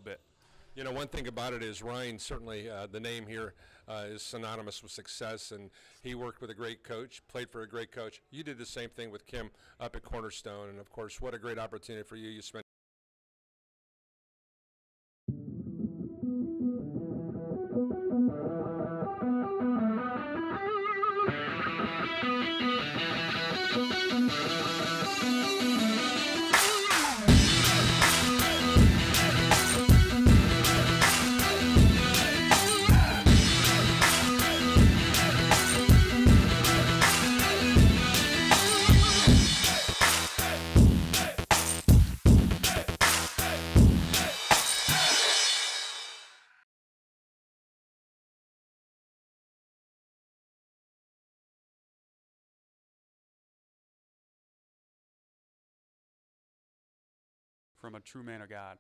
bit. You know, one thing about it is Ryan, certainly the name here is synonymous with success, and he worked with a great coach, played for a great coach. You did the same thing with Kim up at Cornerstone, and of course, what a great opportunity for you. You spent From a true man of God.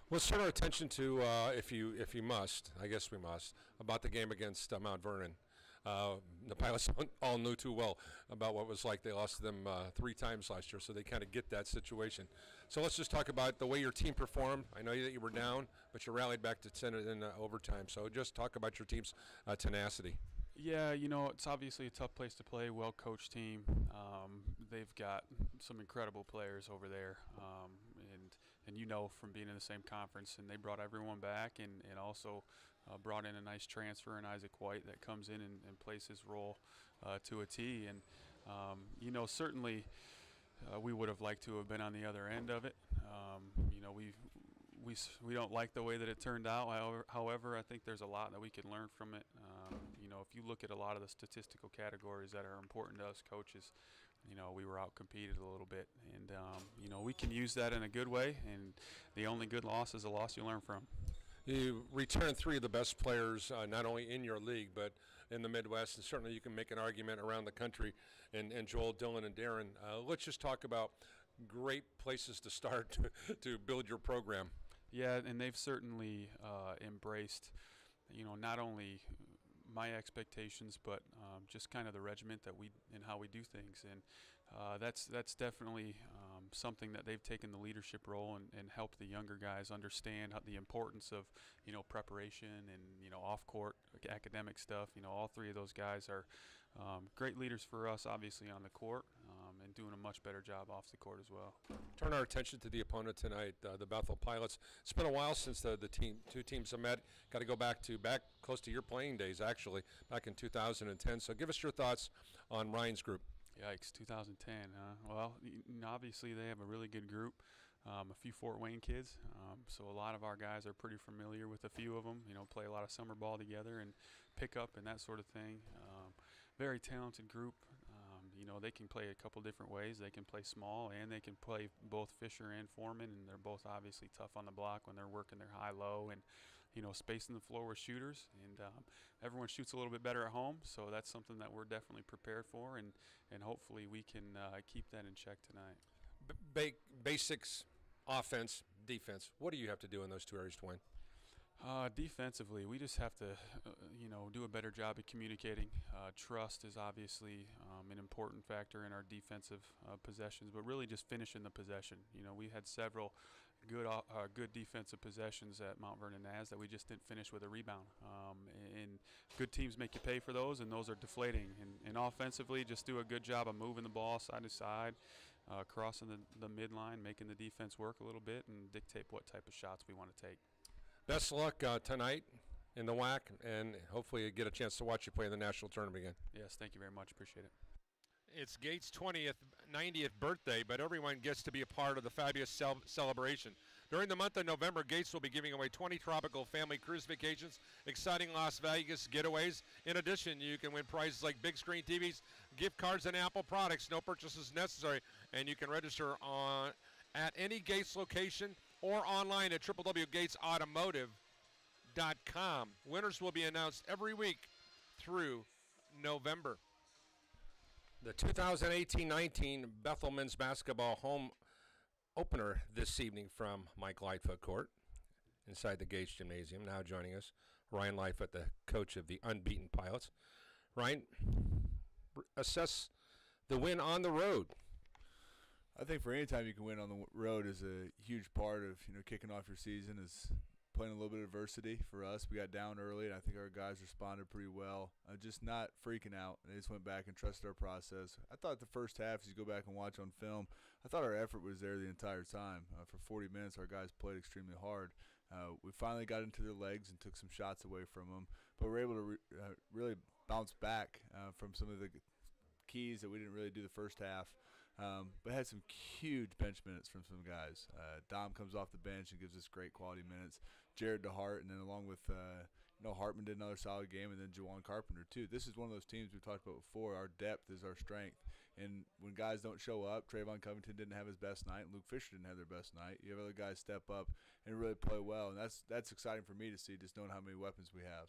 Let's turn our attention to, if you must, I guess we must, about the game against Mount Vernon. The Pilots all knew too well about what it was like. They lost to them 3 times last year, so they kind of get that situation. So let's just talk about the way your team performed. I know that you were down, but you rallied back to 10 in overtime. So just talk about your team's tenacity. Yeah, you know, it's obviously a tough place to play, well-coached team. They've got some incredible players over there, and you know from being in the same conference, and they brought everyone back and also brought in a nice transfer in Isaac White that comes in and plays his role to a T. And, you know, certainly we would have liked to have been on the other end of it. You know, we don't like the way that it turned out. However, I think there's a lot that we can learn from it. You know, if you look at a lot of the statistical categories that are important to us coaches, you know, we were out-competed a little bit. And, you know, we can use that in a good way, and the only good loss is a loss you learn from. You returned 3 of the best players, not only in your league, but in the Midwest, and certainly you can make an argument around the country, and Joel, Dylan, and Darren. Let's just talk about great places to start to build your program. Yeah, and they've certainly embraced, you know, not only my expectations, but just kind of the regiment that we and how we do things, and that's definitely something that they've taken the leadership role and helped the younger guys understand the importance of, you know, preparation and, you know, off-court academic stuff. You know, all 3 of those guys are great leaders for us, obviously on the court, and doing a much better job off the court as well. Turn our attention to the opponent tonight, the Bethel Pilots. It's been a while since the 2 teams have met. Got to go back close to your playing days, actually, back in 2010. So give us your thoughts on Ryan's group. Yikes, 2010. Well, obviously they have a really good group. A few Fort Wayne kids, so a lot of our guys are pretty familiar with a few of them. You know, play a lot of summer ball together and pick up and that sort of thing. Very talented group. You know, they can play a couple different ways. They can play small and they can play both Fisher and Foreman, and they're both obviously tough on the block when they're working their high-low and, you know, spacing the floor with shooters. And everyone shoots a little bit better at home, so that's something that we're definitely prepared for, and hopefully we can keep that in check tonight. Basics, offense, defense. What do you have to do in those 2 areas to win? Defensively, we just have to, you know, do a better job of communicating. Trust is obviously an important factor in our defensive possessions, but really just finishing the possession. You know, we had several good defensive possessions at Mount Vernon Naz that we just didn't finish with a rebound. And good teams make you pay for those, and those are deflating. And offensively, just do a good job of moving the ball side to side, crossing the midline, making the defense work a little bit, and dictate what type of shots we want to take. Best of luck tonight in the WAC, and hopefully you get a chance to watch you play in the national tournament again. Yes, thank you very much. Appreciate it. It's Gates' 90th birthday, but everyone gets to be a part of the fabulous celebration. During the month of November, Gates will be giving away 20 tropical family cruise vacations, exciting Las Vegas getaways. In addition, you can win prizes like big screen TVs, gift cards, and Apple products. No purchases necessary, and you can register at any Gates location or online at www.gatesautomotive.com. Winners will be announced every week through November. The 2018-19 Bethel men's basketball home opener this evening from Mike Lightfoot Court inside the Gates Gymnasium. Now joining us, Ryan Lightfoot, the coach of the unbeaten Pilots. Ryan, assess the win on the road. I think for any time you can win on the road is a huge part of, kicking off your season, is playing a little bit of adversity for us. We got down early, and I think our guys responded pretty well. Just not freaking out. They just went back and trusted our process. I thought the first half, as you go back and watch on film, I thought our effort was there the entire time. For 40 minutes, our guys played extremely hard. We finally got into their legs and took some shots away from them, but we were able to really bounce back from some of the keys that we didn't really do the first half. But had some huge bench minutes from some guys. Dom comes off the bench and gives us great quality minutes. Jared DeHart, and then along with Hartman did another solid game, and then Juwan Carpenter too. This is one of those teams we've talked about before. Our depth is our strength, and when guys don't show up, Trayvon Covington didn't have his best night, and Luke Fisher didn't have their best night. You have other guys step up and really play well, and that's exciting for me to see, just knowing how many weapons we have.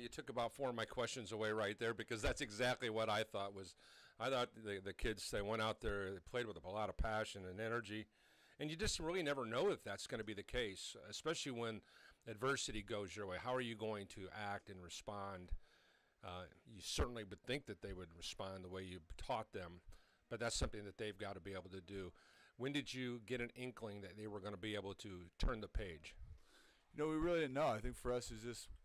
You took about 4 of my questions away right there, because that's exactly what I thought was. I thought the kids, they went out there, they played with a lot of passion and energy, and you just really never know if that's going to be the case, especially when adversity goes your way. How are you going to act and respond? You certainly would think that they would respond the way you taught them, but that's something that they've got to be able to do. When did you get an inkling that they were going to be able to turn the page? We really didn't know. I think for us,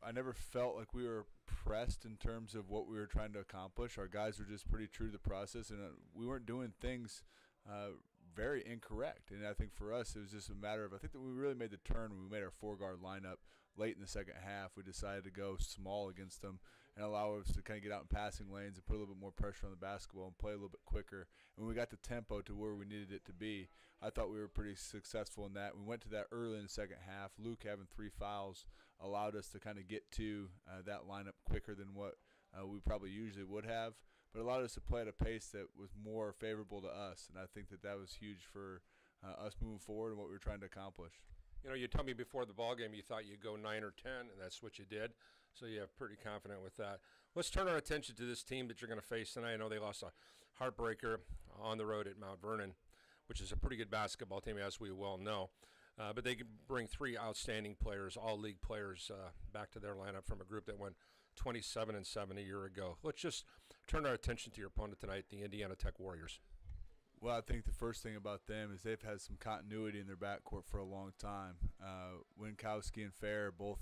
I never felt like we were pressed in terms of what we were trying to accomplish. Our guys were just pretty true to the process, and we weren't doing things very incorrect. And I think for us, it was just a matter of, I think that we really made the turn when we made our 4-guard lineup late in the second half. We decided to go small against them and allow us to kind of get out in passing lanes and put a little bit more pressure on the basketball and play a little bit quicker. And when we got the tempo to where we needed it to be, I thought we were pretty successful in that. We went to that early in the second half. Luke having 3 fouls allowed us to kind of get to that lineup quicker than what we probably usually would have, but allowed us to play at a pace that was more favorable to us. And I think that was huge for us moving forward and what we were trying to accomplish. You told me before the ball game you thought you'd go 9 or 10, and that's what you did. So you're pretty confident with that. Let's turn our attention to this team that you're going to face tonight. I know they lost a heartbreaker on the road at Mount Vernon, which is a pretty good basketball team, as we well know. But they can bring 3 outstanding players, all league players, back to their lineup from a group that went 27-7 a year ago. Let's just turn our attention to your opponent tonight, the Indiana Tech Warriors. Well, I think the first thing about them is they've had some continuity in their backcourt for a long time. Winkowski and Fair, both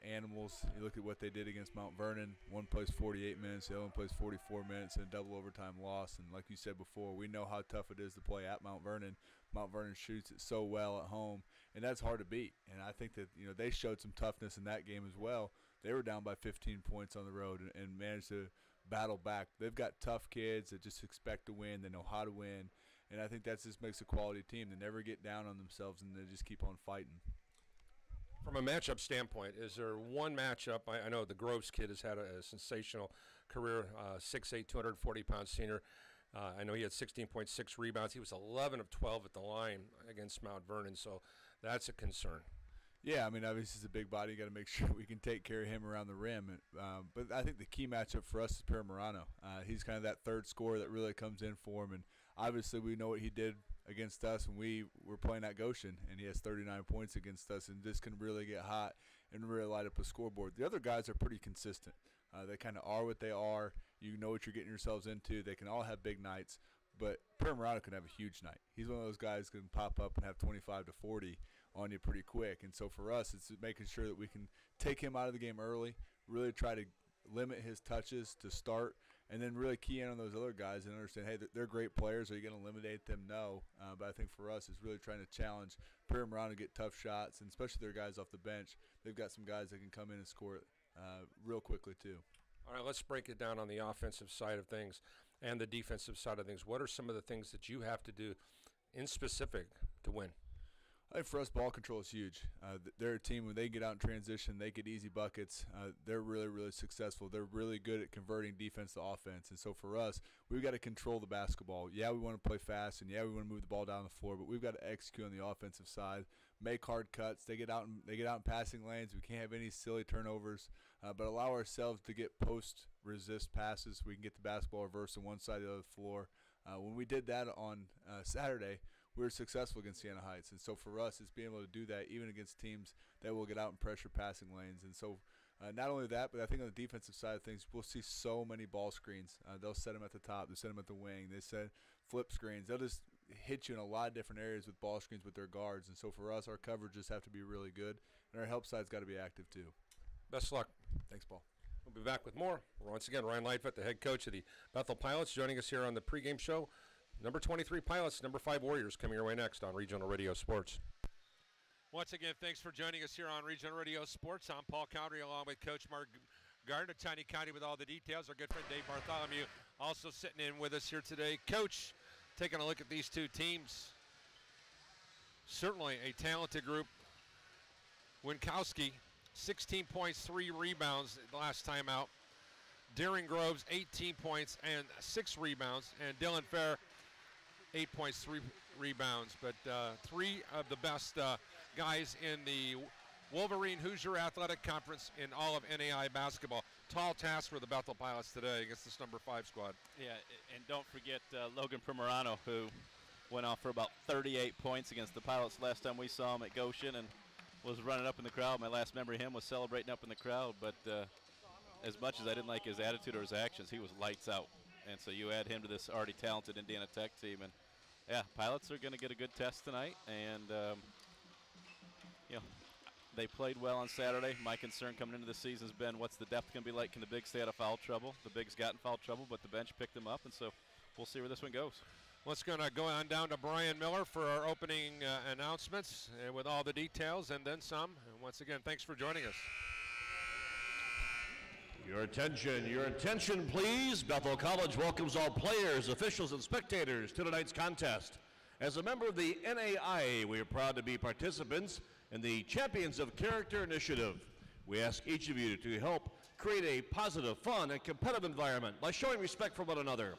animals. You look at what they did against Mount Vernon. One plays 48 minutes, the other one plays 44 minutes in a double overtime loss. And like you said before, we know how tough it is to play at Mount Vernon. Mount Vernon shoots it so well at home, and that's hard to beat. And I think that they showed some toughness in that game as well. They were down by 15 points on the road and managed to battle back. They've got tough kids that just expect to win. They know how to win. And I think that just makes a quality team. They never get down on themselves, and they just keep on fighting. From a matchup standpoint, is there one matchup? I know the Groves kid has had a sensational career, 6'8", 240-pound senior. I know he had 16.6 rebounds. He was 11 of 12 at the line against Mount Vernon, so that's a concern. Yeah, I mean, obviously he's a big body. You got to make sure we can take care of him around the rim. But I think the key matchup for us is Per Morano. He's kind of that third scorer that really comes in for him. And obviously we know what he did against us when we were playing at Goshen, and he has 39 points against us, and just can really get hot and really light up a scoreboard. The other guys are pretty consistent. They kind of are what they are. You know what you're getting yourselves into. They can all have big nights, but Per Morano can have a huge night. He's one of those guys who can pop up and have 25 to 40 on you pretty quick. And so for us, it's making sure that we can take him out of the game early, really try to limit his touches to start, and then really key in on those other guys and understand, hey, they're great players. Are you going to eliminate them? No. But I think for us, it's really trying to challenge Per Morano to get tough shots, and especially their guys off the bench. They've got some guys that can come in and score it real quickly too. All right, let's break it down on the offensive side of things and the defensive side of things. What are some of the things that you have to do in specific to win? I think for us, ball control is huge. They're a team, when they get out in transition, they get easy buckets. They're really, really successful. They're really good at converting defense to offense. And so for us, we've got to control the basketball. Yeah, we want to play fast, and yeah, we want to move the ball down the floor, but we've got to execute on the offensive side, make hard cuts. They get out in passing lanes. We can't have any silly turnovers, but allow ourselves to get post-resist passes so we can get the basketball reversed on one side of the other floor. When we did that on Saturday, we were successful against Siena Heights. And so for us, it's being able to do that even against teams that will get out and pressure passing lanes. And so not only that, but I think on the defensive side of things, we'll see so many ball screens. They'll set them at the top. They'll set them at the wing. They set flip screens. They'll just hit you in a lot of different areas with ball screens with their guards. And so for us, our coverages have to be really good, and our help side's got to be active too. Best luck. Thanks, Paul. We'll be back with more. Once again, Ryan Lightfoot, the head coach of the Bethel Pilots, joining us here on the pregame show. Number 23 Pilots, number 5 Warriors coming your way next on Regional Radio Sports. Once again, thanks for joining us here on Regional Radio Sports. I'm Paul Cowdery along with Coach Mark Gardner, Tiny County with all the details. Our good friend Dave Bartholomew also sitting in with us here today. Coach, taking a look at these two teams. Certainly a talented group. Winkowski, 16 points, 3 rebounds the last time out. Daring Groves, 18 points and 6 rebounds. And Dylan Fair, 8 points, 3 rebounds. But 3 of the best guys in the Wolverine Hoosier Athletic Conference in all of NAI basketball. Tall task for the Bethel Pilots today against this number 5 squad. Yeah, and don't forget Logan Primorano, who went off for about 38 points against the Pilots last time we saw him at Goshen and was running up in the crowd. My last memory of him was celebrating up in the crowd, but as much as I didn't like his attitude or his actions, he was lights out. And so you add him to this already talented Indiana Tech team, and yeah, Pilots are going to get a good test tonight, and you know, they played well on Saturday. My concern coming into the season has been, what's the depth going to be like? Can the bigs stay out of foul trouble? The bigs got in foul trouble, but the bench picked them up, and so we'll see where this one goes. Let's go on down to Brian Miller for our opening announcements with all the details and then some. And once again, thanks for joining us. Your attention, please. Bethel College welcomes all players, officials, and spectators to tonight's contest. As a member of the NAIA, we are proud to be participants in the Champions of Character Initiative. We ask each of you to help create a positive, fun, and competitive environment by showing respect for one another.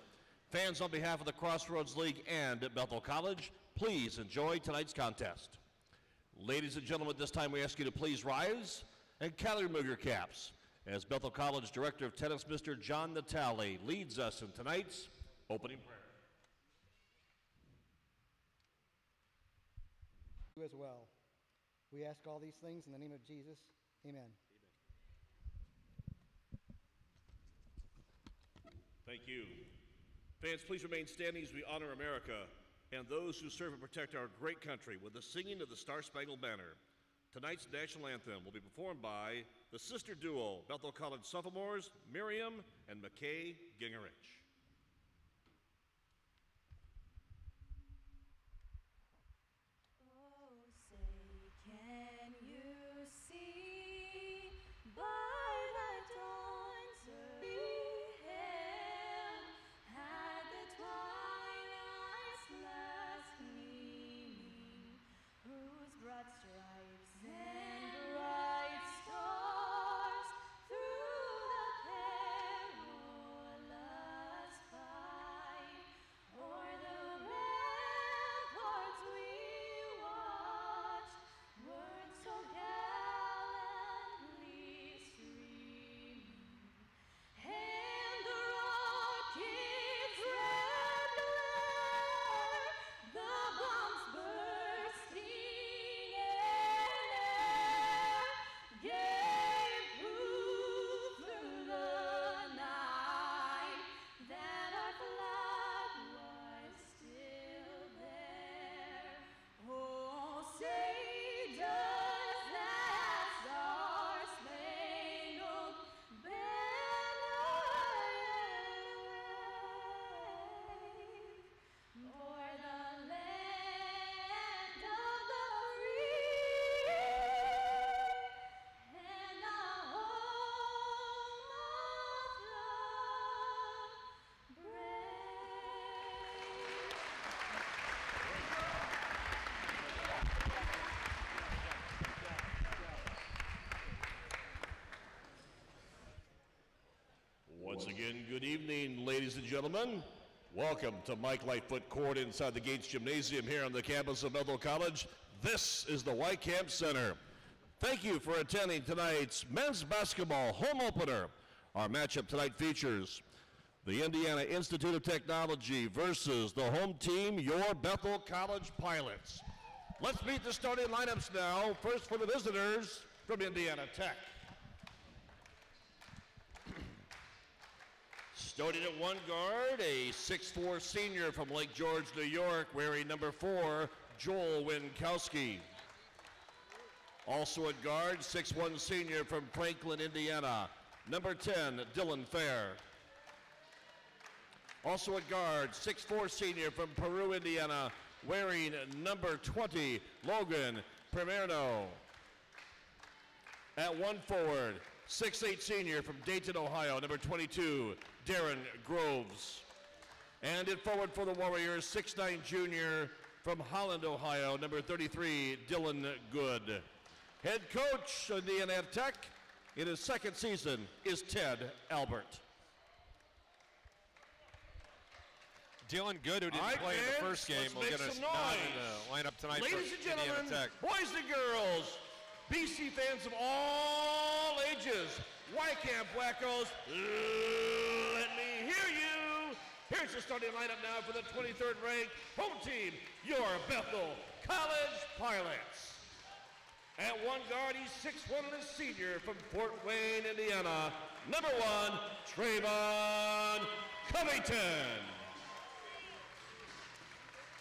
Fans, on behalf of the Crossroads League and Bethel College, please enjoy tonight's contest. Ladies and gentlemen, at this time we ask you to please rise and kindly remove your caps as Bethel College Director of Tennis, Mr. John Natale, leads us in tonight's opening prayer. You as well. We ask all these things in the name of Jesus. Amen. Thank you. Fans, please remain standing as we honor America and those who serve and protect our great country with the singing of the Star-Spangled Banner. Tonight's national anthem will be performed by the sister duo, Bethel College sophomores, Miriam and McKay Gingerich. Once again, good evening, ladies and gentlemen. Welcome to Mike Lightfoot Court inside the Gates Gymnasium here on the campus of Bethel College. This is the White Camp Center. Thank you for attending tonight's men's basketball home opener. Our matchup tonight features the Indiana Institute of Technology versus the home team, your Bethel College Pilots. Let's meet the starting lineups now. First for the visitors from Indiana Tech. Starting at one guard, a 6'4" senior from Lake George, New York, wearing number 4, Joel Winkowski. Also at guard, 6'1" senior from Franklin, Indiana, number 10, Dylan Fair. Also at guard, 6'4" senior from Peru, Indiana, wearing number 20, Logan Primerno. At one forward, 6'8" senior from Dayton, Ohio, number 22, Darren Groves. And in forward for the Warriors, 6'9" junior from Holland, Ohio, number 33, Dylan Good. Head coach of the Indiana Tech in his second season is Ted Albert. Dylan Good, who didn't play in the first game, will get us in the lineup tonight. Ladies for and gentlemen, Indiana Tech. boys and girls, BC fans of all ages, Wycamp Wackos, let me hear you. Here's the starting lineup now for the 23rd ranked home team, your Bethel College Pilots. At one guard, he's 6'1" and a senior from Fort Wayne, Indiana, number 1, Trayvon Covington.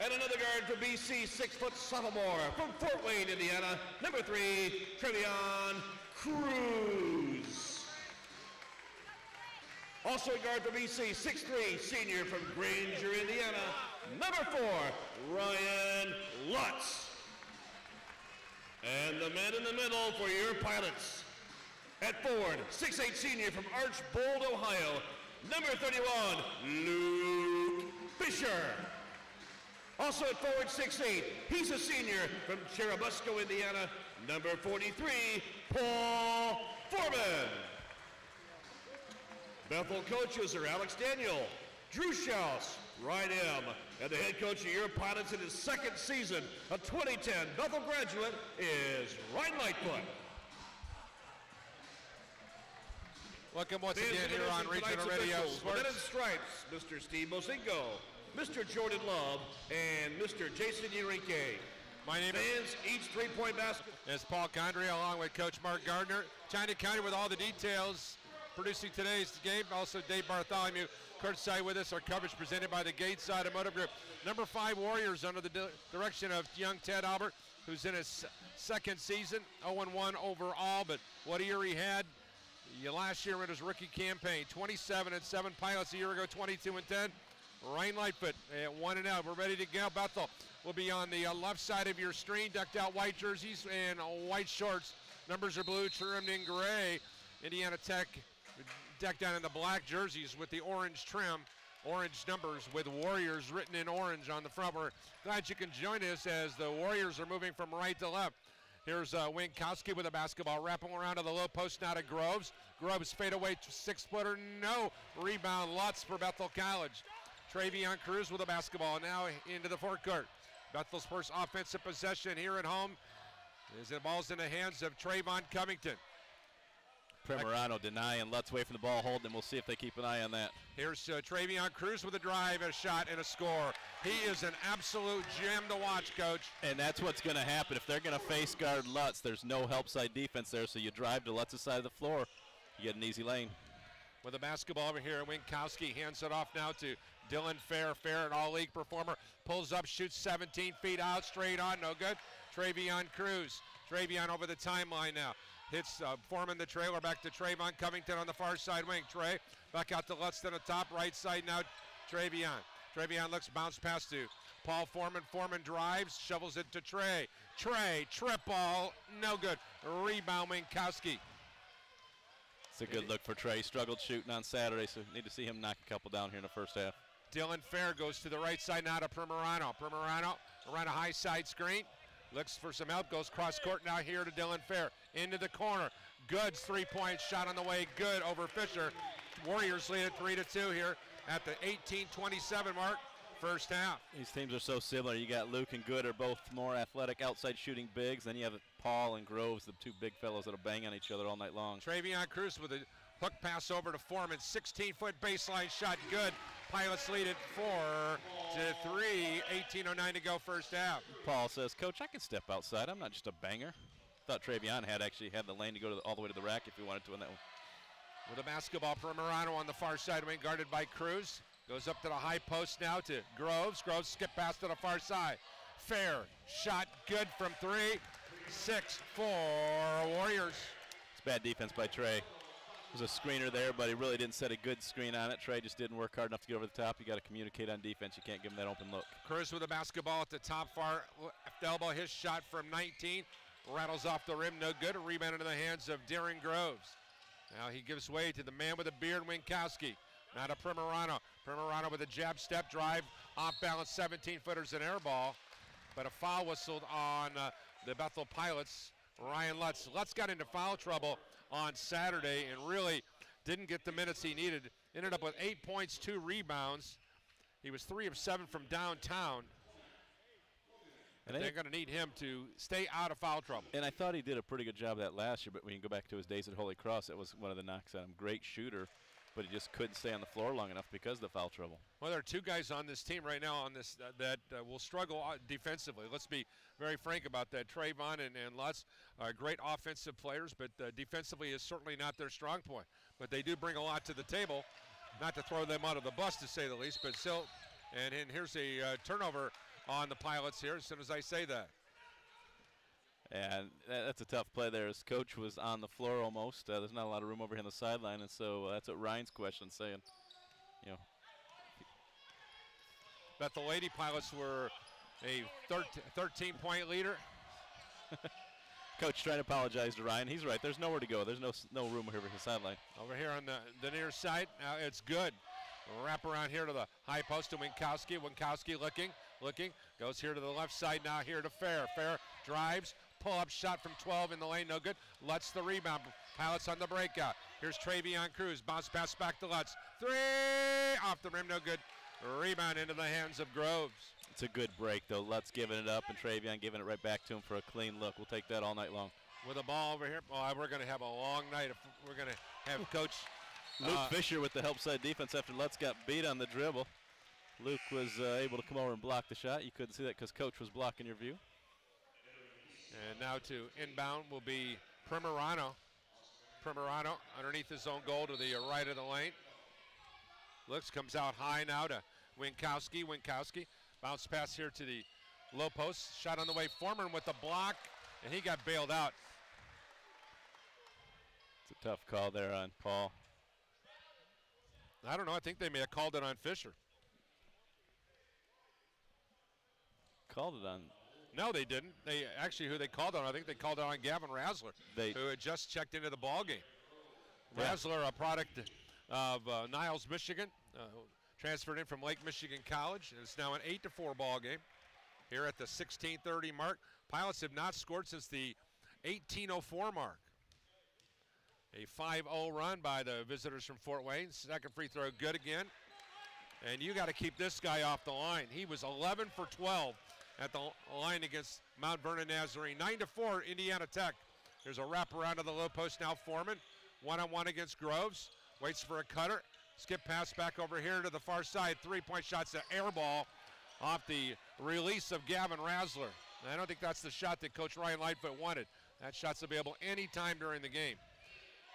And another guard for BC, 6' sophomore from Fort Wayne, Indiana, number 3, Trevion Cruz. Also a guard for BC, 6'3", senior from Granger, Indiana, number 4, Ryan Lutz. And the man in the middle for your Pilots. At forward, 6'8", senior from Archbold, Ohio, number 31, Luke Fisher. Also at forward, 6'8", he's a senior from Cherubusco, Indiana, number 43, Paul Foreman. Bethel coaches are Alex Daniel, Drew Schaus, Ryan M., and the head coach of your Pilots in his second season, a 2010 Bethel graduate, is Ryan Lightfoot. Welcome once again here on Regional Radio Sports. Red and Stripes, Mr. Steve Mozingo, Mr. Jordan Love, and Mr. Jason Enrique. My name Fans, each three-point basket. is Paul Condry, along with Coach Mark Gardner. China County with all the details. Producing today's game, also Dave Bartholomew, courtside with us. Our coverage presented by the Gateside Automotive Group. Number 5 Warriors under the direction of young Ted Albert, who's in his second season, 0-1 overall, but what a year he had. Last year in his rookie campaign, 27-7 Pilots a year ago, 22-10. Ryan Lightfoot at 1-0. We're ready to go. Bethel will be on the left side of your screen, decked out white jerseys and white shorts. Numbers are blue, trimmed in gray. Indiana Tech decked out in the black jerseys with the orange trim, orange numbers with Warriors written in orange on the front. We're glad you can join us as the Warriors are moving from right to left. Here's Winkowski with a basketball, wrapping around to the low post now to Groves. Groves fade away, 6-footer, no. Rebound, Lutz for Bethel College. Trevion Cruz with a basketball now into the forecourt. Bethel Sports offensive possession here at home. As the ball's in the hands of Trayvon Covington. Primerano denying Lutz away from the ball, holding him. We'll see if they keep an eye on that. Here's Trevion Cruz with a drive, a shot, and a score. He is an absolute gem to watch, Coach. And that's what's going to happen. If they're going to face guard Lutz, there's no help side defense there, so you drive to Lutz's side of the floor. You get an easy lane. With the basketball over here, Winkowski hands it off now to Dylan Fair. Fair, an all-league performer, pulls up, shoots 17 feet out, straight on, no good. Trevion Cruz. Trevion over the timeline now. Hits Foreman the trailer, back to Trayvon Covington on the far side wing. Trey, back out to Lutz to the top, right side now, Trevion. Trevion looks, bounce pass to Paul Foreman. Foreman drives, shovels it to Trey. Trey, trip ball, no good. Rebound, Winkowski. It's a good look for Trey. Struggled shooting on Saturday, so need to see him knock a couple down here in the first half. Dylan Fair goes to the right side now to Primerano. Primerano around a high side screen. Looks for some help, goes cross court now here to Dylan Fair. Into the corner. Goods three-point shot on the way. Good over Fisher. Warriors lead at 3-2 here at the 18:27 mark, first half. These teams are so similar. You got Luke and Good are both more athletic outside shooting bigs. Then you have Paul and Groves, the two big fellows that'll bang on each other all night long. Trevion Cruz with a hook pass over to Foreman. 16-foot baseline shot. Good. Pilots lead it 4-3. 18:09 to go, first half. Paul says, Coach, I can step outside. I'm not just a banger. Thought Trevion had actually had the lane to go to all the way to the rack if he wanted to in that one. with a basketball. Primorano on the far side wing, guarded by Cruz. Goes up to the high post now to Groves. Groves skip pass to the far side. Fair shot, good from 3. 6-4 Warriors. It's bad defense by Trey. There's a screener there, but he really didn't set a good screen on it. Trey just didn't work hard enough to get over the top. You got to communicate on defense. You can't give him that open look. Cruz with the basketball at the top far left elbow. His shot from 19 rattles off the rim, no good. A rebound into the hands of Darren Groves. Now he gives way to the man with the beard, Winkowski. Now to Primorano. Primorano with a jab step drive, off balance, 17-footers, an air ball. But a foul whistled on the Bethel Pilots, Ryan Lutz. Lutz got into foul trouble on Saturday and really didn't get the minutes he needed. Ended up with 8 points, 2 rebounds. He was 3 of 7 from downtown. And they're going to need him to stay out of foul trouble. And I thought he did a pretty good job of that last year, but when you go back to his days at Holy Cross, that was one of the knocks at him. Great shooter, but he just couldn't stay on the floor long enough because of the foul trouble. Well, there are 2 guys on this team right now on this that will struggle defensively. Let's be very frank about that. Trayvon and Lutz are great offensive players, but defensively is certainly not their strong point. But they do bring a lot to the table, not to throw them out of the bus to say the least, but still. And here's a turnover on the Pilots here as soon as I say that. And that's a tough play there. His coach was on the floor almost. There's not a lot of room over here on the sideline, and so that's what Ryan's question saying. You know, Bethel Lady Pilots were a 13-point leader. Coach trying to apologize to Ryan. He's right. There's nowhere to go. There's no room over here on the sideline. Over here on the near side, now it's good. Wrap around here to the high post to Winkowski. Winkowski looking, goes here to the left side now here to Fair. Fair drives, pull-up shot from 12 in the lane, no good. Lutz the rebound. Pilots on the breakout. Here's Travion Cruz, bounce pass back to Lutz. 3, off the rim, no good. Rebound into the hands of Groves. It's a good break, though. Lutz giving it up and Travion giving it right back to him for a clean look. We'll take that all night long. With the ball over here, we're going to have a long night if we're going to have Coach Luke Fisher with the help side defense after Lutz got beat on the dribble. Luke was able to come over and block the shot. You couldn't see that because Coach was blocking your view. And now to inbound will be Primorano. Primorano underneath his own goal to the right of the lane. Looks, comes out high now to Winkowski. Winkowski, bounce pass here to the low post. Shot on the way, Foreman with the block, and he got bailed out. It's a tough call there on Paul. I don't know, I think they may have called it on Fisher. Called it on? No, they didn't. They actually, who they called on, I think they called it on Gavin Rassler, who had just checked into the ball game. Yeah. Rassler, a product of Niles, Michigan, transferred in from Lake Michigan College. It's now an 8-4 ball game here at the 16:30 mark. Pilots have not scored since the 18:04 mark. A 5-0 run by the visitors from Fort Wayne. Second free throw good again. And you got to keep this guy off the line. He was 11 for 12 at the line against Mount Vernon Nazarene. 9-4 Indiana Tech. There's a wraparound to the low post now. Foreman, one-on-one against Groves. Waits for a cutter. Skip pass back over here to the far side. 3-point shot's an air ball off the release of Gavin Rassler. I don't think that's the shot that Coach Ryan Lightfoot wanted. That shot's available anytime during the game.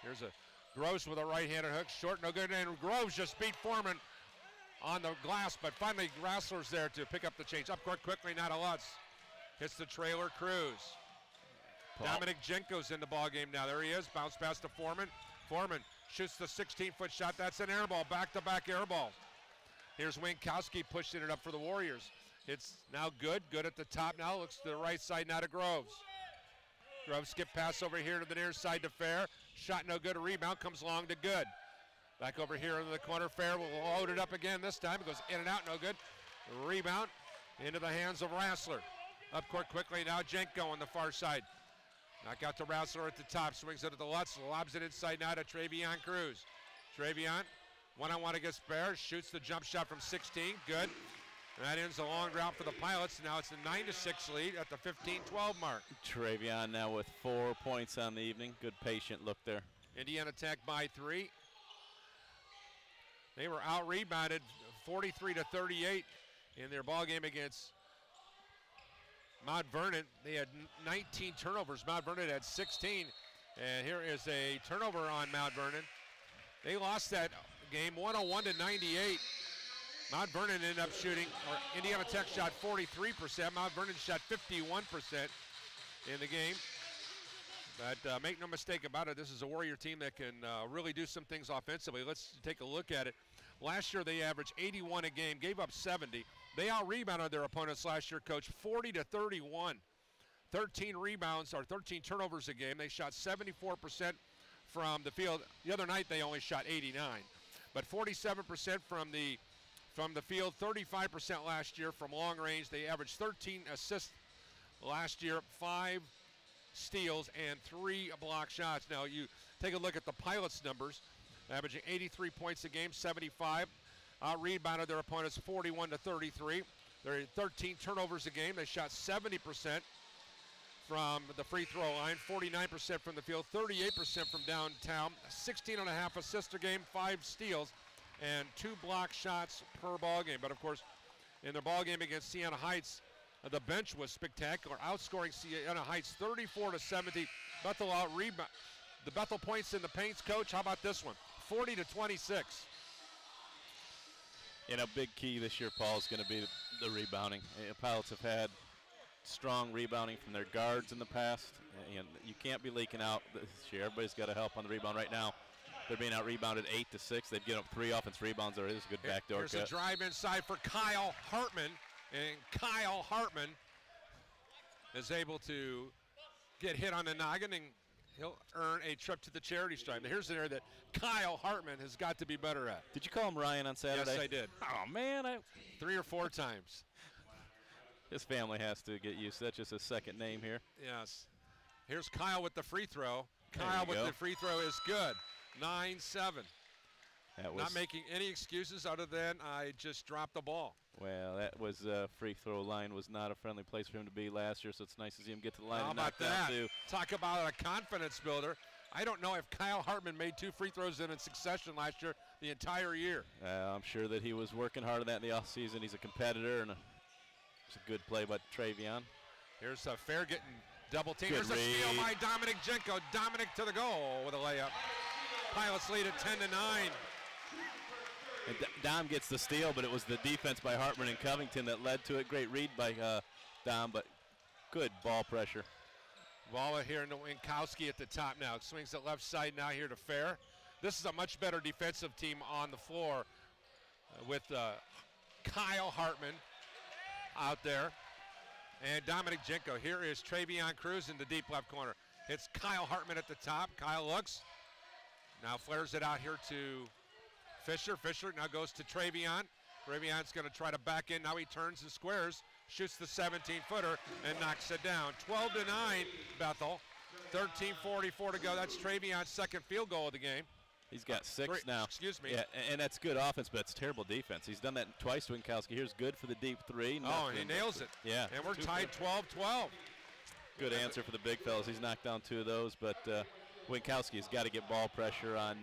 Here's a Groves with a right-handed hook. Short, no good. And Groves just beat Foreman on the glass, but finally Rassler's there to pick up the change. Up court quickly, not a Lutz. Hits the trailer, Cruz. Paul. Dominic Jenko's in the ball game now. There he is. Bounce pass to Foreman. Foreman shoots the 16-foot shot. That's an air ball. Back-to-back air balls. Here's Winkowski pushing it up for the Warriors. It's now good. Good at the top now. Looks to the right side now to Groves. Groves skip pass over here to the near side to Fair. Shot no good. A rebound comes long to Good. Back over here in the corner. Fair will load it up again this time. It goes in and out. No good. Rebound into the hands of Rassler. Up court quickly now. Jenko on the far side. Knock out to Rassler at the top. Swings it at the Lutz. Lobs it inside now to Travion Cruz. Travion, one-on-one against Bear. Shoots the jump shot from 16. Good. And that ends a long drought for the Pilots. Now it's a 9-6 lead at the 15-12 mark. Travion now with 4 points on the evening. Good patient look there. Indiana Tech by 3. They were out-rebounded 43-38 in their ball game against Mount Vernon. They had 19 turnovers. Mount Vernon had 16. And here is a turnover on Mount Vernon. They lost that game 101-98. Mount Vernon ended up shooting, or Indiana Tech shot 43%. Mount Vernon shot 51% in the game. But make no mistake about it, this is a Warrior team that can really do some things offensively. Let's take a look at it. Last year they averaged 81 a game, gave up 70. They out-rebounded their opponents last year, Coach, 40-31. 13 rebounds or 13 turnovers a game. They shot 74% from the field. The other night they only shot 89. But 47% from the field, 35% last year from long range. They averaged 13 assists last year, 5 steals and 3 block shots. Now you take a look at the Pilots' numbers, averaging 83 points a game, 75. Rebounded their opponents 41-33. There are 13 turnovers a game. They shot 70% from the free throw line, 49% from the field, 38% from downtown, 16.5 assists a game, 5 steals, and 2 block shots per ball game. But of course, in their ball game against Siena Heights, the bench was spectacular, outscoring Siena Heights 34-70. Bethel out-rebound. The Bethel points in the paints, Coach. How about this one? 40-26. You know, big key this year, Paul, is going to be the rebounding. Pilots have had strong rebounding from their guards in the past, and you can't be leaking out this year. Everybody's got to help on the rebound right now. They're being out-rebounded 8-6. They've given up 3 offensive rebounds already. This is a good backdoor cut. Here's a drive inside for Kyle Hartman, and Kyle Hartman is able to get hit on the noggin, and he'll earn a trip to the charity stripe. Now here's an area that Kyle Hartman has got to be better at. Did you call him Ryan on Saturday? Yes, I did. Oh, man. 3 or 4 times. His family has to get used to that. Just his second name here. Yes. Here's Kyle with the free throw. Kyle with the free throw is good. 9-7. Not making any excuses other than I just dropped the ball. Well, that was free throw line was not a friendly place for him to be last year, so it's nice to see him get to the line How and about knock down that? 2. Talk about a confidence builder. I don't know if Kyle Hartman made 2 free throws in succession last year the entire year. I'm sure that he was working hard on that in the offseason. He's a competitor, and it's a good play by Travion. Here's a Fair getting double team. Good Here's a steal by Dominic Jenko. Dominic to the goal with a layup. Pilots lead at 10-9. And Dom gets the steal, but it was the defense by Hartman and Covington that led to it. Great read by Dom, but good ball pressure. Ball here in Winkowski at the top now. Swings it left side now here to Fair. This is a much better defensive team on the floor with Kyle Hartman out there. And Dominic Jenko. Here is Travion Cruz in the deep left corner. It's Kyle Hartman at the top. Kyle looks. Now flares it out here to Fisher. Fisher now goes to Travion. Travion's going to try to back in. Now he turns and squares. Shoots the 17-footer and knocks it down. 12-9, Bethel. 13:44 to go. That's Travion's second field goal of the game. He's got 6 now. Excuse me. Yeah, and that's good offense, but it's terrible defense. He's done that twice to Winkowski. Here's good for the deep 3. Oh, and he nails it. Yeah. And we're tied 12-12. Good answer for the big fellas. He's knocked down 2 of those, but Winkowski's got to get ball pressure on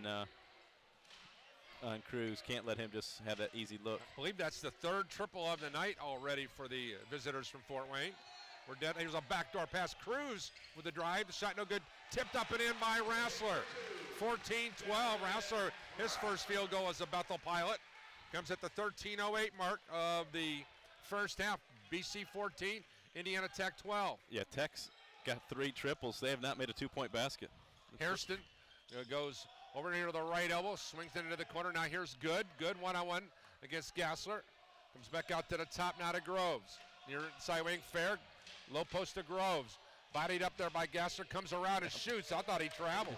Cruz. Can't let him just have that easy look. I believe that's the 3rd triple of the night already for the visitors from Fort Wayne. We're dead. Here's a backdoor pass. Cruz with the drive. The shot no good. Tipped up and in by Rassler. 14-12. Rassler, his first field goal as a Bethel Pilot. Comes at the 13:08 mark of the first half. BC 14, Indiana Tech 12. Yeah, Tech's got 3 triples. They have not made a 2-point basket. Hairston goes over here to the right elbow, swings it into the corner. Now here's Good. Good one-on-one against Gassler. Comes back out to the top now to Groves. Near side wing, Fair. Low post to Groves. Bodied up there by Gassler. Comes around and shoots. I thought he traveled.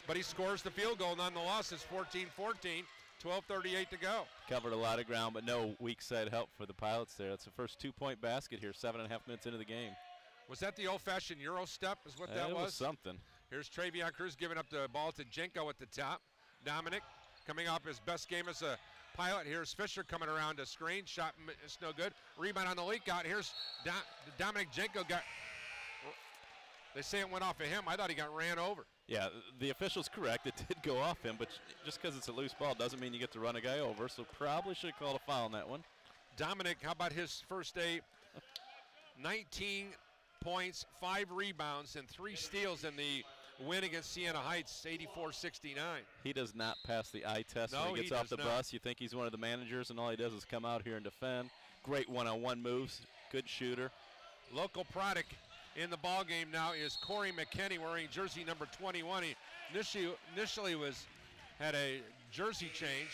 But he scores the field goal nonetheless. It's 14-14. 12:38 to go. Covered a lot of ground, but no weak side help for the Pilots there. That's the first 2-point basket here, 7.5 minutes into the game. Was that the old-fashioned Euro step is what that was? was? It was something. Here's Travion Cruz giving up the ball to Jenko at the top. Dominic coming off his best game as a Pilot. Here's Fisher coming around to screen. Shot is no good. Rebound on the leak out. Here's Dominic Jenko got, they say it went off of him. I thought he got ran over. Yeah, the official's correct. It did go off him, but just because it's a loose ball doesn't mean you get to run a guy over, so probably should have called a foul on that one. Dominic, how about his first day? 19 points, 5 rebounds, and 3 steals in the win against Siena Heights, 84-69. He does not pass the eye test No, when he he gets off does the not. bus. You think he's one of the managers, and all he does is come out here and defend. Great one-on-one moves, good shooter. Local product in the ball game now is Corey McKinney wearing jersey number 21. He initially had a jersey change.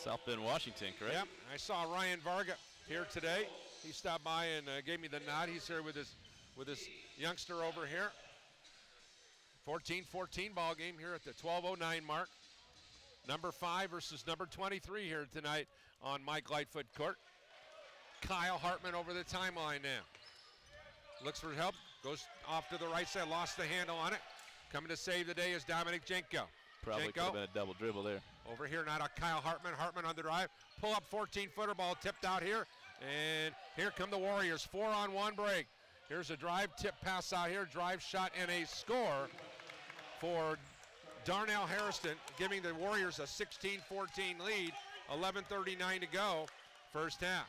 South Bend, Washington, correct? Yep, I saw Ryan Varga here today. He stopped by and gave me the nod. He's here with his youngster over here. 14-14 ball game here at the 12:09 mark. Number 5 versus number 23 here tonight on Mike Lightfoot Court. Kyle Hartman over the timeline now. Looks for help, goes off to the right side, lost the handle on it. Coming to save the day is Dominic Jenko. Probably could have been a double dribble there. Over here now to Kyle Hartman. Hartman on the drive. Pull up 14-footer ball tipped out here. And here come the Warriors. 4-on-1 break. Here's a drive, tip pass out here, drive shot, and a score for Darnell Harrison, giving the Warriors a 16-14 lead. 11:39 to go, first half.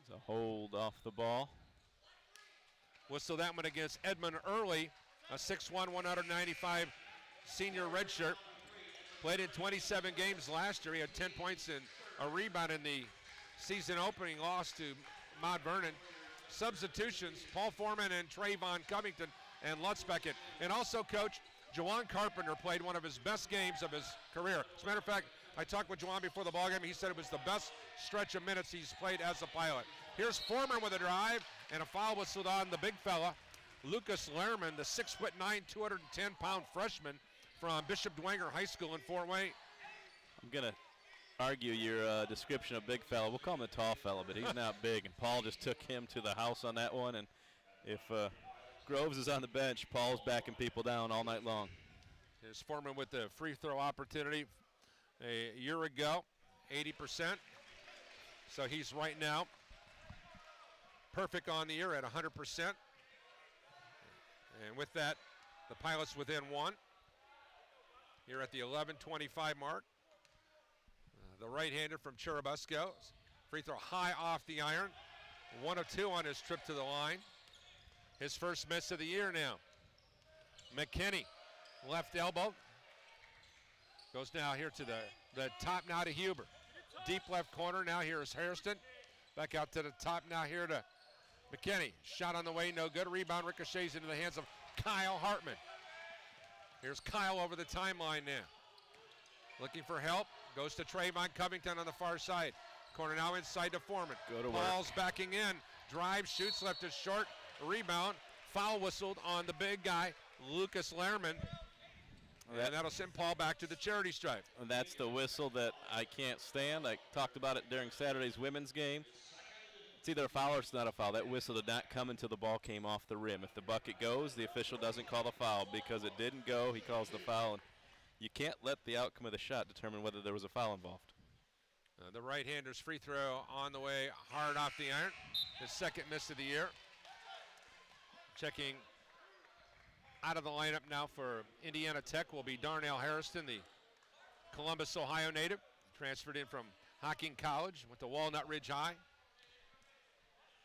It's a hold off the ball. Whistle that one against Edmund Early, a 6'1", 195 senior redshirt. Played in 27 games last year. He had 10 points and a rebound in the season opening loss to Mount Vernon. Substitutions, Paul Foreman and Trayvon Covington and Lutz Beckett. And also, Coach, Jawan Carpenter played one of his best games of his career. As a matter of fact, I talked with Jawan before the ballgame. He said it was the best stretch of minutes he's played as a Pilot. Here's Foreman with a drive and a foul whistled on the big fella, Lucas Lehrman, the 6'9", 210-pound freshman from Bishop Dwenger High School in Fort Wayne. I'm going to argue your description of big fella. We'll call him a tall fella, but he's not big. And Paul just took him to the house on that one. And if Groves is on the bench, Paul's backing people down all night long. Here's Foreman with the free throw opportunity a year ago, 80%. So he's right now perfect on the year at 100%. And with that, the Pilots within one. Here at the 11:25 mark. The right-hander from Churubusco. Free throw high off the iron. 1 of 2 on his trip to the line. His first miss of the year now. McKinney, left elbow. Goes now here to the top now to Huber. Deep left corner now here is Hairston. Back out to the top now here to McKinney. Shot on the way, no good. Rebound ricochets into the hands of Kyle Hartman. Here's Kyle over the timeline now. Looking for help. Goes to Trayvon Covington on the far side. Corner now inside to Foreman. Go to Paul's work. Backing in. Drive, shoots, left is short. Rebound. Foul whistled on the big guy, Lucas Lehrman. And that'll send Paul back to the charity stripe. And that's the whistle that I can't stand. I talked about it during Saturday's women's game. It's either a foul or it's not a foul. That whistle did not come until the ball came off the rim. If the bucket goes, the official doesn't call the foul. Because it didn't go, he calls the foul. And you can't let the outcome of the shot determine whether there was a foul involved. The right-hander's free throw on the way, hard off the iron. His second miss of the year. Checking out of the lineup now for Indiana Tech will be Darnell Harrison, the Columbus, Ohio native. Transferred in from Hocking College, went to Walnut Ridge High.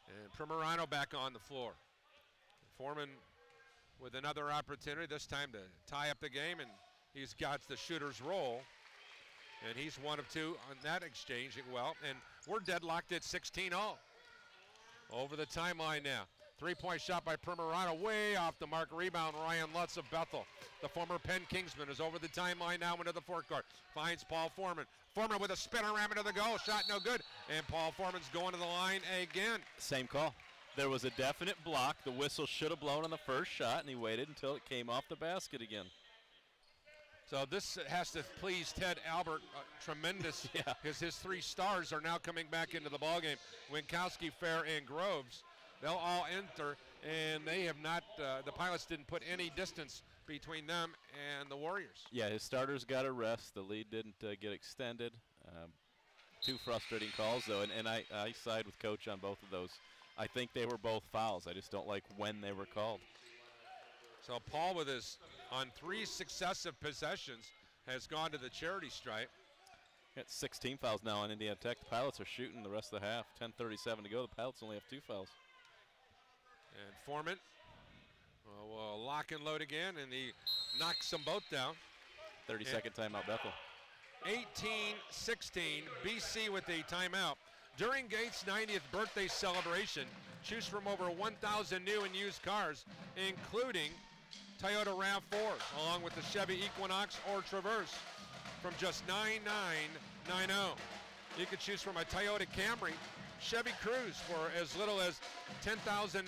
And Primorano back on the floor. Foreman with another opportunity, this time to tie up the game, and he's got the shooter's roll. And he's 1 of 2 on that exchange. Well, and we're deadlocked at 16-all. Over the timeline now. Three-point shot by Primorano, way off the mark. Rebound, Ryan Lutz of Bethel. The former Penn Kingsman is over the timeline now into the forecourt. Finds Paul Foreman. Foreman with a spinner ram into the goal. Shot no good. And Paul Foreman's going to the line again. Same call. There was a definite block. The whistle should have blown on the first shot, and he waited until it came off the basket again. So this has to please Ted Albert tremendous, because his 3 stars are now coming back into the ballgame. Winkowski, Fair, and Groves. They'll all enter, and they have not, the Pilots didn't put any distance between them and the Warriors. Yeah, his starters got a rest. The lead didn't get extended. 2 frustrating calls, though, and I side with Coach on both of those. I think they were both fouls. I just don't like when they were called. So Paul, with his on 3 successive possessions, has gone to the charity stripe. Got 16 fouls now on Indiana Tech. The Pilots are shooting the rest of the half. 10:37 to go. The Pilots only have 2 fouls. And Foreman will lock and load again, and he knocks them both down. 30-second timeout, Bethel. 18-16, BC with a timeout. During Gates' 90th birthday celebration, choose from over 1,000 new and used cars, including Toyota RAV4s, along with the Chevy Equinox or Traverse, from just $9,990. You can choose from a Toyota Camry, Chevy Cruze for as little as $10,990.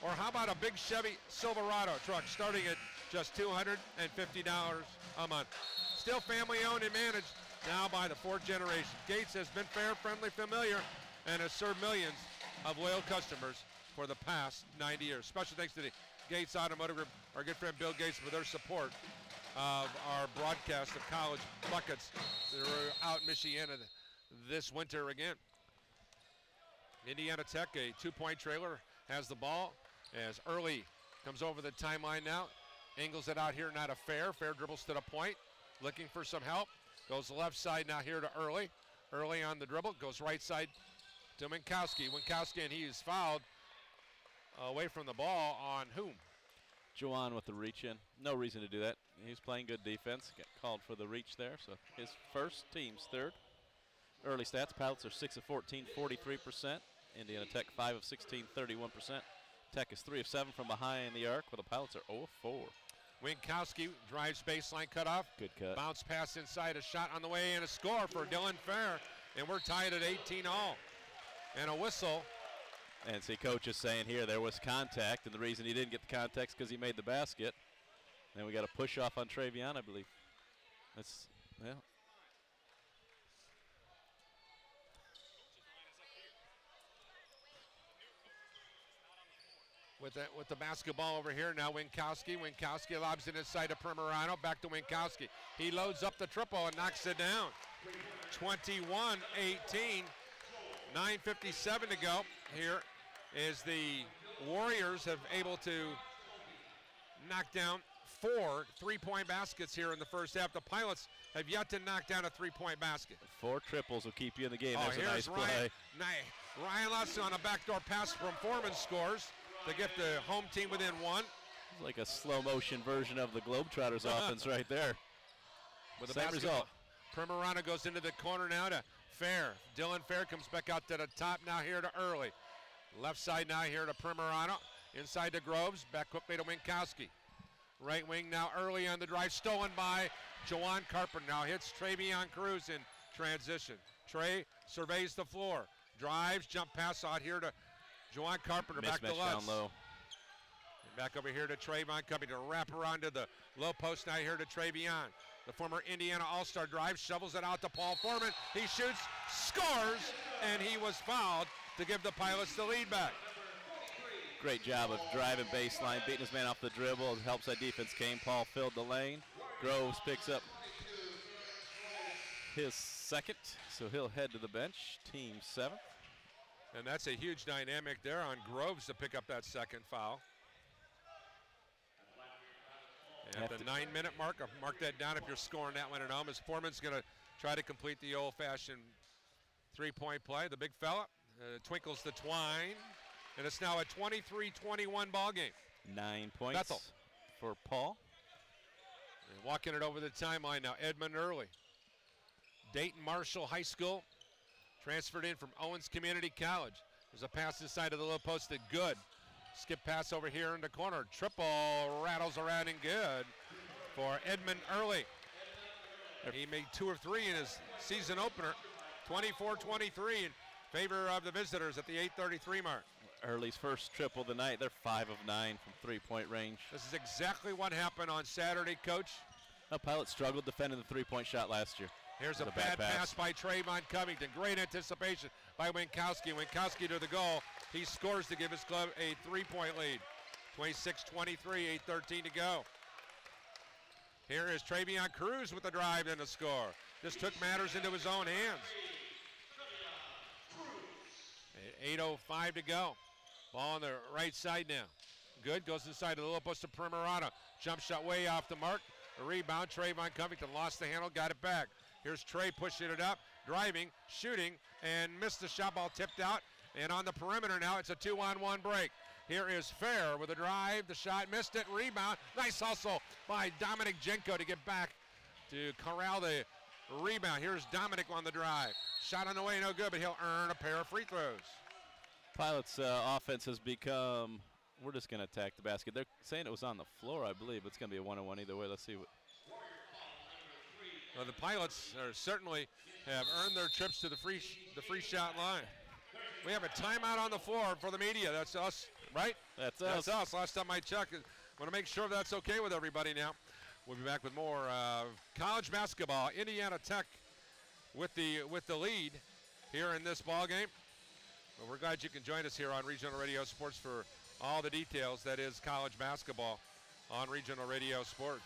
Or how about a big Chevy Silverado truck starting at just $250 a month. Still family owned and managed now by the fourth generation. Gates has been fair, friendly, familiar, and has served millions of loyal customers for the past 90 years. Special thanks to the Gates Automotive Group, our good friend Bill Gates, for their support of our broadcast of college buckets that are out in Michiana this winter again. Indiana Tech, a 2-point trailer, has the ball as Early comes over the timeline now. Angles it out here, not a fair. Fair dribbles to the point, looking for some help. Goes left side now here to Early. Early on the dribble, goes right side to Winkowski. Winkowski, and he is fouled away from the ball on whom? Juwan with the reach in. No reason to do that. He's playing good defense. Got called for the reach there, so his first, team's third. Early stats, Pilots are 6 of 14, 43%. Indiana Tech 5 of 16, 31%. Tech is 3 of 7 from behind the arc, while the Pilots are 0 of 4. Winkowski drives baseline cutoff. Good cut. Bounce pass inside, a shot on the way, and a score for Dylan Fair. And we're tied at 18 all. And a whistle. And see, Coach is saying here there was contact, and the reason he didn't get the contact is because he made the basket. Then we got a push off on Travion, I believe. That's, yeah. With the basketball over here now, Winkowski. Winkowski lobs it inside to Primerano. Back to Winkowski. He loads up the triple and knocks it down. 21-18. 9:57 to go. Here is the Warriors have able to knock down 4 3-point baskets here in the first half. The Pilots have yet to knock down a 3-point basket. 4 triples will keep you in the game. That's a here's nice play. Ryan Lutz on a backdoor pass from Foreman scores to get the home team within 1. It's like a slow motion version of the Globetrotters offense right there. With the same result. Primerano goes into the corner now to Fair. Dylan Fair comes back out to the top now here to Early. Left side now here to Primerano. Inside to Groves. Back quickly to Winkowski. Right wing now Early on the drive. Stolen by Jawan Carpenter. Now hits Travion Cruz in transition. Trey surveys the floor. Drives, jump pass out here to Jawan Carpenter. Mismatch back to Lutz. down low. And back over here to Trayvon coming to wrap around to the low post now here to Travion. The former Indiana All-Star drive, shovels it out to Paul Foreman. He shoots, scores, and he was fouled to give the Pilots the lead back. Great job of driving baseline, beating his man off the dribble. Helps that defense came. Paul filled the lane. Groves picks up his second, so he'll head to the bench. Team 7th. And that's a huge dynamic there on Groves to pick up that second foul. And at the 9-minute mark, I'll mark that down if you're scoring that one at home, as Foreman's going to try to complete the old-fashioned 3-point play. The big fella twinkles the twine, and it's now a 23-21 ball game. 9 points Bethel for Paul. And walking it over the timeline now, Edmund Early. Dayton Marshall High School, transferred in from Owens Community College. There's a pass inside of the low post to Good. Skip pass over here in the corner. Triple rattles around and good for Edmund Early. He made 2 of 3 in his season opener. 24-23 in favor of the visitors at the 8:33 mark. Early's first triple of the night. They're 5 of 9 from 3-point range. This is exactly what happened on Saturday, Coach. The Pilots struggled defending the 3-point shot last year. Here's a bad pass by Trayvon Covington. Great anticipation by Winkowski. Winkowski to the goal. He scores to give his club a 3-point lead. 26-23, 8:13 to go. Here is Travion Cruz with the drive and the score. Just took matters into his own hands. 8:05 to go. Ball on the right side now. Good, goes inside to the low post to Primerano. Jump shot way off the mark. A rebound, Trayvon Covington lost the handle, got it back. Here's Trey pushing it up, driving, shooting, and missed the shot. Ball tipped out. And on the perimeter now, it's a 2-on-1 break. Here is Fair with a drive. The shot missed it. Rebound. Nice hustle by Dominic Jenko to get back to corral the rebound. Here's Dominic on the drive. Shot on the way, no good, but he'll earn a pair of free throws. Pilots' offense has become, we're just going to attack the basket. They're saying it was on the floor, I believe. It's going to be a one-on-one either way. Let's see what. Well, the Pilots are certainly have earned their trips to the free shot line. We have a timeout on the floor for the media. That's us, right? That's us. That's us. Last time I checked, want to make sure that's okay with everybody now. We'll be back with more college basketball. Indiana Tech with the lead here in this ball game. Well, we're glad you can join us here on Regional Radio Sports for all the details. That is college basketball on Regional Radio Sports.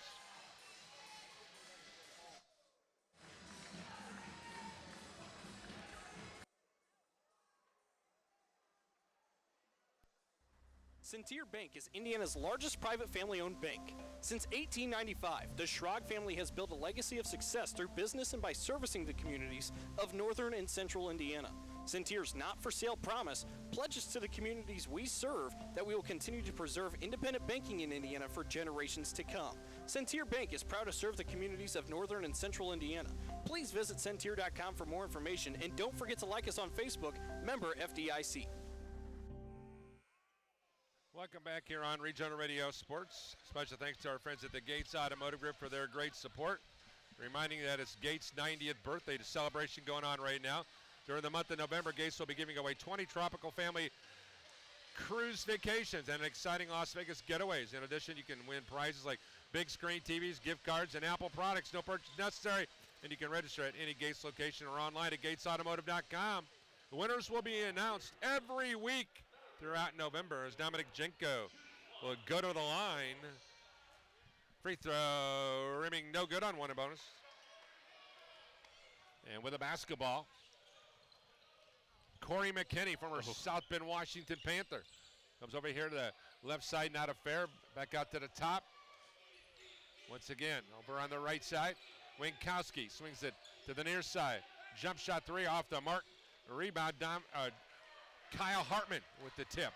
Centeer Bank is Indiana's largest private family-owned bank. Since 1895, the Schrag family has built a legacy of success through business and by servicing the communities of northern and central Indiana. Centeer's not-for-sale promise pledges to the communities we serve that we will continue to preserve independent banking in Indiana for generations to come. Centeer Bank is proud to serve the communities of northern and central Indiana. Please visit centeer.com for more information, and don't forget to like us on Facebook, member FDIC. Welcome back here on Regional Radio Sports. Special thanks to our friends at the Gates Automotive Group for their great support. Reminding you that it's Gates' 90th birthday celebration going on right now. During the month of November, Gates will be giving away 20 tropical family cruise vacations and exciting Las Vegas getaways. In addition, you can win prizes like big screen TVs, gift cards, and Apple products. No purchase necessary, and you can register at any Gates location or online at gatesautomotive.com. The winners will be announced every week throughout November as Dominic Jenko will go to the line. Free throw, rimming no good on one bonus. And with a basketball, Corey McKinney, former South Bend, Washington Panther. Comes over here to the left side, not a fair. Back out to the top. Once again, over on the right side, Winkowski swings it to the near side. Jump shot three off the mark. Rebound, Kyle Hartman with the tip.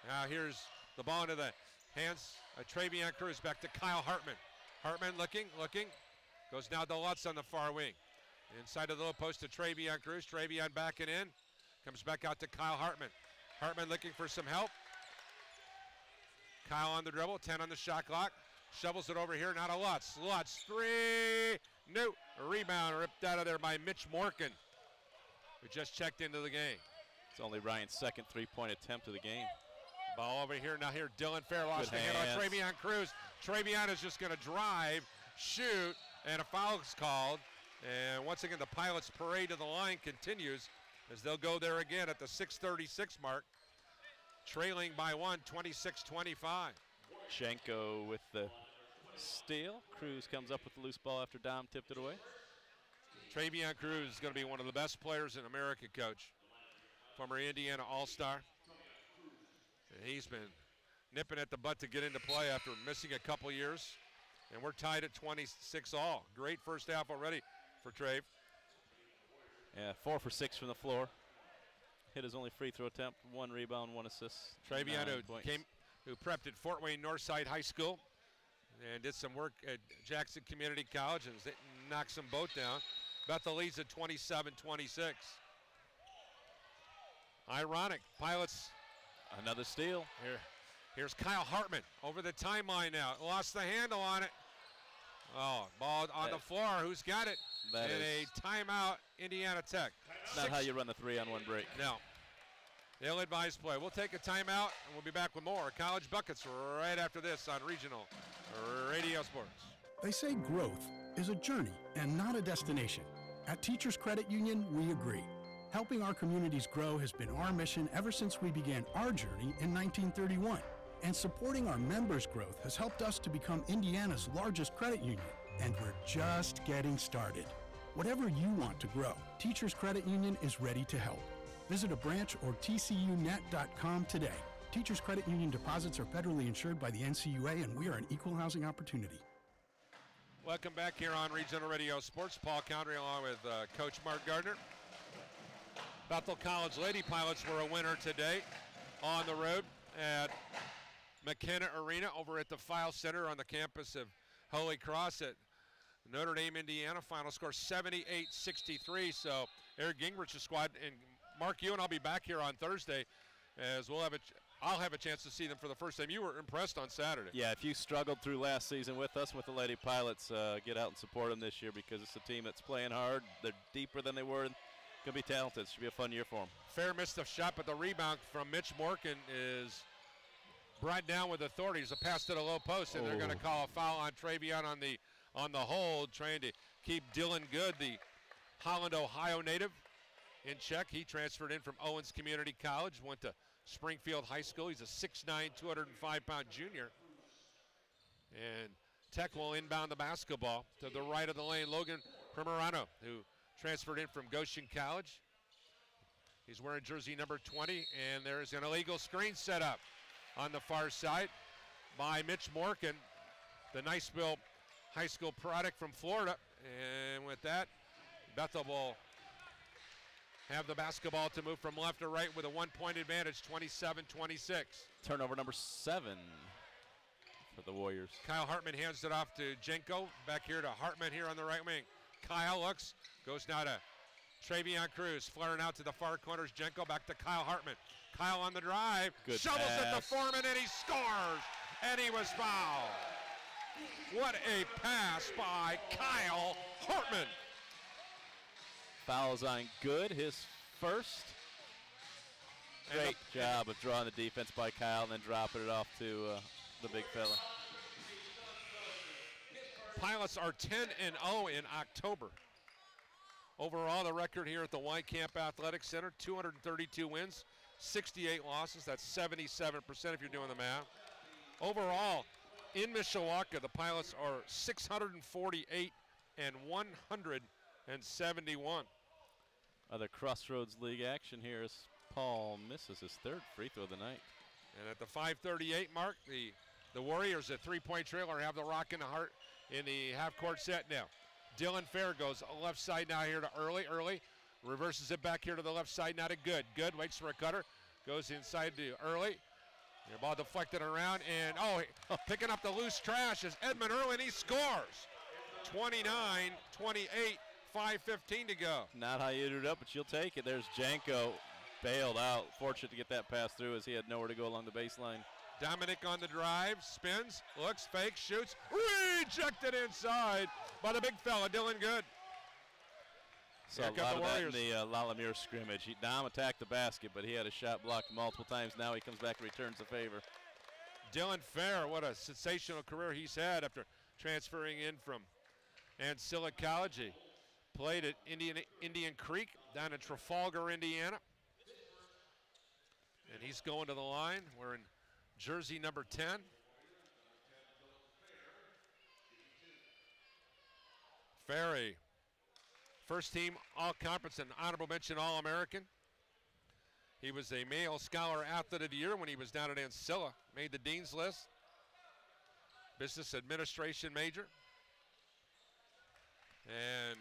Now here's the ball into the hands of Travion Cruz. Back to Kyle Hartman. Hartman looking. Goes now to Lutz on the far wing. Inside of the low post to Travion Cruz. Travion backing in. Comes back out to Kyle Hartman. Hartman looking for some help. Kyle on the dribble. 10 on the shot clock. Shovels it over here. Now to Lutz. Lutz, three. No. A rebound ripped out of there by Mitch Morgan, who just checked into the game. It's only Ryan's second three-point attempt of the game. Ball over here. Now here, Dylan Fair lost the hand on Travion Cruz. Travion is just going to drive, shoot, and a foul is called. And once again, the Pilots' parade to the line continues as they'll go there again at the 6:36 mark, trailing by one, 26-25. Shenko with the steal. Cruz comes up with the loose ball after Dom tipped it away. Travion Cruz is going to be one of the best players in America, Coach. Former Indiana All-Star. And he's been nipping at the butt to get into play after missing a couple years. And we're tied at 26 all. Great first half already for Trave. Yeah, 4 for 6 from the floor. Hit his only free throw attempt, 1 rebound, 1 assist. Travion, who prepped at Fort Wayne Northside High School and did some work at Jackson Community College and knocked them both down. Bethel leads at 27-26. Ironic, Pilots. Another steal. Here's Kyle Hartman over the timeline now. Lost the handle on it. Oh, ball on the floor. Who's got it? That and is a timeout, Indiana Tech. Not how you run the 3-on-1 break. No. They'll advise play. We'll take a timeout, and we'll be back with more College Buckets right after this on Regional Radio Sports. They say growth is a journey and not a destination. At Teachers Credit Union, we agree. Helping our communities grow has been our mission ever since we began our journey in 1931. And supporting our members' growth has helped us to become Indiana's largest credit union. And we're just getting started. Whatever you want to grow, Teachers Credit Union is ready to help. Visit a branch or tcunet.com today. Teachers Credit Union deposits are federally insured by the NCUA, and we are an equal housing opportunity. Welcome back here on Regional Radio Sports. Paul Coundry along with Coach Mark Gardner. Bethel College Lady Pilots were a winner today on the road. at McKenna Arena over at the File Center on the campus of Holy Cross at Notre Dame, Indiana. Final score 78-63. So Eric Gingrich's squad, and Mark, you and I'll be back here on Thursday as I'll have a chance to see them for the first time. You were impressed on Saturday. Yeah, if you struggled through last season with us, with the Lady Pilots, get out and support them this year because it's a team that's playing hard. They're deeper than they were. Going to be talented. Should be a fun year for them. Fair missed the shot, but the rebound from Mitch Morgan is brought down with authorities. A pass to the low post, and they're going to call a foul on Travion on the hold, trying to keep Dylan Good, the Holland, Ohio native, in check. He transferred in from Owens Community College, went to Springfield High School. He's a 6'9", 205-pound junior. And Tech will inbound the basketball to the right of the lane. Logan Primorano, who transferred in from Goshen College. He's wearing jersey number 20, and there's an illegal screen set up on the far side by Mitch Morgan, the Niceville High School product from Florida. And with that, Bethel will have the basketball to move from left to right with a 1-point advantage, 27-26. Turnover number 7 for the Warriors. Kyle Hartman hands it off to Jenko. Back here to Hartman here on the right wing. Kyle looks, goes now to Travion Cruz, flaring out to the far corners. Jenko back to Kyle Hartman. Kyle on the drive, Good shovels pass. it to Foreman, and he scores, and he was fouled. What a pass by Kyle Hartman. Fouls on Good, his first. And Great job of drawing the defense by Kyle and then dropping it off to the big fella. Pilots are 10-0 in October. Overall, the record here at the Whitecamp Athletic Center, 232 wins, 68 losses. That's 77% if you're doing the math. Overall, in Mishawaka, the Pilots are 648 and 171. Other Crossroads League action here as Paul misses his 3rd free throw of the night. And at the 5:38 mark, the Warriors at 3-point trailer have the rock in the half-court set now. Dylan Fair goes left side now here to Early, reverses it back here to the left side now to Good. Good waits for a cutter, goes inside to Early. The ball deflected around, and picking up the loose trash is Edmund Early, and he scores. 29-28, 5:15 to go. Not how you ended up, but you'll take it. There's Janko, bailed out. Fortunate to get that pass through as he had nowhere to go along the baseline. Dominic on the drive, spins, looks, fakes, shoots, rejected inside by the big fella, Dylan Good. So a lot of that in the Lalamere scrimmage. Dom attacked the basket, but he had a shot blocked multiple times. Now he comes back and returns the favor. Dylan Fair, what a sensational career he's had after transferring in from Ancilla College. He played at Indian Creek down in Trafalgar, Indiana. And he's going to the line. We're in jersey number 10. Ferry, first team All-Conference and honorable mention All-American. He was a male scholar athlete of the year when he was down at Ancilla. Made the dean's list. Business administration major. And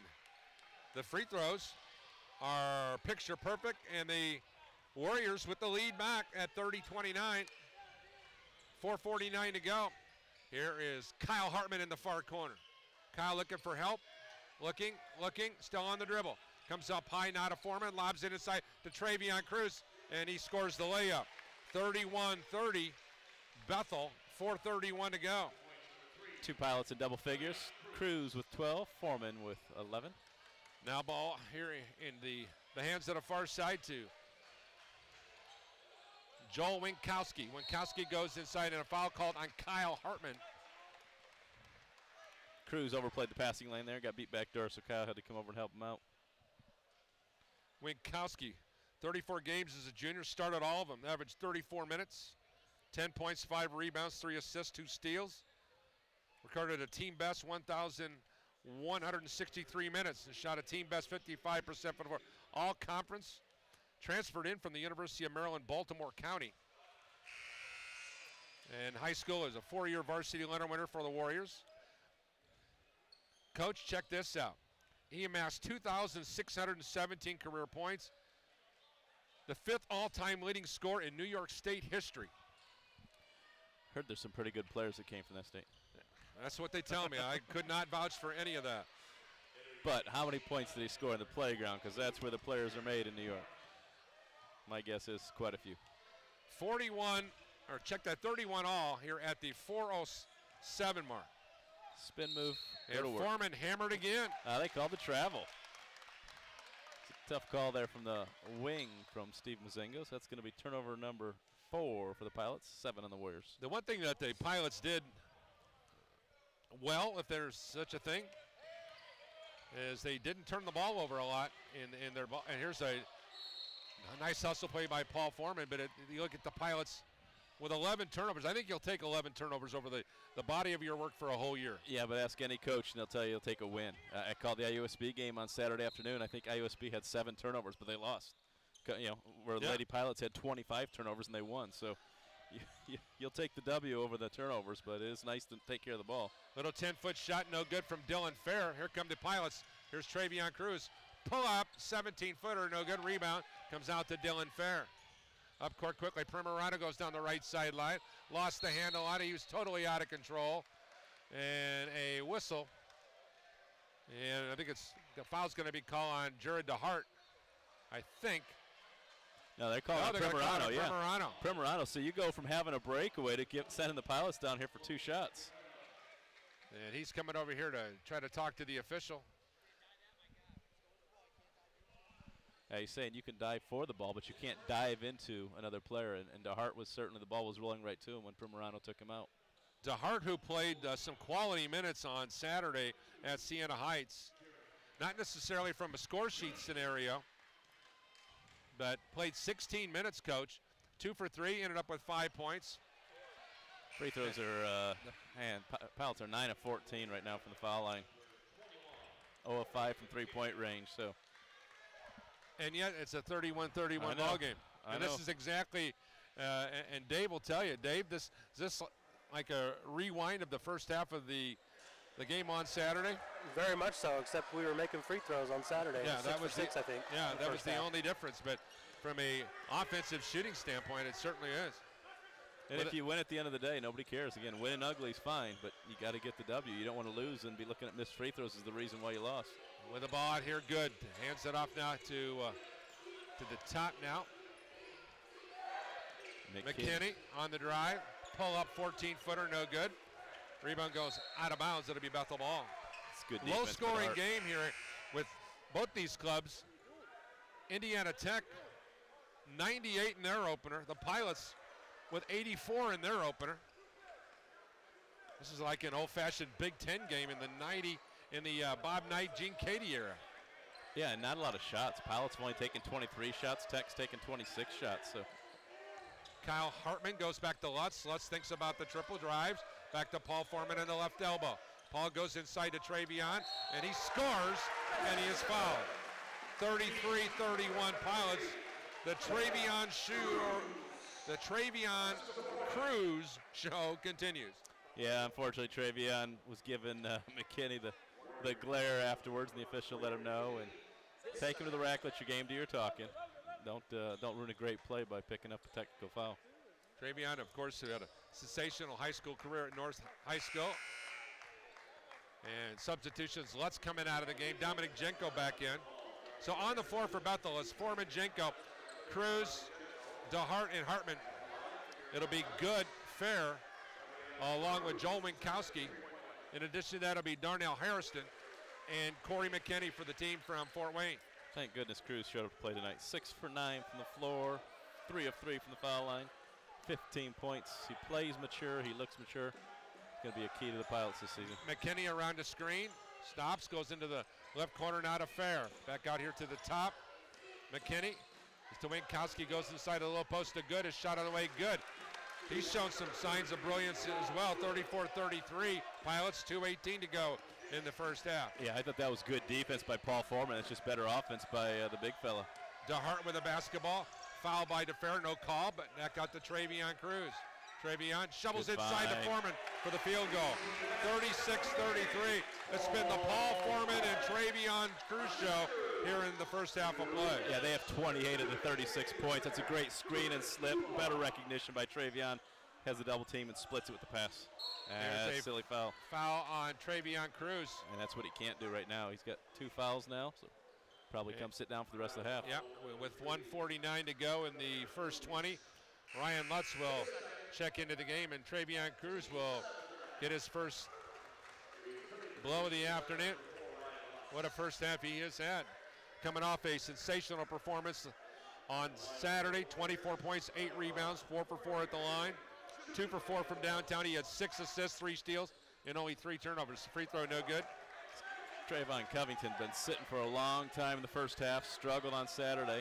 the free throws are picture perfect, and the Warriors with the lead back at 30-29. 4:49 to go. Here is Kyle Hartman in the far corner. Kyle looking for help. Looking, still on the dribble. Comes up high, not a Foreman, lobs it inside to Travion Cruz, and he scores the layup. 31-30, Bethel, 4:31 to go. 2 Pilots in double figures. Cruz with 12, Foreman with 11. Now ball here in the hands of the far side to Joel Winkowski. Winkowski goes inside and a foul called on Kyle Hartman. Cruz overplayed the passing lane there, got beat back door, so Kyle had to come over and help him out. Winkowski, 34 games as a junior, started all of them, averaged 34 minutes, 10 points, 5 rebounds, 3 assists, 2 steals. Recorded a team best 1,163 minutes and shot a team best 55% for the all conference. Transferred in from the University of Maryland, Baltimore County. And high school is a 4-year varsity Leonard winner for the Warriors. Coach, check this out. He amassed 2,617 career points, the 5th all-time leading scorer in New York State history. Heard there's some pretty good players that came from that state. That's what they tell me. I could not vouch for any of that. But how many points did he score in the playground? Because that's where the players are made in New York. My guess is quite a few. 41, or check that, 31 all here at the 4:07 mark. Spin move. And Foreman hammered again. They called the travel. It's a tough call there from the wing from Steve Mazingo. So that's going to be turnover number 4 for the Pilots, 7 on the Warriors. The one thing that the Pilots did well, if there's such a thing, is they didn't turn the ball over a lot in their ball. And here's a nice hustle play by Paul Foreman, but you look at the Pilots with 11 turnovers. I think you'll take 11 turnovers over the body of your work for a whole year. Yeah, but ask any coach, and they'll tell you you'll take a win. I called the IUSB game on Saturday afternoon. I think IUSB had 7 turnovers, but they lost. Where the Lady Pilots had 25 turnovers, and they won. So you'll take the W over the turnovers, but it is nice to take care of the ball. Little 10-foot shot, no good from Dylan Fair. Here come the Pilots. Here's Travion Cruz. Pull up, 17-footer, no good rebound. Comes out to Dylan Fair. Up court quickly, Primerano goes down the right sideline. Lost the handle on it, he was totally out of control. And a whistle. And I think the foul's going to be called on Jared DeHart, I think. No, they're calling Primerano, yeah. Primerano. Primerano, so you go from having a breakaway to sending the Pilots down here for 2 shots. And he's coming over here to try to talk to the official. Yeah, he's saying you can dive for the ball, but you can't dive into another player. And DeHart was certainly, the ball was rolling right to him when Primerano took him out. DeHart, who played some quality minutes on Saturday at Siena Heights, not necessarily from a score sheet scenario, but played 16 minutes, Coach. 2 for 3, ended up with 5 points. Free throws are, Pilots are 9 of 14 right now from the foul line. 0 of 5 from three-point range, so. And yet it's a 31-31 ball game. And this is exactly, and Dave will tell you, Dave, is this like a rewind of the first half of the game on Saturday? Very much so, except we were making free throws on Saturday. Yeah, that was 6, I think. Yeah, that was the only difference. But from a offensive shooting standpoint, it certainly is. And if you win at the end of the day, nobody cares. Again, winning ugly is fine, but you got to get the W. You don't want to lose and be looking at missed free throws as the reason why you lost. With the ball out here, good. Hands it off now to the top now. McKinney on the drive. Pull up 14-footer, no good. Rebound goes out of bounds. It'll be Bethel ball. It's good defense. Low-scoring game here with both these clubs. Indiana Tech, 98 in their opener. The Pilots with 84 in their opener. This is like an old-fashioned Big Ten game in the Bob Knight, Gene Cady era. Yeah, and not a lot of shots. Pilots have only taken 23 shots. Tech's taken 26 shots. So Kyle Hartman goes back to Lutz. Lutz thinks about the triple drives. Back to Paul Foreman in the left elbow. Paul goes inside to Travion, and he scores, and he is fouled. 33-31 Pilots. The Travion Cruz show continues. Yeah, unfortunately, Travion was given McKinney the glare afterwards, and the official let him know. And take him to the rack, let your game do your talking. Don't ruin a great play by picking up a technical foul. Travion, of course, who had a sensational high school career at North High School. And substitutions, Lutz coming out of the game. Dominic Jenko back in. So on the floor for Bethel is Foreman, Jenko, Cruz, DeHart, and Hartman. It'll be Good, Fair, along with Joel Winkowski. In addition to that, it'll be Darnell Harrison and Corey McKinney for the team from Fort Wayne. Thank goodness Cruz showed up to play tonight. 6 for 9 from the floor, 3 of 3 from the foul line, 15 points. He plays mature, he looks mature. It's going to be a key to the Pilots this season. McKinney around the screen, stops, goes into the left corner, now to Fair. Back out here to the top. McKinney to Winkowski, goes inside of the low post to Good, his shot on the way, Good. He's shown some signs of brilliance as well. 34-33, Pilots, 2:18 to go in the first half. Yeah, I thought that was good defense by Paul Foreman. It's just better offense by the big fella. DeHart with a basketball. Foul by DeFair, no call, but that got to Travion Cruz. Travion shovels inside to Foreman for the field goal. 36-33. It's been the Paul Foreman and Travion Cruz show here in the first half of play. Yeah, they have 28 of the 36 points. That's a great screen and slip. Better recognition by Travion. has the double team and splits it with the pass. There's a silly foul. Foul on Travion Cruz. And that's what he can't do right now. He's got 2 fouls now, so probably come sit down for the rest of the half. Yep, with 1:49 to go in the first 20. Ryan Lutz will check into the game, and Travion Cruz will get his first blow of the afternoon. What a first half he has had. Coming off a sensational performance on Saturday, 24 points, 8 rebounds, 4 for 4 at the line, 2 for 4 from downtown. He had 6 assists, 3 steals, and only 3 turnovers. Free throw no good. Trayvon Covington been sitting for a long time in the first half, struggled on Saturday.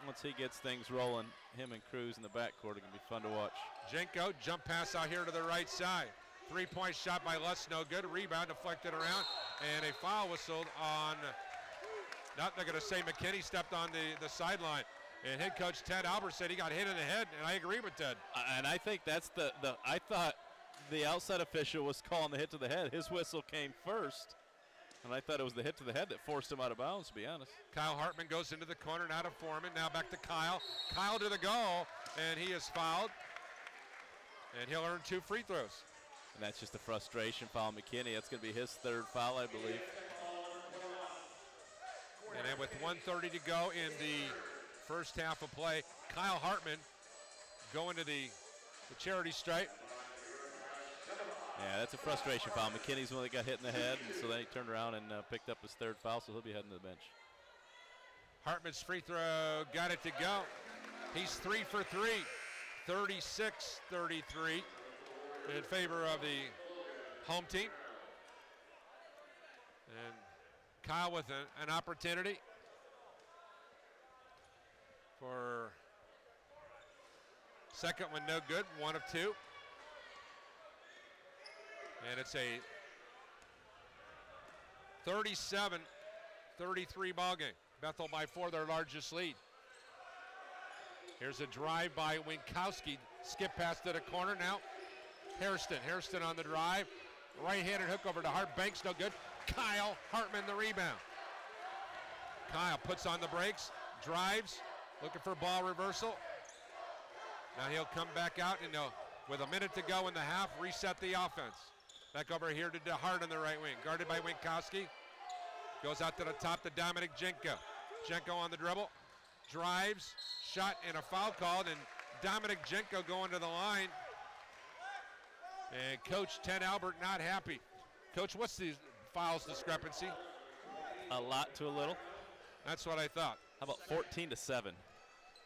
Once he gets things rolling, him and Cruz in the backcourt are going to be fun to watch. Jenko, jump pass out here to the right side. 3-point shot by Lutz, no good. Rebound deflected around, and a foul whistled on, not they're going to say McKinney stepped on the sideline. And head coach Ted Albert said he got hit in the head, and I agree with Ted. And I think that's I thought the outside official was calling the hit to the head. His whistle came first. And I thought it was the hit to the head that forced him out of bounds, to be honest. Kyle Hartman goes into the corner, now to Foreman, now back to Kyle. Kyle to the goal, and he is fouled. And he'll earn 2 free throws. And that's just a frustration foul. McKinney, that's going to be his 3rd foul, I believe. And then with 1:30 to go in the first half of play, Kyle Hartman going to the charity stripe. Yeah, that's a frustration foul. McKinney's the one that got hit in the head, and so then he turned around and picked up his 3rd foul, so he'll be heading to the bench. Hartman's free throw got it to go. He's 3 for 3, 36-33 in favor of the home team. And Kyle with an opportunity for second one, no good, 1 of 2. And it's a 37-33 ball game. Bethel by 4, their largest lead. Here's a drive by Winkowski. Skip pass to the corner now. Hairston on the drive. Right-handed hook over to Hart. Banks no good. Kyle Hartman the rebound. Kyle puts on the brakes, drives, looking for ball reversal. Now he'll come back out and with a minute to go in the half, reset the offense. Back over here to Hart on the right wing, guarded by Winkowski. Goes out to the top to Dominic Jenko. Jenko on the dribble, drives, shot, and a foul called, and Dominic Jenko going to the line. And Coach Ted Albert not happy. Coach, what's the fouls discrepancy? A lot to a little. That's what I thought. How about 14-7?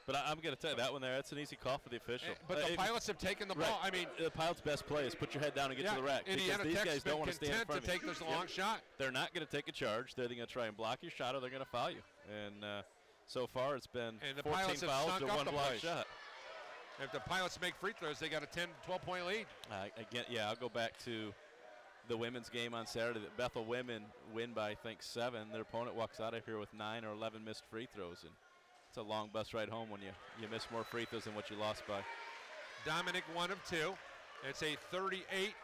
But I'm going to tell you, that one there, that's an easy call for the official. But the Pilots have taken the ball. Right. I mean, the Pilots' best play is put your head down and get to the rack. Indiana these Tech's guys don't been want to stand in front content to take this long shot. They're not going to take a charge. They're going to try and block your shot, or they're going to foul you. And so far, it's been 14 fouls to 1 block shot. If the Pilots make free throws, they got a 10, 12-point lead. Again, yeah, I'll go back to the women's game on Saturday. The Bethel women win by, I think, 7. Their opponent walks out of here with 9 or 11 missed free throws. And it's a long bus ride home when you miss more free throws than what you lost by. Dominic 1 of 2. It's a 38-33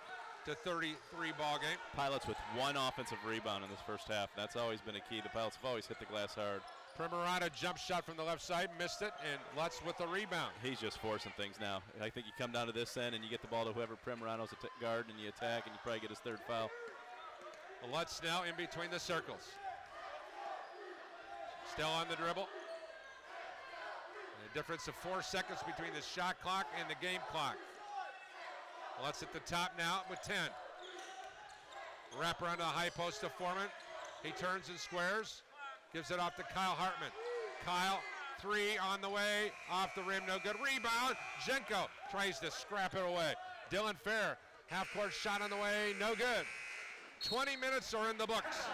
ball game. Pilots with 1 offensive rebound in this first half. That's always been a key. The Pilots have always hit the glass hard. Primarata jump shot from the left side, missed it, and Lutz with the rebound. He's just forcing things now. I think you come down to this end and you get the ball to whoever Primarato's guard, and you attack, and you probably get his 3rd foul. Lutz now in between the circles. Still on the dribble. A difference of 4 seconds between the shot clock and the game clock. Lutz at the top now with 10. Wrap around the high post to Foreman. He turns and squares. Gives it off to Kyle Hartman. Kyle, 3 on the way. Off the rim, no good. Rebound. Jenko tries to scrap it away. Dylan Fair, half-court shot on the way, no good. 20 minutes are in the books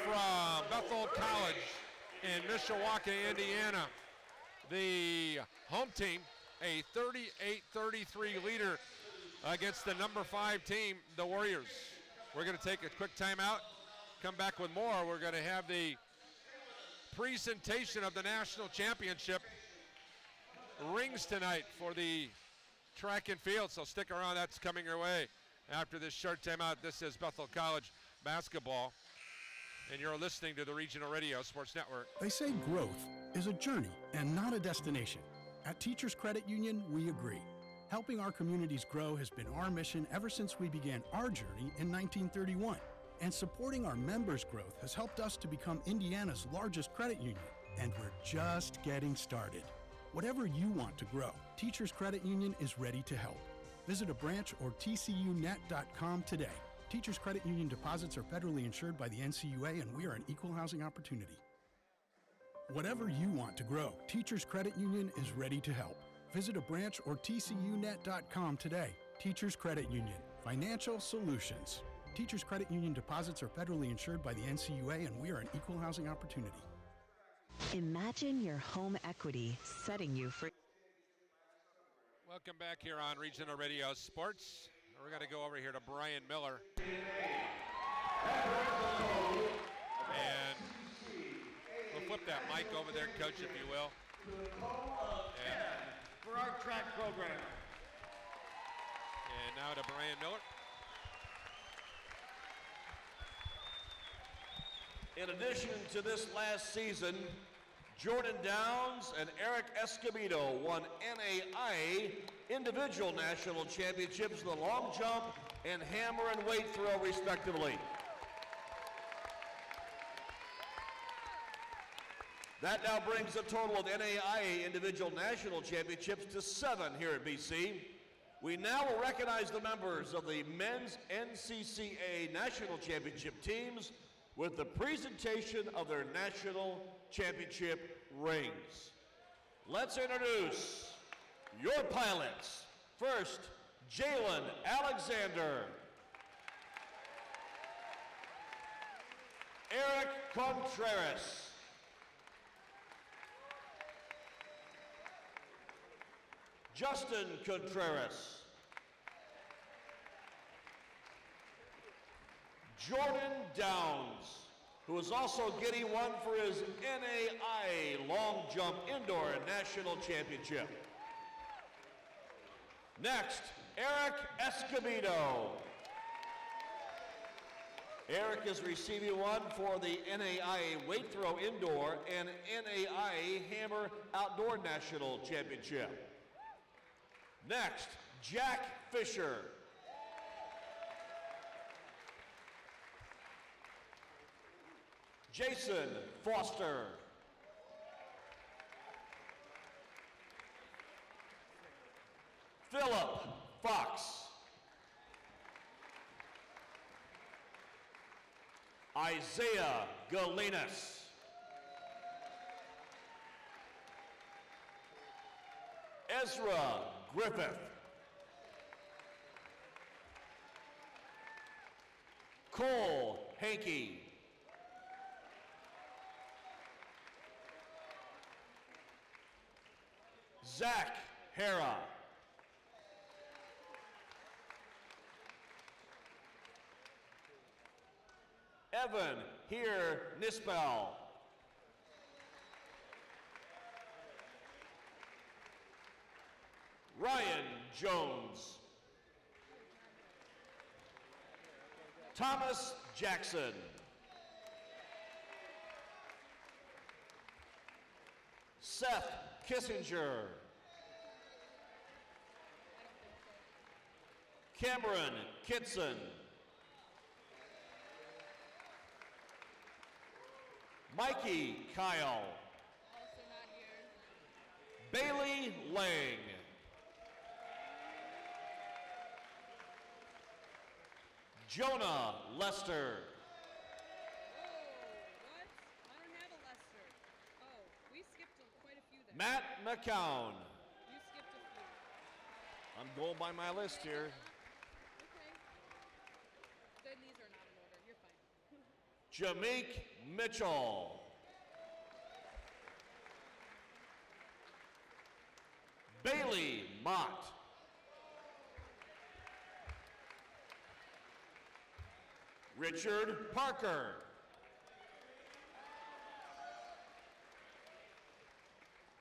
from Bethel College in Mishawaka, Indiana. The home team, a 38-33 leader against the number 5 team, the Warriors. We're going to take a quick timeout, come back with more. We're going to have the presentation of the national championship rings tonight for the track and field, so stick around. That's coming your way after this short timeout. This is Bethel College basketball, and you're listening to the Regional Radio Sports Network. They say growth is a journey and not a destination. At Teachers Credit Union, we agree. Helping our communities grow has been our mission ever since we began our journey in 1931. And supporting our members' growth has helped us to become Indiana's largest credit union. And we're just getting started. Whatever you want to grow, Teachers Credit Union is ready to help. Visit a branch or tcunet.com today. Teachers Credit Union deposits are federally insured by the NCUA, and we are an equal housing opportunity. Whatever you want to grow, Teachers Credit Union is ready to help. Visit a branch or tcunet.com today. Teachers Credit Union, financial solutions. Teachers Credit Union deposits are federally insured by the NCUA, and we are an equal housing opportunity. Imagine your home equity setting you free. Welcome back here on Regional Radio Sports. We're going to go over here to Brian Miller. And we'll flip that mic over there, Coach, if you will. And For our track program. And now to Brian Miller. In addition to this last season, Jordan Downs and Eric Escobedo won NAIA individual national championships in the long jump and hammer and weight throw, respectively. That now brings the total of NAIA individual national championships to 7 here at BC. We now will recognize the members of the men's NCCA national championship teams with the presentation of their national championship rings. Let's introduce your pilots. First, Jalen Alexander. Eric Contreras. Justin Contreras. Jordan Downs, who is also getting one for his NAIA long jump indoor national championship. Next, Eric Escobedo. Eric is receiving one for the NAIA weight throw indoor and NAIA hammer outdoor national championship. Next, Jack Fisher. Jason Foster. Philip Fox. Isaiah Galinas. Ezra Griffith. Cole Hankey. Zach Hera. Evan Here Nispel. Ryan Jones. Thomas Jackson. Seth Kissinger. Cameron Kitson. Mikey Kyle. Bailey Lang. Jonah Lester. Matt McCown. You skipped a few. I'm going by my list here. Okay. Then these are not in order. You're fine. Jameek Mitchell. Bailey Mott. Richard Parker.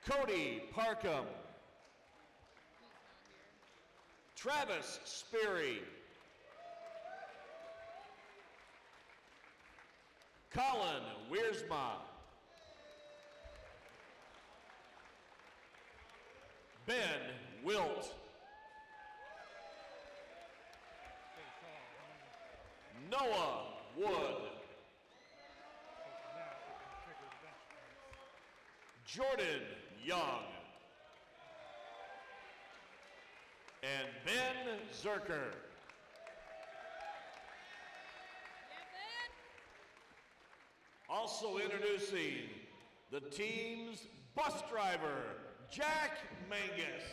Cody Parkham. Travis Sperry. Colin Wiersma. Ben Wilt. Noah Wood. Jordan Young. And Ben Zerker. Also introducing the team's bus driver, Jack Mangus.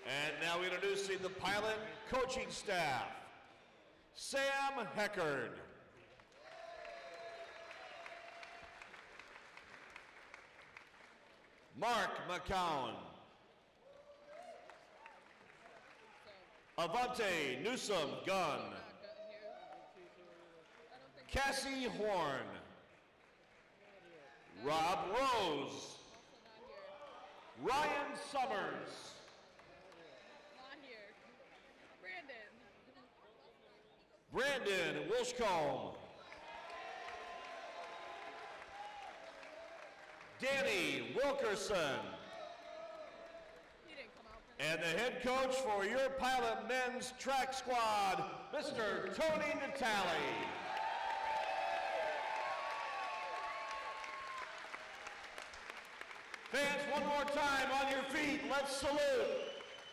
And now introducing the pilot coaching staff, Sam Heckard. Mark McCown. Avante Newsom Gunn. Cassie Horn. Rob Rose. Ryan Summers. Not here. Brandon. Brandon Wilshcombe. Danny Wilkerson. He didn't come out. And the head coach for your pilot men's track squad, Mr. Tony Natale. Fans, one more time on your feet, let's salute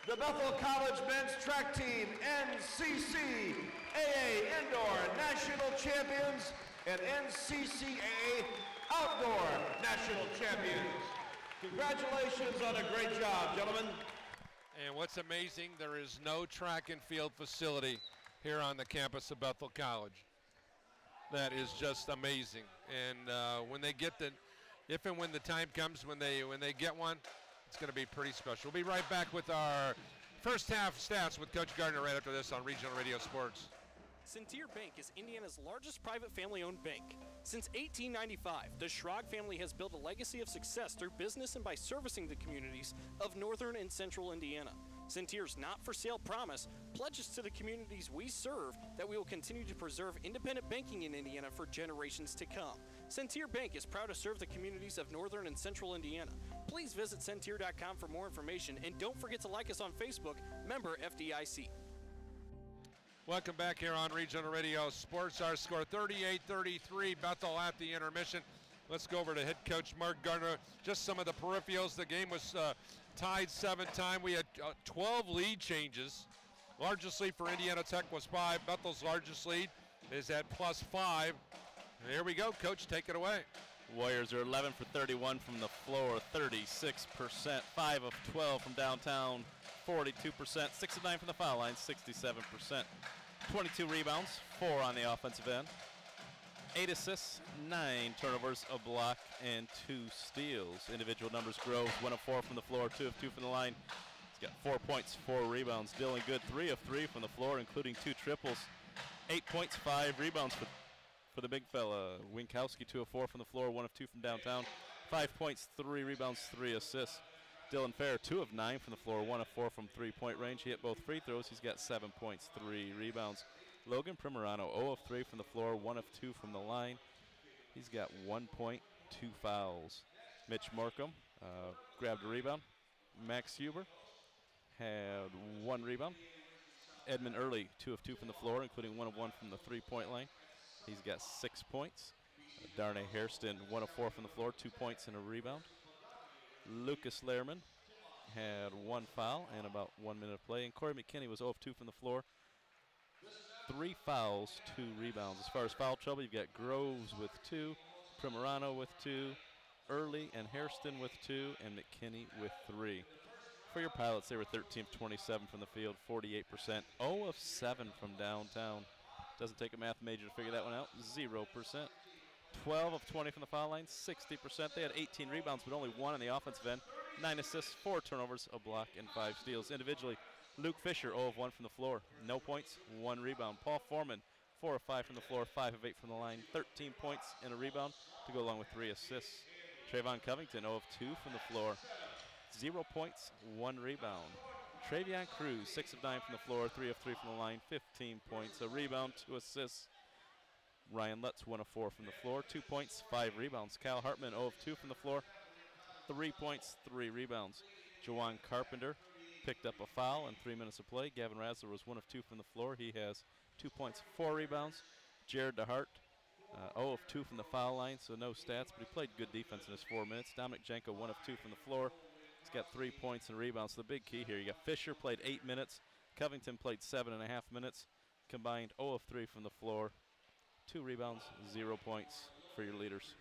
the Bethel College men's track team, NCCAA Indoor National Champions and NCCAA Outdoor National Champions. Congratulations on a great job, gentlemen. And what's amazing, there is no track and field facility here on the campus of Bethel College. That is just amazing. And when they get the, if and when the time comes when they get one, it's going to be pretty special. We'll be right back with our first half stats with Coach Gardner right after this on Regional Radio Sports. Centir Bank is Indiana's largest private family-owned bank. Since 1895, the Schrag family has built a legacy of success through business and by servicing the communities of northern and central Indiana. Centir's not-for-sale promise pledges to the communities we serve that we will continue to preserve independent banking in Indiana for generations to come. Centir Bank is proud to serve the communities of northern and central Indiana. Please visit centir.com for more information, and don't forget to like us on Facebook, member FDIC. Welcome back here on Regional Radio Sports. Our score 38-33, Bethel at the intermission. Let's go over to head coach Mark Gardner. Just some of the peripherals. The game was tied 7-time. We had 12 lead changes. Largest lead for Indiana Tech was 5. Bethel's largest lead is at +5. Here we go, Coach, take it away. Warriors are 11 for 31 from the floor, 36%. 5 of 12 from downtown, 42%. 6 of 9 from the foul line, 67%. 22 rebounds, 4 on the offensive end. 8 assists, 9 turnovers, a block, and 2 steals. Individual numbers grow, 1 of 4 from the floor, 2 of 2 from the line. He's got 4 points, 4 rebounds. Dylan Good, 3 of 3 from the floor, including 2 triples. 8 points, 5 rebounds for the big fella. Winkowski, 2 of 4 from the floor, 1 of 2 from downtown. 5 points, 3 rebounds, 3 assists. Dylan Fair, 2 of 9 from the floor, 1 of 4 from three-point range. He hit both free throws. He's got 7 points, 3 rebounds. Logan Primorano, 0 of 3 from the floor, 1 of 2 from the line. He's got 1 point, 2 fouls. Mitch Markham grabbed a rebound. Max Huber had 1 rebound. Edmund Early, 2 of 2 from the floor, including 1 of 1 from the three-point line. He's got 6 points. Darnay Hairston, 1 of 4 from the floor, 2 points and a rebound. Lucas Lehrman had 1 foul and about 1 minute of play. And Corey McKinney was 0 of 2 from the floor. 3 fouls, 2 rebounds. As far as foul trouble, you've got Groves with 2, Primorano with 2, Early and Hairston with 2, and McKinney with 3. For your Pilots, they were 13 of 27 from the field, 48%. 0 of 7 from downtown. Doesn't take a math major to figure that one out, 0%. 12 of 20 from the foul line, 60%. They had 18 rebounds, but only 1 on the offensive end. 9 assists, 4 turnovers, a block, and 5 steals. Individually, Luke Fisher, 0 of 1 from the floor. No points, 1 rebound. Paul Foreman, 4 of 5 from the floor, 5 of 8 from the line. 13 points and a rebound to go along with 3 assists. Trayvon Covington, 0 of 2 from the floor. 0 points, 1 rebound. Travion Cruz, 6 of 9 from the floor, 3 of 3 from the line, 15 points, a rebound, 2 assists. Ryan Lutz, 1 of 4 from the floor, 2 points, 5 rebounds. Kyle Hartman, 0 of 2 from the floor, 3 points, 3 rebounds. Jawan Carpenter picked up a foul in 3 minutes of play. Gavin Razzler was 1 of 2 from the floor. He has 2 points, 4 rebounds. Jared DeHart, 0 of 2 from the foul line, so no stats, but he played good defense in his 4 minutes. Dominic Janko, 1 of 2 from the floor. He's got 3 points and rebounds. So the big key here, you got Fisher played 8 minutes. Covington played 7.5 minutes. Combined 0 of 3 from the floor. 2 rebounds, 0 points for your leaders.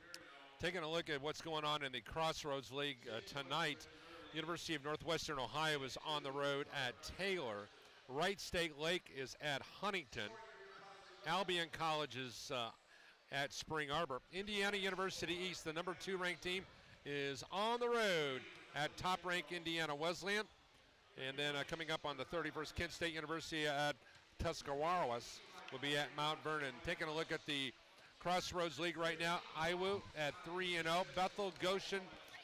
Taking a look at what's going on in the Crossroads League tonight, University of Northwestern Ohio is on the road at Taylor. Wright State Lake is at Huntington. Albion College is at Spring Arbor. Indiana University East, the number 2 ranked team, is on the road at top-ranked Indiana Wesleyan. And then coming up on the 31st, Kent State University at Tuscarawas will be at Mount Vernon. Taking a look at the Crossroads League right now, Iowa at 3-0. Bethel, Goshen,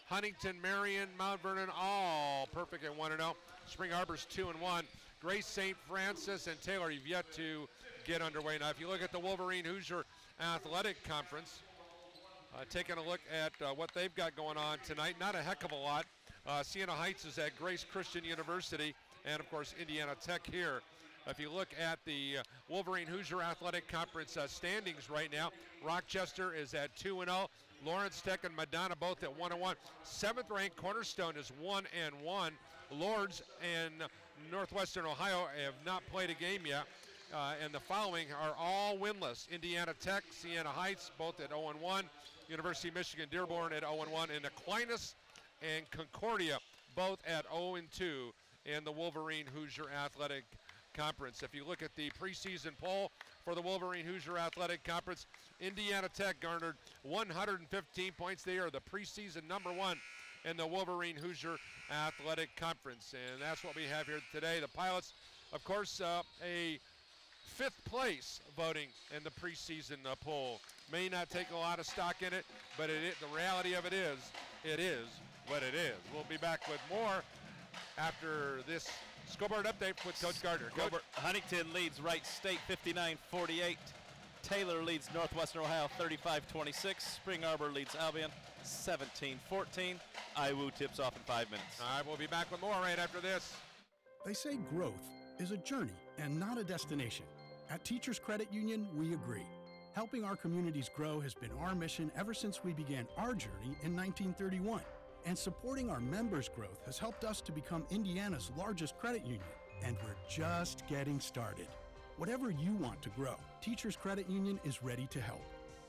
Huntington, Marion, Mount Vernon, all perfect at 1-0. Spring Arbor's 2-1. Grace St. Francis and Taylor, you've yet to get underway. Now, if you look at the Wolverine Hoosier Athletic Conference, taking a look at what they've got going on tonight, not a heck of a lot. Siena Heights is at Grace Christian University, and of course Indiana Tech here. If you look at the Wolverine Hoosier Athletic Conference standings right now, Rochester is at 2-0. Lawrence Tech and Madonna both at 1-1. 7th ranked Cornerstone is 1-1. Lords and Northwestern Ohio have not played a game yet. And the following are all winless. Indiana Tech, Siena Heights, both at 0-1. University of Michigan Dearborn at 0-1. And Aquinas and Concordia, both at 0-2 in the Wolverine Hoosier Athletic Conference. If you look at the preseason poll for the Wolverine Hoosier Athletic Conference, Indiana Tech garnered 115 points. They are the preseason number 1 in the Wolverine Hoosier Athletic Conference. And that's what we have here today. The Pilots, of course, a 5th place voting in the preseason poll. May not take a lot of stock in it, but the reality of it is what it is. We'll be back with more after this scoreboard update with Coach Gardner. Coach. Huntington leads Wright State 59-48. Taylor leads Northwestern Ohio 35-26. Spring Arbor leads Albion 17-14. IWU tips off in 5 minutes. All right, we'll be back with more right after this. They say growth is a journey and not a destination. At Teachers Credit Union, we agree. Helping our communities grow has been our mission ever since we began our journey in 1931. And supporting our members' growth has helped us to become Indiana's largest credit union. And we're just getting started. Whatever you want to grow, Teachers Credit Union is ready to help.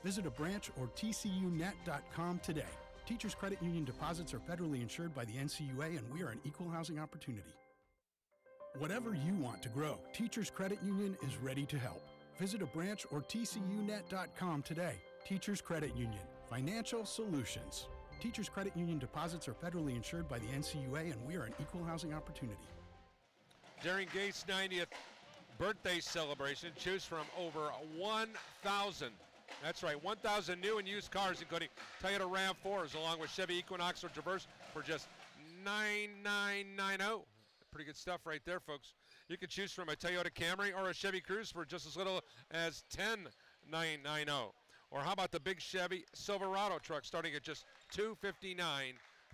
Visit a branch or tcunet.com today. Teachers Credit Union deposits are federally insured by the NCUA, and we are an equal housing opportunity. Whatever you want to grow, Teachers Credit Union is ready to help. Visit a branch or tcunet.com today. Teachers Credit Union, financial solutions. Teachers Credit Union deposits are federally insured by the NCUA, and we are an equal housing opportunity. During Gates' 90th birthday celebration, choose from over 1,000. That's right, 1,000 new and used cars, including Toyota RAV4s, along with Chevy Equinox or Traverse for just $9,990. Pretty good stuff right there, folks. You can choose from a Toyota Camry or a Chevy Cruze for just as little as $10,990. Or how about the big Chevy Silverado truck starting at just $259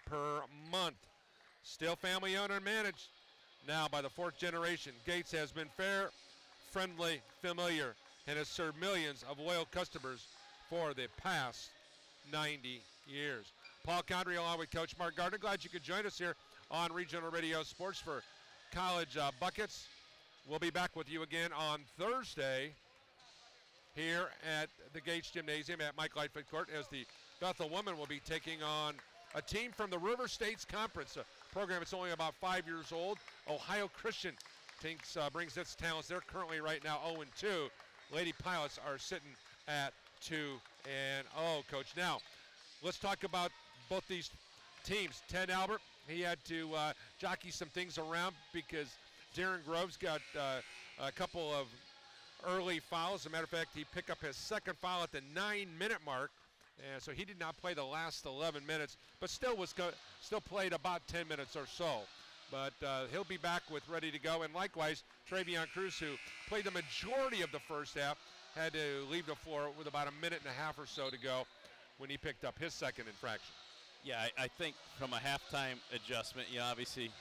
per month. Still family owned and managed now by the 4th generation. Gates has been fair, friendly, familiar, and has served millions of loyal customers for the past 90 years. Paul Condry along with Coach Mark Gardner. Glad you could join us here on Regional Radio Sports for College Buckets. We'll be back with you again on Thursday here at the Gates Gymnasium at Mike Lightfoot Court as the Bethel women will be taking on a team from the River States Conference, a program that's only about 5 years old. Ohio Christian brings its talents. They're currently right now 0-2. Lady Pilots are sitting at 2-0, Coach. Now, let's talk about both these teams. Ted Albert, he had to jockey some things around because Darren Groves got a couple of early fouls. As a matter of fact, he picked up his 2nd foul at the 9-minute mark, and so he did not play the last 11 minutes, but still played about 10 minutes or so. But he'll be back with ready to go. And likewise, Travion Cruz, who played the majority of the first half, had to leave the floor with about a minute and a half or so to go when he picked up his 2nd infraction. Yeah, I think from a halftime adjustment, obviously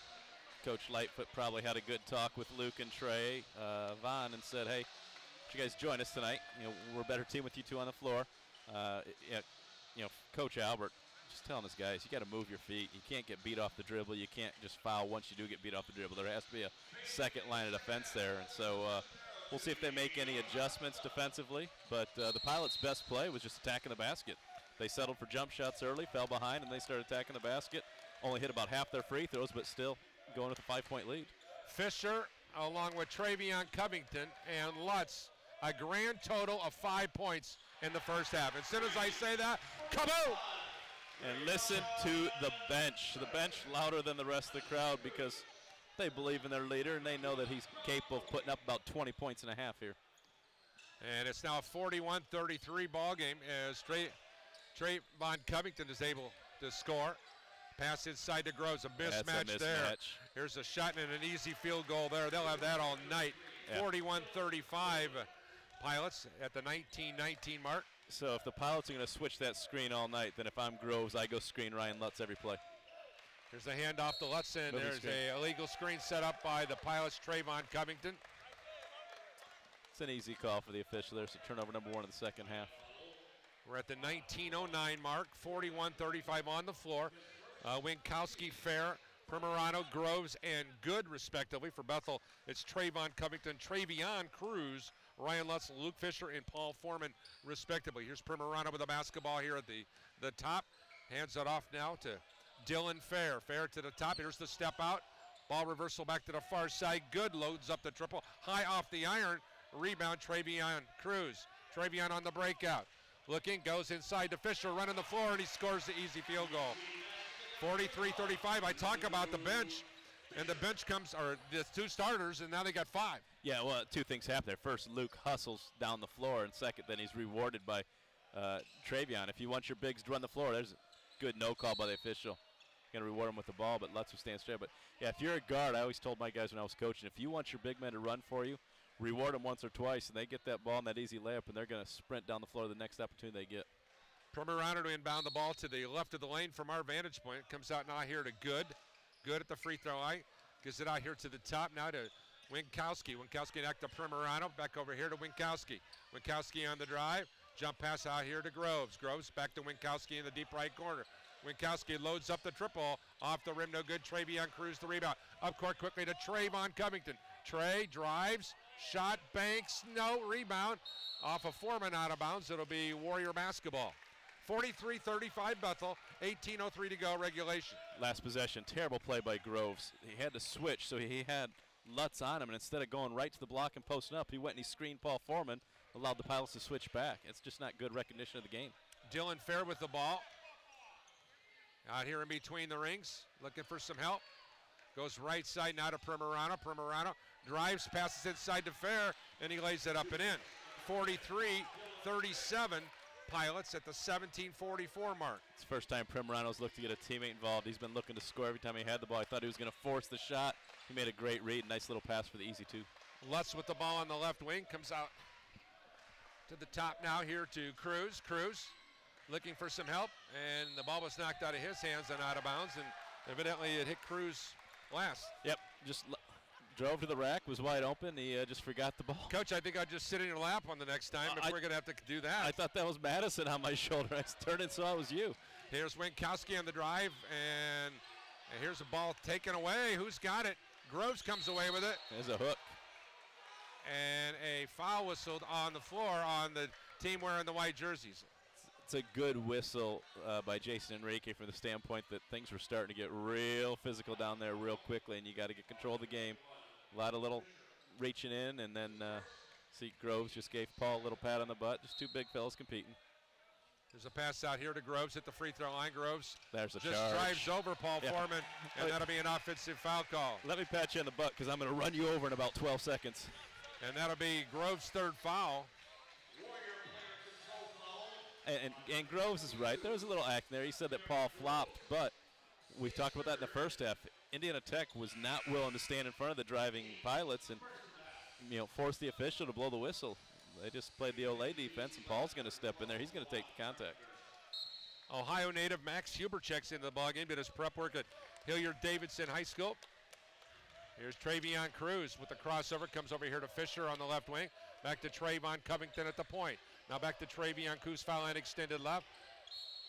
Coach Lightfoot probably had a good talk with Luke and Trey Vaughn and said, hey, you guys join us tonight. We're a better team with you two on the floor. Coach Albert just telling us guys, you got to move your feet. You can't get beat off the dribble. You can't just foul once you do get beat off the dribble. There has to be a second line of defense there. And so we'll see if they make any adjustments defensively. But the Pilots' best play was just attacking the basket. They settled for jump shots early, fell behind, and they started attacking the basket. Only hit about half their free throws, but still going with a 5-point lead. Fisher, along with Travion Covington and Lutz, a grand total of 5 points in the first half. As soon as I say that, kaboom! And listen to the bench. The bench louder than the rest of the crowd because they believe in their leader and they know that he's capable of putting up about 20 points and a half here. And it's now a 41-33 ball game as Trayvon Covington is able to score. Pass inside to Groves, a mismatch there. Here's a shot and an easy field goal there. They'll have that all night. Yeah. 41-35 Pilots at the 19-19 mark. So if the Pilots are going to switch that screen all night, then if I'm Groves, I go screen Ryan Lutz every play. Here's the handoff to Lutz, and there's a illegal screen set up by the Pilots' Trayvon Covington. It's an easy call for the official. There's a turnover number 1 in the second half. We're at the 19:09 mark, 41-35 on the floor. Winkowski, Fair, Primerano, Groves, and Good, respectively. For Bethel, it's Trayvon Covington, Travion Cruz, Ryan Lutz, Luke Fisher, and Paul Foreman, respectively. Here's Primerano with the basketball here at the top. Hands it off now to Dylan Fair. Fair to the top. Here's the step out. Ball reversal back to the far side. Good loads up the triple. High off the iron. Rebound, Travion Cruz. Travion on the breakout. Looking, goes inside to Fisher, running the floor, and he scores the easy field goal. 43-35. I talk about the bench, and the bench comes, or the two starters, and now they got 5. Yeah, well, two things happen there. First, Luke hustles down the floor, and second, then he's rewarded by Travion. If you want your bigs to run the floor, there's a good no call by the official. Going to reward him with the ball, but Lutz will stand straight. But, yeah, if you're a guard, I always told my guys when I was coaching, if you want your big men to run for you, reward them once or twice, and they get that ball and that easy layup, and they're going to sprint down the floor the next opportunity they get. Primerano to inbound the ball to the left of the lane from our vantage point. Comes out now here to Good. Good at the free throw line. Gives it out here to the top now to Winkowski. Winkowski back to Primerano. Back over here to Winkowski. Winkowski on the drive. Jump pass out here to Groves. Groves back to Winkowski in the deep right corner. Winkowski loads up the triple. Off the rim, no good. Travion Cruz the rebound. Up court quickly to Trayvon Covington. Trey drives. Shot, banks, no. Rebound. Off of Foreman out of bounds. It'll be Warrior basketball. 43-35 Bethel, 18:03 to go regulation. Last possession, terrible play by Groves. He had to switch, so he had Lutz on him, and instead of going right to the block and posting up, he went and he screened Paul Foreman, allowed the Pilots to switch back. It's just not good recognition of the game. Dylan Fair with the ball. Out here in between the rings, looking for some help. Goes right side now to Primerano. Primerano drives, passes inside to Fair, and he lays it up and in. 43-37. Pilots at the 17:44 mark. It's the first time Primerano's looked to get a teammate involved. He's been looking to score every time he had the ball. I thought he was going to force the shot. He made a great read. Nice little pass for the easy two. Lutz with the ball on the left wing. Comes out to the top now here to Cruz. Cruz looking for some help, and the ball was knocked out of his hands and out of bounds, and evidently it hit Cruz last. Yep, just drove to the rack, was wide open. He just forgot the ball. Coach, I think I'll just sit in your lap on the next time if we're going to have to do that. I thought that was Madison on my shoulder. I turned and saw it was you. Here's Winkowski on the drive, and here's a ball taken away. Who's got it? Groves comes away with it. There's a hook. And a foul whistled on the floor on the team wearing the white jerseys. It's a good whistle by Jason Enrique from the standpoint that things were starting to get real physical down there real quickly, and you got to get control of the game. A lot of little reaching in, and then see Groves just gave Paul a little pat on the butt. Just two big fellas competing. There's a pass out here to Groves at the free throw line. Groves There's a just charge. drives over Paul Foreman, and that'll be an offensive foul call. Let me pat you on the butt because I'm going to run you over in about 12 seconds. And that'll be Groves' third foul. And Groves is right. There was a little act there. He said that Paul flopped, but we talked about that in the first half. Indiana Tech was not willing to stand in front of the driving Pilots and force the official to blow the whistle. They just played the Olay defense, and Paul's going to step in there. He's going to take the contact. Ohio native Max Huber checks into the ballgame, did his prep work at Hilliard-Davidson High School. Here's Travion Cruz with the crossover, comes over here to Fisher on the left wing. Back to Trayvon Covington at the point. Now back to Travion Cruz, foul line extended left.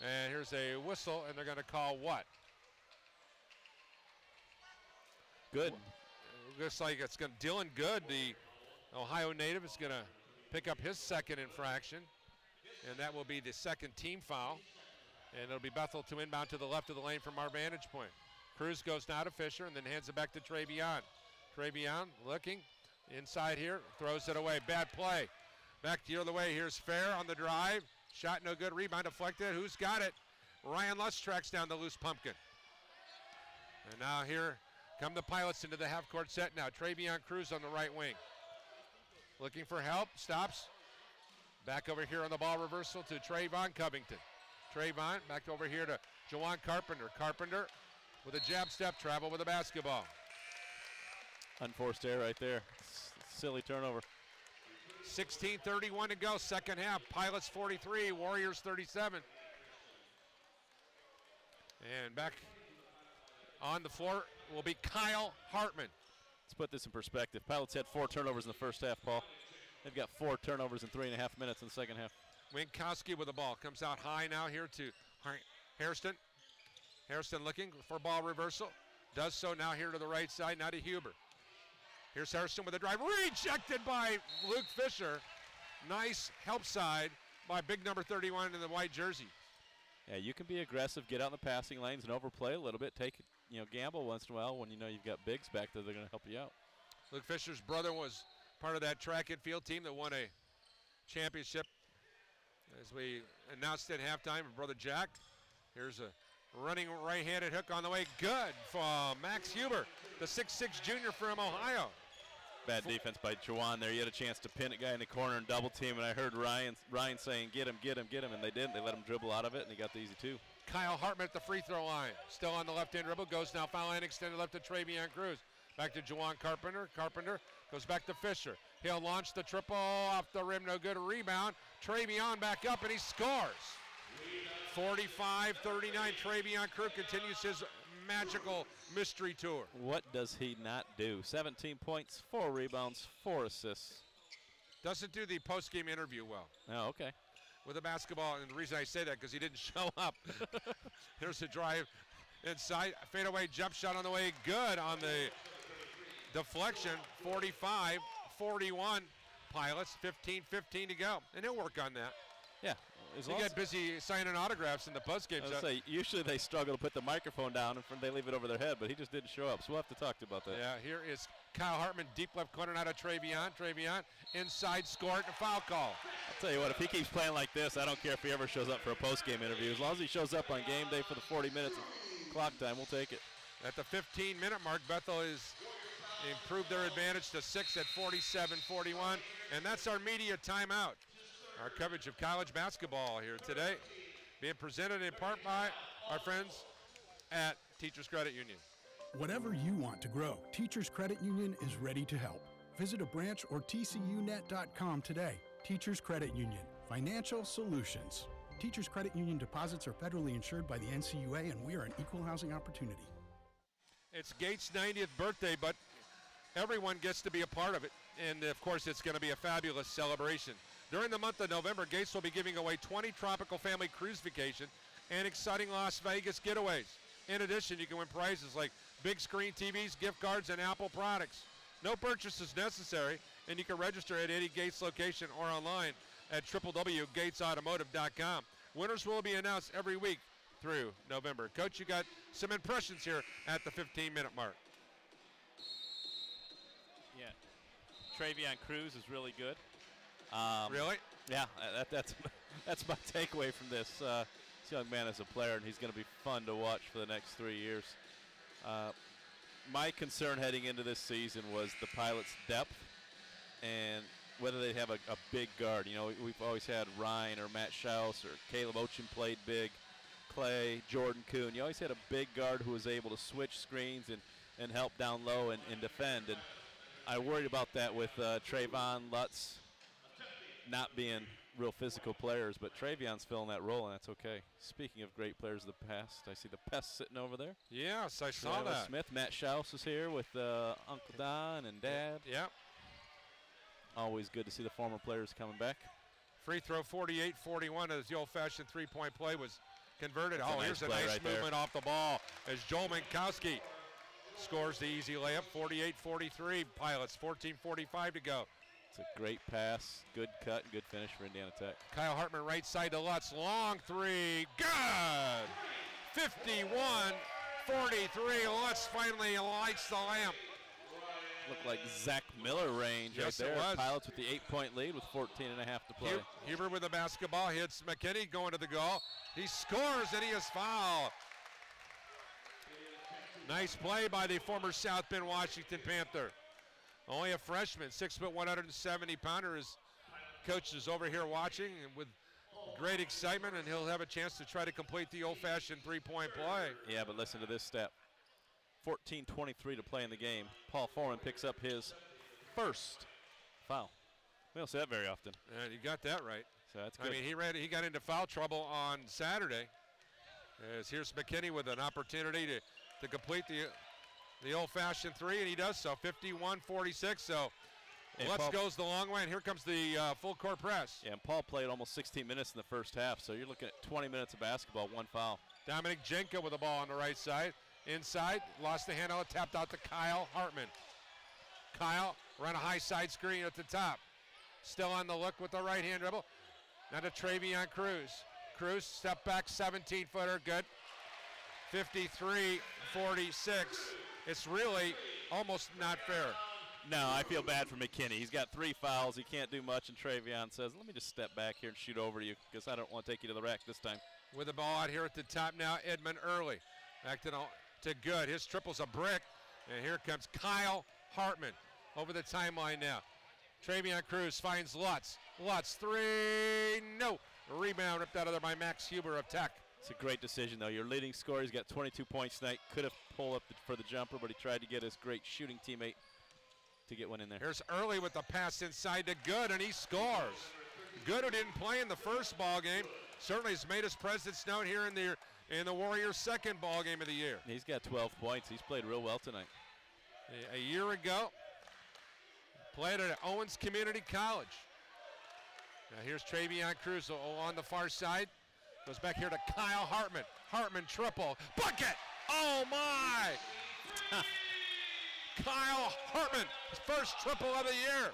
And here's a whistle, and they're going to call what? Good. Looks like it's going to, Dylan Good, the Ohio native, is going to pick up his second infraction. And that will be the second team foul. And it'll be Bethel to inbound to the left of the lane from our vantage point. Cruz goes now to Fisher and then hands it back to Travion. Travion looking inside here, throws it away. Bad play. Back the other way. Here's Fair on the drive. Shot no good. Rebound deflected. Who's got it? Ryan Lutz tracks down the loose pumpkin. And now here come the Pilots into the half-court set now. Travion Cruz on the right wing. Looking for help. Stops. Back over here on the ball reversal to Trayvon Covington. Trayvon back over here to Jawan Carpenter. Carpenter with a jab step, travel with the basketball. Unforced error right there. Silly turnover. 16:31 to go, second half. Pilots 43, Warriors 37. And back on the floor will be Kyle Hartman. Let's put this in perspective. Pilots had 4 turnovers in the first half, Paul. They've got 4 turnovers in 3.5 minutes in the second half. Winkowski with the ball. Comes out high now here to Hairston. Hairston looking for ball reversal. Does so now here to the right side, now to Huber. Here's Hairston with a drive. Rejected by Luke Fisher. Nice help side by big number 31 in the white jersey. Yeah, you can be aggressive, get out in the passing lanes and overplay a little bit. Take, gamble once in a while when you know you've got bigs back there. They're going to help you out. Luke Fisher's brother was part of that track and field team that won a championship. As we announced at halftime, brother Jack. Here's a running right-handed hook on the way. Good for Max Huber, the 6'6 junior from Ohio. Bad defense by Jawan there. You had a chance to pin a guy in the corner and double team, and I heard Ryan saying, get him, and they didn't. They let him dribble out of it, and he got the easy 2. Kyle Hartman at the free throw line. Still on the left-hand dribble. Goes now foul line extended left to Travion Cruz. Back to Jawan Carpenter. Carpenter goes back to Fisher. He'll launch the triple off the rim. No good. Rebound. Travion back up, and he scores. 45-39. Travion Cruz continues his magical mystery tour. What does he not do? 17 points, 4 rebounds, 4 assists. Doesn't do the post-game interview well. Oh, okay. With the basketball, and the reason I say that because he didn't show up. Here's a drive inside. Fadeaway jump shot on the way. Good on the deflection. 45-41. Pilots, 15-15 to go. And he'll work on that. Yeah. He got busy signing autographs in the postgame. Usually they struggle to put the microphone down and they leave it over their head, but he just didn't show up, so we'll have to talk to him about that. Yeah, here is Kyle Hartman, deep left corner out of Travion. Travion, inside, scored, and foul call. I'll tell you what, if he keeps playing like this, I don't care if he ever shows up for a postgame interview. As long as he shows up on game day for the 40 minutes of clock time, we'll take it. At the 15-minute mark, Bethel has improved their advantage to 6 at 47-41, and that's our media timeout. Our coverage of college basketball here today being presented in part by our friends at Teachers Credit Union. Whatever you want to grow, Teachers Credit Union is ready to help. Visit a branch or tcunet.com today. Teachers Credit Union, financial solutions. Teachers Credit Union deposits are federally insured by the NCUA, and we are an equal housing opportunity. It's Gates' 90th birthday, but everyone gets to be a part of it. And, of course, it's going to be a fabulous celebration. During the month of November, Gates will be giving away 20 tropical family cruise vacation and exciting Las Vegas getaways. In addition, you can win prizes like big screen TVs, gift cards, and Apple products. No purchase is necessary, and you can register at any Gates location or online at www.gatesautomotive.com. Winners will be announced every week through November. Coach, you got some impressions here at the 15-minute mark. Yeah, Travion Cruz is really good. Really? Yeah, that's my takeaway from this. This young man is a player, and he's going to be fun to watch for the next 3 years. My concern heading into this season was the Pilots' depth and whether they have a big guard. You know, we've always had Ryan or Matt Schaus or Caleb Ochin played big, Clay, Jordan Kuhn. You always had a big guard who was able to switch screens and help down low and defend. And I worried about that with Trayvon Lutz not being real physical players, but Travion's filling that role, and that's okay. Speaking of great players of the past, I see the Pests sitting over there. Yes, I saw that. Smith, Matt Schaus is here with Uncle Don and Dad. Yeah. Always good to see the former players coming back. Free throw 48-41 as the old-fashioned three-point play was converted. That's Here's a play nice right movement off the ball as Joel Minkowski scores the easy layup. 48-43 Pilots, 14:45 to go. It's a great pass, good cut, good finish for Indiana Tech. Kyle Hartman right side to Lutz, long three, good! 51-43, Lutz finally lights the lamp. Looked like Zach Miller range Yes, right there. it was. Pilots with the 8-point lead with 14.5 to play. Huber with the basketball, hits McKinney going to the goal. He scores and he is fouled. Nice play by the former South Bend Washington Panther. Only a freshman, 6 foot 170 pounder. His coach is over here watching and with great excitement, and he'll have a chance to try to complete the old-fashioned three-point play. Yeah, but listen to this step. 14:23 to play in the game. Paul Foreman picks up his first foul. We don't see that very often. And you got that right. So that's good. I mean, he got into foul trouble on Saturday. As here's McKinney with an opportunity to complete the old-fashioned three, and he does so. 51-46. So Lutz goes the long way, and here comes the full court press. Yeah, and Paul played almost 16 minutes in the first half, so you're looking at 20 minutes of basketball, one foul. Dominic Jenko with the ball on the right side. Inside, lost the handle, tapped out to Kyle Hartman. Kyle run a high side screen at the top. Still on the look with the right hand dribble. Now to Travion Cruz. Cruz, step back, 17-footer, good. 53-46. It's really almost not fair. No, I feel bad for McKinney. He's got 3 fouls. He can't do much, and Travion says, let me just step back here and shoot over you because I don't want to take you to the rack this time. With the ball out here at the top now, Edmund Early. Back to Good. His triple's a brick. And here comes Kyle Hartman over the timeline now. Travion Cruz finds Lutz. Lutz, three, no. Rebound ripped out of there by Max Huber of Tech. It's a great decision, though. Your leading scorer, he's got 22 points tonight. Could have pulled up for the jumper, but he tried to get his great shooting teammate to get one in there. Here's Early with the pass inside to Good, and he scores. Good, who didn't play in the first ball game, certainly has made his presence known here in the Warriors' second ball game of the year. He's got 12 points. He's played real well tonight. A year ago, played at Owens Community College. Now here's Travion Cruz on the far side. Goes back here to Kyle Hartman. Hartman triple. Bucket! Oh my! Kyle Hartman, his first triple of the year.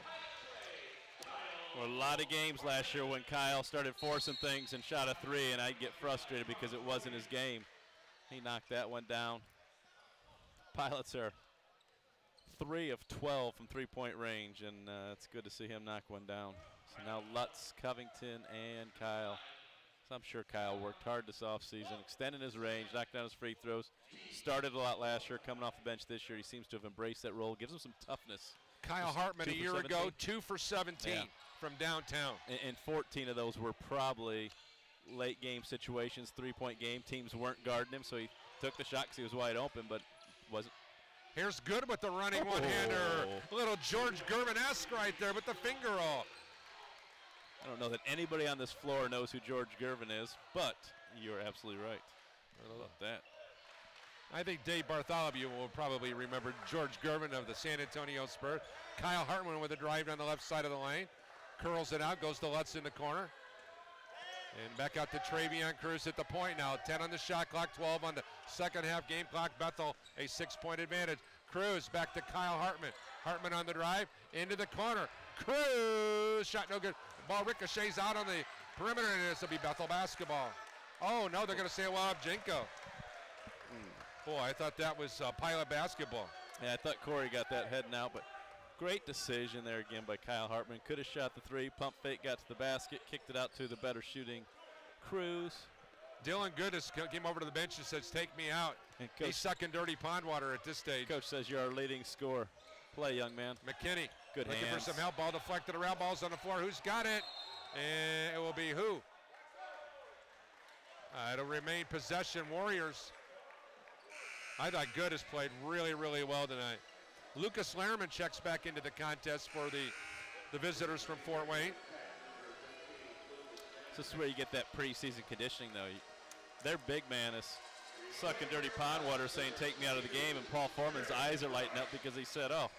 Well, a lot of games last year when Kyle started forcing things and shot a 3, and I'd get frustrated because it wasn't his game. He knocked that one down. Pilots are 3 of 12 from three-point range, and it's good to see him knock one down. So now Lutz, Covington, and Kyle. So I'm sure Kyle worked hard this offseason, extending his range, knocked down his free throws. Started a lot last year, coming off the bench this year. He seems to have embraced that role, gives him some toughness. Kyle Hartman a year ago, 2 for 17 from downtown. And 14 of those were probably late game situations, three-point game. Teams weren't guarding him, so he took the shot because he was wide open, but wasn't. Here's Good with the running one-hander. A little George Gervin-esque right there with the finger roll. I don't know that anybody on this floor knows who George Gervin is, but you're absolutely right. I love that. I think Dave Bartholomew will probably remember George Gervin of the San Antonio Spurs. Kyle Hartman with a drive down the left side of the lane. Curls it out, goes to Lutz in the corner. And back out to Travion Cruz at the point now. 10 on the shot clock, 12 on the second half game clock. Bethel a 6-point advantage. Cruz back to Kyle Hartman. Hartman on the drive, into the corner. Cruz, shot no good. Ball ricochets out on the perimeter, and this will be Bethel basketball. Oh no, they're going to say Jenko. Boy, I thought that was Pilot basketball. Yeah, I thought Corey got that heading out, but great decision there again by Kyle Hartman. Could have shot the 3, pump fake, got to the basket, kicked it out to the better shooting Cruz. Dylan Goodis came over to the bench and says, take me out. And Coach, he's sucking dirty pond water at this stage. Coach says you're our leading scorer. Play, young man. McKinney good looking hands. for some help. Ball deflected around. Ball's on the floor. Who's got it? And it will be who? It'll remain possession Warriors. I thought Goodis played really, really well tonight. Lucas Lehrman checks back into the contest for the visitors from Fort Wayne. This is where you get that preseason conditioning, though. Their big man is sucking dirty pond water saying, take me out of the game, and Paul Foreman's eyes are lighting up because he said, oh,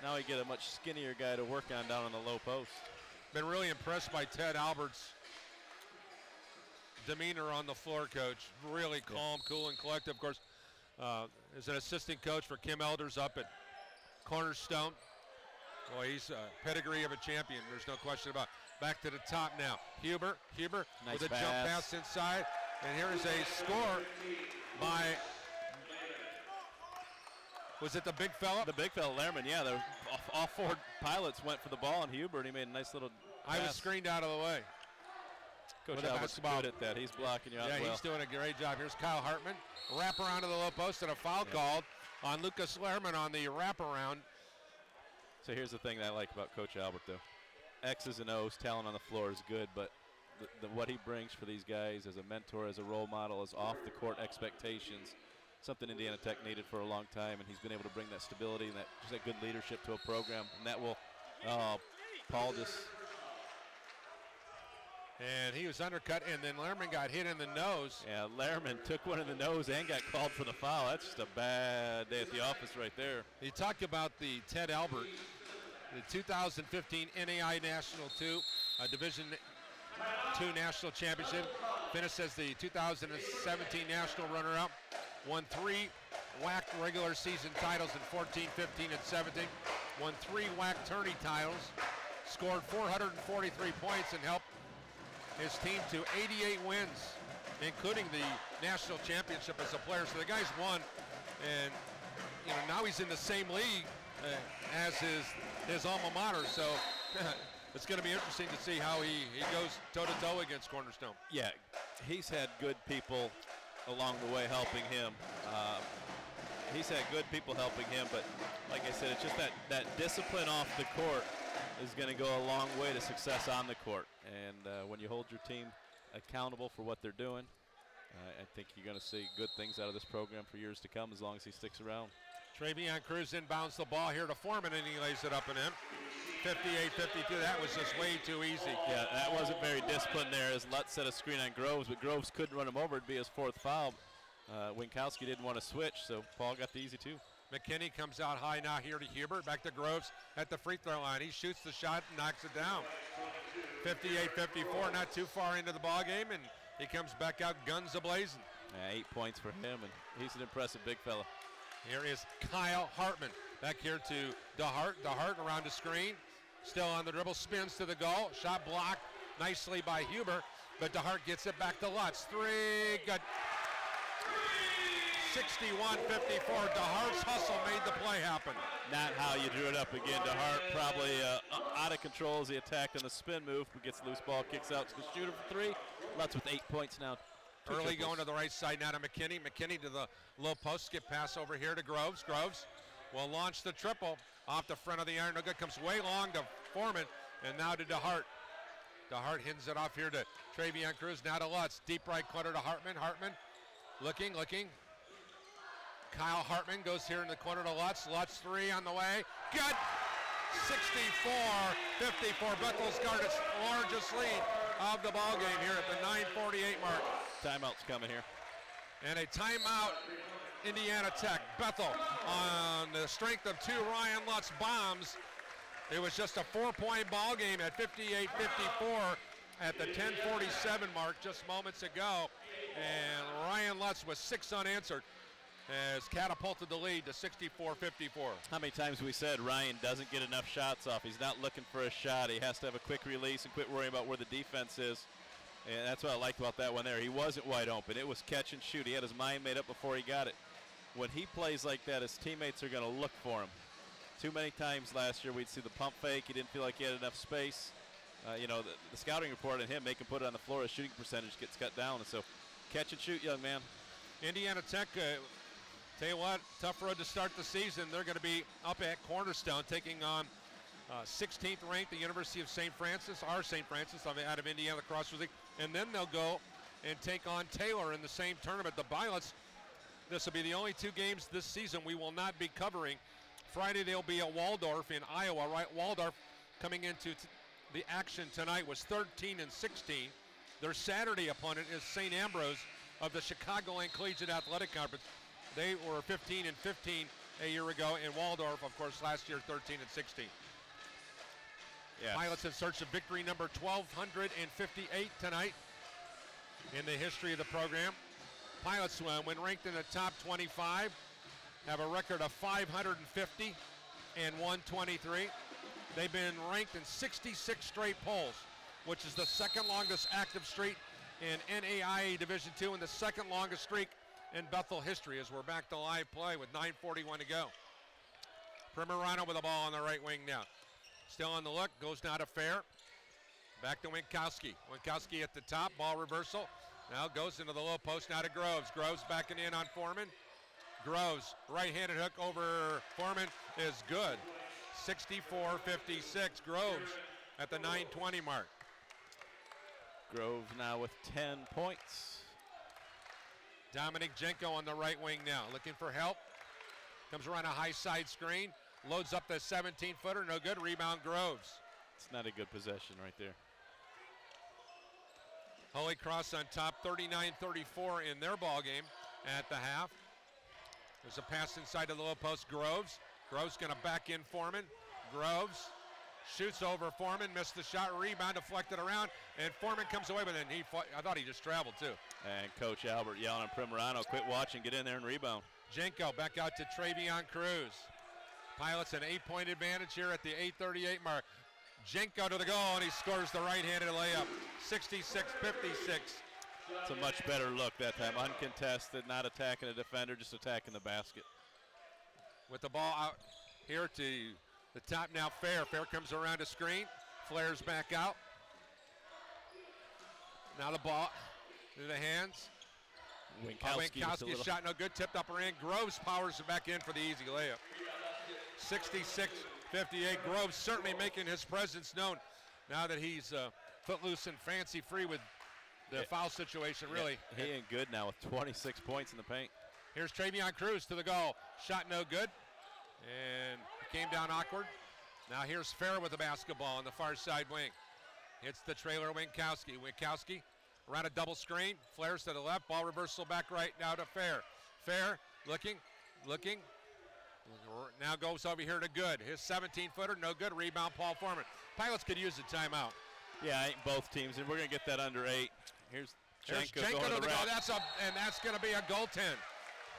now we get a much skinnier guy to work on down on the low post. Been really impressed by Ted Albert's demeanor on the floor, Coach. Really calm, cool, and collective. Of course, is an assistant coach for Kim Elders up at Cornerstone. Boy, he's a pedigree of a champion. There's no question about it. Back to the top now. Huber nice with a jump pass inside. And here is a score by, was it the big fella? The big fella, Lehrman, yeah. All four pilots went for the ball, and Huber, and he made a nice little pass. I was screened out of the way. Coach Albert's good at that. He's blocking you out well. Yeah, he's doing a great job. Here's Kyle Hartman. Wrap around to the low post and a foul called on Lucas Lehrman on the wraparound. So here's the thing that I like about Coach Albert, though. X's and O's, talent on the floor is good, but what he brings for these guys as a mentor, as a role model, as off-the-court expectations, something Indiana Tech needed for a long time, and he's been able to bring that stability and just that good leadership to a program, and that will, Paul just... And he was undercut, and then Lehrman got hit in the nose. Yeah, Lehrman took one in the nose and got called for the foul. That's just a bad day at the office right there. He talked about the Ted Albert, the 2015 NAI National 2, Division II National Championship. Finished as the 2017 National runner-up. Won 3 WAC regular season titles in 14, 15, and 17. Won 3 WAC tourney titles. Scored 443 points and helped his team to 88 wins, including the national championship as a player. So the guy's won, and now he's in the same league as his alma mater. So it's going to be interesting to see how he goes toe-to-toe against Cornerstone. Yeah, he's had good people along the way helping him. He's had good people helping him, but like I said, it's just that discipline off the court is going to go a long way to success on the court. And when you hold your team accountable for what they're doing, I think you're going to see good things out of this program for years to come as long as he sticks around. Travion Cruz inbounds the ball here to Foreman, and he lays it up and in. 58-52, that was just way too easy. Yeah, that wasn't very disciplined there as Lutz set a screen on Groves, but Groves couldn't run him over. It'd be his 4th foul. Winkowski didn't want to switch, so Paul got the easy 2. McKinney comes out high now here to Hubert. Back to Groves at the free throw line. He shoots the shot and knocks it down. 58-54, not too far into the ball game, and he comes back out guns a-blazing. Yeah, 8 points for him, and he's an impressive big fella. Here is Kyle Hartman. Back here to DeHart. DeHart around the screen. Still on the dribble, spins to the goal. Shot blocked nicely by Huber, but DeHart gets it back to Lutz. 3, good. 61-54, DeHart's hustle made the play happen. Not how you drew it up again. DeHart probably out of control as he attacked on the spin move, but gets loose ball, kicks out to the shooter for 3. Lutz with 8 points now. Early going to the right side now to McKinney. McKinney to the low post, skip pass over here to Groves. Groves will launch the triple off the front of the iron. No good, comes way long to Foreman, and now to DeHart. DeHart hands it off here to Travion Cruz, now to Lutz. Deep right corner to Hartman. Hartman looking. Kyle Hartman goes here in the corner to Lutz. Lutz 3 on the way. Good! 64-54. Bethel's got its largest lead of the ball game here at the 9:48 mark. Timeout's coming here. And a timeout, Indiana Tech. Bethel on the strength of 2 Ryan Lutz bombs. It was just a 4-point ball game at 58-54 at the 10:47 mark just moments ago. And Ryan Lutz with 6 unanswered has catapulted the lead to 64-54. How many times we said Ryan doesn't get enough shots off? He's not looking for a shot. He has to have a quick release and quit worrying about where the defense is. And that's what I liked about that one there. He wasn't wide open. It was catch and shoot. He had his mind made up before he got it. When he plays like that, his teammates are going to look for him. Too many times last year we'd see the pump fake. He didn't feel like he had enough space. The scouting report on him, make him put it on the floor, his shooting percentage gets cut down. And so catch and shoot, young man. Indiana Tech, tell you what, tough road to start the season. They're going to be up at Cornerstone taking on 16th ranked, the University of St. Francis, out of Indiana Cross League. And then they'll go and take on Taylor in the same tournament. The Violets, this will be the only 2 games this season we will not be covering. Friday they'll be at Waldorf in Iowa, right? Waldorf coming into the action tonight was 13-16. Their Saturday opponent is St. Ambrose of the Chicagoland Collegiate Athletic Conference. They were 15-15 a year ago, and Waldorf, of course, last year 13-16. Yes. Pilots in search of victory number 1,258 tonight in the history of the program. Pilots, when ranked in the top 25, have a record of 550 and 123. They've been ranked in 66 straight polls, which is the second longest active streak in NAIA Division II and the second longest streak in Bethel history, as we're back to live play with 9:41 to go. Primerano with the ball on the right wing now. Still on the look, goes now to Fair. Back to Winkowski. Winkowski at the top, ball reversal. Now goes into the low post, now to Groves. Groves backing in on Foreman. Groves, right-handed hook over Foreman is good. 64-56. Groves at the 9:20 mark. Groves now with 10 points. Dominic Jenko on the right wing now, looking for help. Comes around a high side screen, loads up the 17-footer, no good. Rebound Groves. It's not a good possession right there. Holy Cross on top, 39-34 in their ball game at the half. There's a pass inside of the low post. Groves. Groves going to back in Foreman. Groves shoots over Foreman, missed the shot. Rebound deflected around, and Foreman comes away with it. And I thought he just traveled too. And Coach Albert yelling at Primerano, quit watching, get in there and rebound. Jenko back out to Travion Cruz. Pilots an 8-point advantage here at the 8:38 mark. Jenko to the goal, and he scores the right-handed layup. 66-56. It's a much better look that time. Uncontested, not attacking the defender, just attacking the basket. With the ball out here to the top now, Fair. Fair comes around a screen, flares back out. Now the ball in the hands. Winkowski shot no good, tipped up or in. Groves powers it back in for the easy layup. 66-58. Groves certainly making his presence known now that he's footloose and fancy free with the foul situation, really. Yeah, he ain't good now with 26 points in the paint. Here's Travion Cruz to the goal. Shot no good. And it came down awkward. Now here's Fair with the basketball on the far side wing. Hits the trailer Winkowski. Winkowski around a double screen. Flares to the left. Ball reversal back right now to Fair. Fair looking. Now goes over here to Good. His 17-footer, no good. Rebound, Paul Foreman. Pilots could use a timeout. Yeah, I think both teams, and we're going to get that under 8. Here's Jenko to going to the goal. That's going to be a goaltend.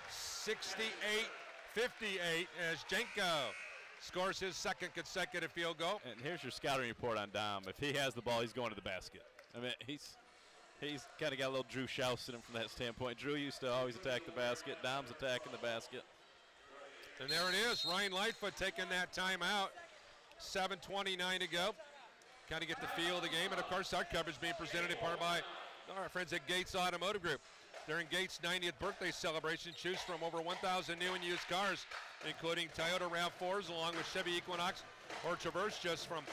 68-58 as Jenko scores his second consecutive field goal. And here's your scouting report on Dom. If he has the ball, he's going to the basket. I mean, he's kind of got a little Drew Schaus in him from that standpoint. Drew used to always attack the basket. Dom's attacking the basket. And there it is. Ryan Lightfoot taking that timeout. 7:29 to go. Kind of get the feel of the game. And, of course, our coverage being presented in part by our friends at Gates Automotive Group. During Gates' 90th birthday celebration, choose from over 1,000 new and used cars, including Toyota RAV4s along with Chevy Equinox or Traverse, just from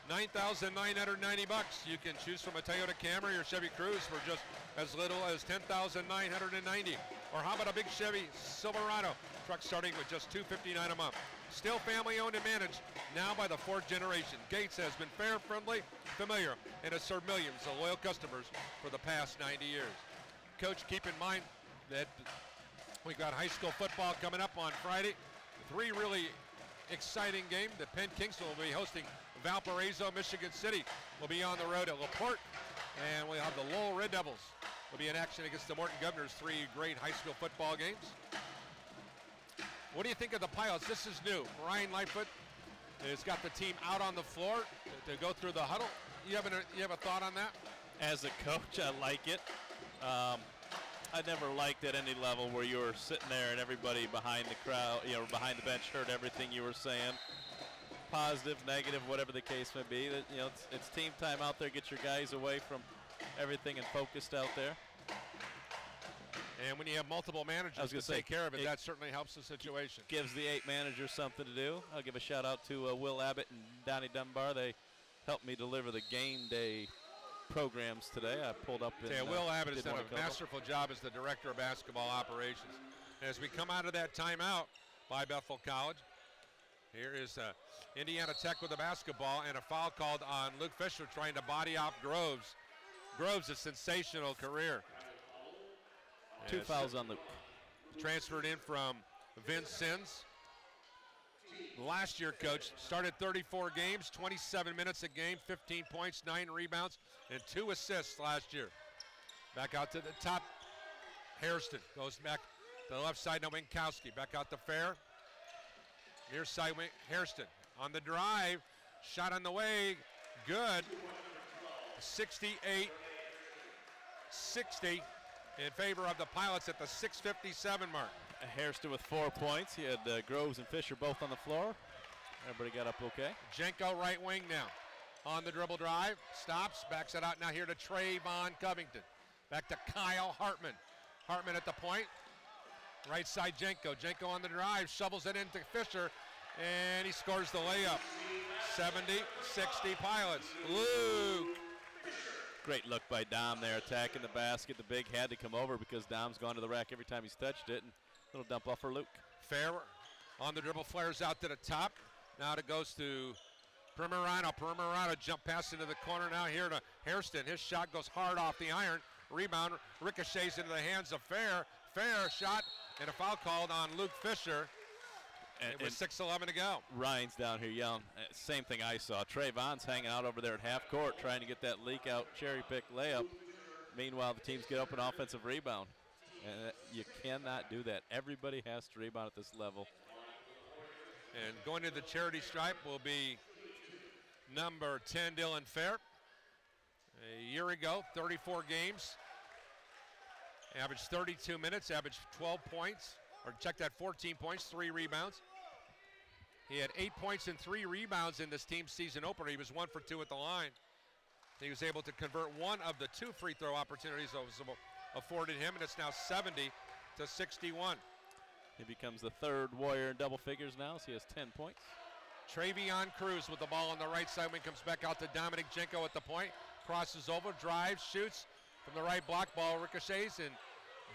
$9,990. You can choose from a Toyota Camry or Chevy Cruze for just as little as $10,990. Or how about a big Chevy Silverado truck starting with just $259 a month. Still family owned and managed, now by the 4th generation. Gates has been fair, friendly, familiar, and has served millions of loyal customers for the past 90 years. Coach, keep in mind that we got high school football coming up on Friday. 3 really exciting games. The Penn Kingston will be hosting Valparaiso. Michigan City will be on the road at LaPorte. And we'll have the Lowell Red Devils will be in action against the Morton Governors. 3 great high school football games. What do you think of the Pilots? This is new. Ryan Lightfoot has got the team out on the floor to go through the huddle. You have a thought on that? As a coach, I like it. I never liked at any level where you were sitting there and everybody behind the crowd, behind the bench heard everything you were saying. Positive, negative, whatever the case may be. It's team time out there. Get your guys away from everything and focused out there. And when you have multiple managers to take care of it, that certainly helps the situation. Gives the 8 managers something to do. I'll give a shout out to Will Abbott and Donnie Dunbar. They helped me deliver the game day programs today. I pulled up and Will Abbott has done a masterful job as the director of basketball operations. As we come out of that timeout by Bethel College, here is Indiana Tech with the basketball and a foul called on Luke Fisher trying to body out Groves. Groves, a sensational career. 2 fouls on Luke. Transferred in from Vince Sins. Last year, coach, started 34 games, 27 minutes a game, 15 points, 9 rebounds, and 2 assists last year. Back out to the top. Hairston goes back to the left side. Now Winkowski back out to Fair. Near side, Hairston on the drive. Shot on the way. Good. 68-60 in favor of the Pilots at the 6:57 mark. Hairston with 4 points. He had Groves and Fisher both on the floor. Everybody got up okay. Jenko right wing now. On the dribble drive. Stops. Backs it out now here to Trayvon Covington. Back to Kyle Hartman. Hartman at the point. Right side Jenko. Jenko on the drive. Shovels it into Fisher. And he scores the layup. 70-60 Pilots. Luke. Great look by Dom there, attacking the basket. The big had to come over because Dom's gone to the rack every time he's touched it. And little dump off for Luke. Fair on the dribble, flares out to the top. Now it goes to Primerano. Primerano jump pass into the corner now here to Hairston. His shot goes hard off the iron. Rebound ricochets into the hands of Fair. Fair shot and a foul called on Luke Fisher. And with 6:11 to go. Ryan's down here yelling. Same thing I saw. Trayvon's hanging out over there at half court trying to get that leak out cherry pick layup. Meanwhile, the teams get up an offensive rebound. And you cannot do that. Everybody has to rebound at this level. And going to the charity stripe will be number 10, Dylan Fair. A year ago, 34 games. Averaged 32 minutes, averaged 12 points. Or check that, 14 points, 3 rebounds. He had 8 points and 3 rebounds in this team's season opener. He was 1 for 2 at the line. He was able to convert one of the 2 free throw opportunities that was afforded him, and it's now 70-61. He becomes the 3rd Warrior in double figures now, so he has 10 points. Travion Cruz with the ball on the right side wing, comes back out to Dominic Jenko at the point. Crosses over, drives, shoots from the right block, ball ricochets, and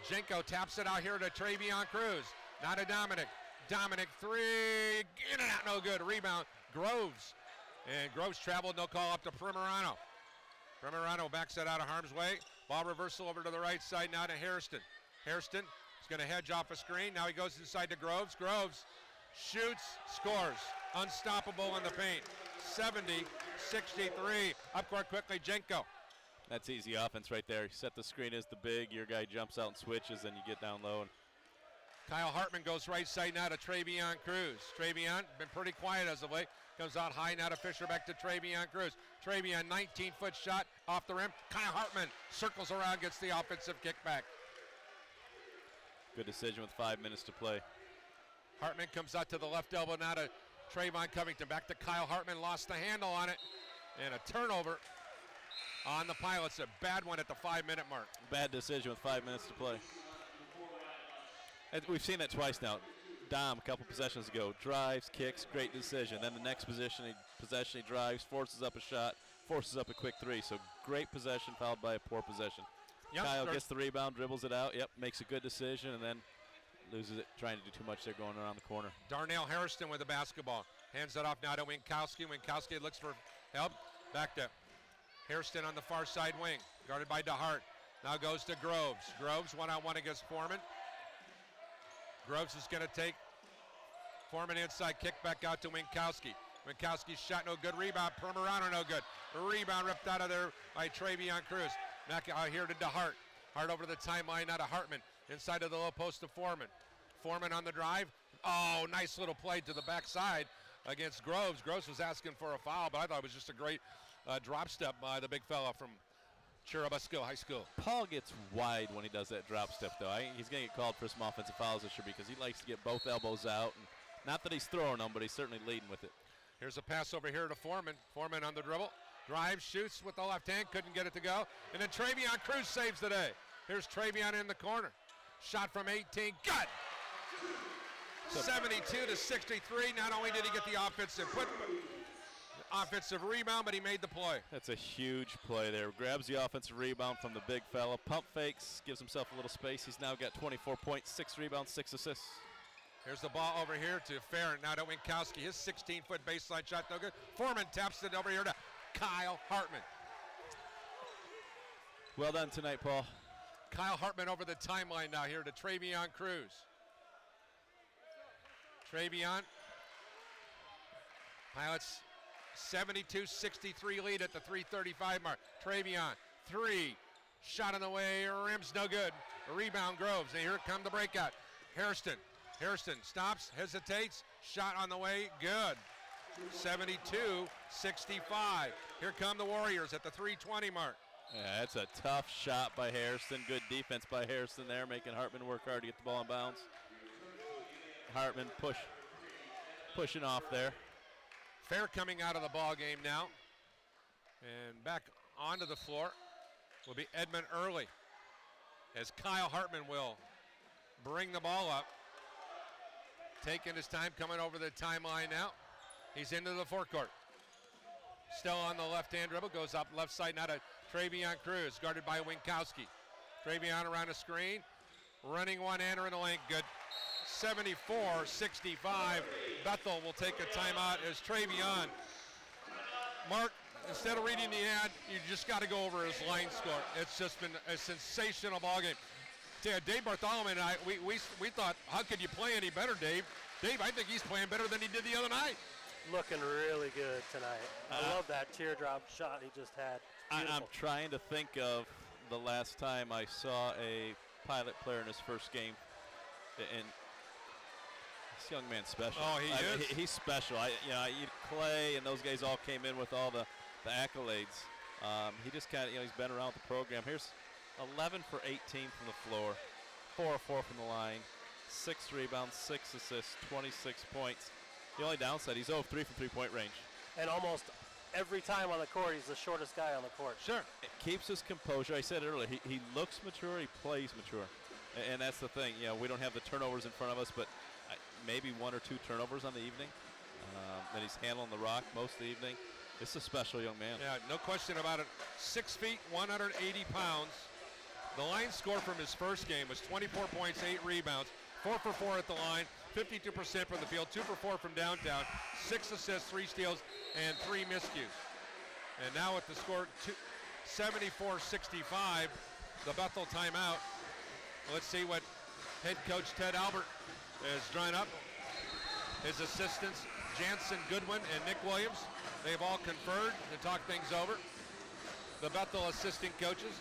Jenko taps it out here to Travion Cruz. Now to Dominic. Dominic 3, in and out, no good. Rebound, Groves. And Groves traveled, no call up to Primerano. Primerano backs it out of harm's way. Ball reversal over to the right side now to Hairston. Hairston is going to hedge off a screen. Now he goes inside to Groves. Groves shoots, scores. Unstoppable in the paint. 70-63. Up court quickly, Jenko. That's easy offense right there. You set the screen as the big, your guy jumps out and switches, and you get down low. And Kyle Hartman goes right side now to Travion Cruz. Travion, been pretty quiet as of late. Comes out high now to Fisher, back to Travion Cruz. Travion, 19-foot shot off the rim. Kyle Hartman circles around, gets the offensive kickback. Good decision with 5 minutes to play. Hartman comes out to the left elbow now to Trayvon Covington. Back to Kyle Hartman, lost the handle on it. And a turnover on the Pilots, a bad one at the 5-minute mark. Bad decision with 5 minutes to play. And we've seen that twice now. Dom, a couple possessions ago, drives, kicks, great decision. Then the next possession he drives, forces up a shot, forces up a quick 3. So great possession followed by a poor possession. Yep, Kyle gets the rebound, dribbles it out, makes a good decision, and then loses it, trying to do too much there going around the corner. Darnell Harrison with the basketball. Hands it off now to Winkowski. Winkowski looks for help. Back to Hairston on the far side wing, guarded by DeHart. Now goes to Groves. Groves one-on-one against Foreman. Groves is going to take Foreman inside, kick back out to Winkowski. Winkowski's shot no good, rebound. Primerano no good. A rebound ripped out of there by Travion Cruz. Back out here to DeHart. Hart over the timeline now to Hartman. Inside of the low post to Foreman. Foreman on the drive. Oh, nice little play to the backside against Groves. Groves was asking for a foul, but I thought it was just a great drop step by the big fella from Churubusco High School. Paul gets wide when he does that drop step, though. He's going to get called for some offensive fouls this year because he likes to get both elbows out. And not that he's throwing them, but he's certainly leading with it. Here's a pass over here to Foreman. Foreman on the dribble. Drives, shoots with the left hand, couldn't get it to go. And then Travion Cruz saves the day. Here's Travion in the corner. Shot from 18, good! 72-63. Not only did he get the offensive rebound, but he made the play. That's a huge play there. Grabs the offensive rebound from the big fella. Pump fakes, gives himself a little space. He's now got 24 points, 6 rebounds, 6 assists. Here's the ball over here to Farron. Now to Winkowski. His 16-foot baseline shot, no good. Foreman taps it over here to Kyle Hartman. Well done tonight, Paul. Kyle Hartman over the timeline now here to Travion Cruz. Travion. Pilots 72-63 lead at the 3:35 mark. Travion, 3. Shot on the way, rims no good. Rebound Groves, and here come the breakout. Hairston stops, hesitates, shot on the way, good. 72-65. Here come the Warriors at the 3:20 mark. Yeah, that's a tough shot by Hairston. Good defense by Hairston there, making Hartman work hard to get the ball in bounds. Hartman pushing off there. Fair coming out of the ball game now. And back onto the floor will be Edmund Early, as Kyle Hartman will bring the ball up. Taking his time, coming over the timeline now. He's into the forecourt. Still on the left-hand dribble, goes up left side now to Travion Cruz, guarded by Winkowski. Travion around a screen, running one-hander in the lane, good. 74-65. Bethel will take a timeout as Travion. Mark, instead of reading the ad, you just got to go over his line score. It's just been a sensational ball game. Dave Bartholomew and I, we thought, how could you play any better, Dave? Dave, I think he's playing better than he did the other night. Looking really good tonight. I love that teardrop shot he just had. I'm trying to think of the last time I saw a Pilot player in his first game, and this young man's special. Oh, he is. He's special. Clay and those guys all came in with all the accolades. He just kind of, he's been around the program. Here's 11 for 18 from the floor, 4 of 4 from the line, 6 rebounds, 6 assists, 26 points. The only downside, he's 0 of 3 from three-point range. And almost every time on the court, he's the shortest guy on the court. Sure. It keeps his composure. I said earlier, he looks mature, he plays mature. And that's the thing. We don't have the turnovers in front of us, but maybe 1 or 2 turnovers on the evening. And he's handling the rock most of the evening. It's a special young man. Yeah, no question about it. 6 feet, 180 pounds. The line score from his first game was 24 points, 8 rebounds, 4 for 4 at the line, 52% from the field, 2 for 4 from downtown, 6 assists, 3 steals, and 3 miscues. And now with the score 74-65, the Bethel timeout. Let's see what head coach Ted Albert has drawn up. His assistants, Jansen Goodwin and Nick Williams, they've all conferred to talk things over. The Bethel assistant coaches,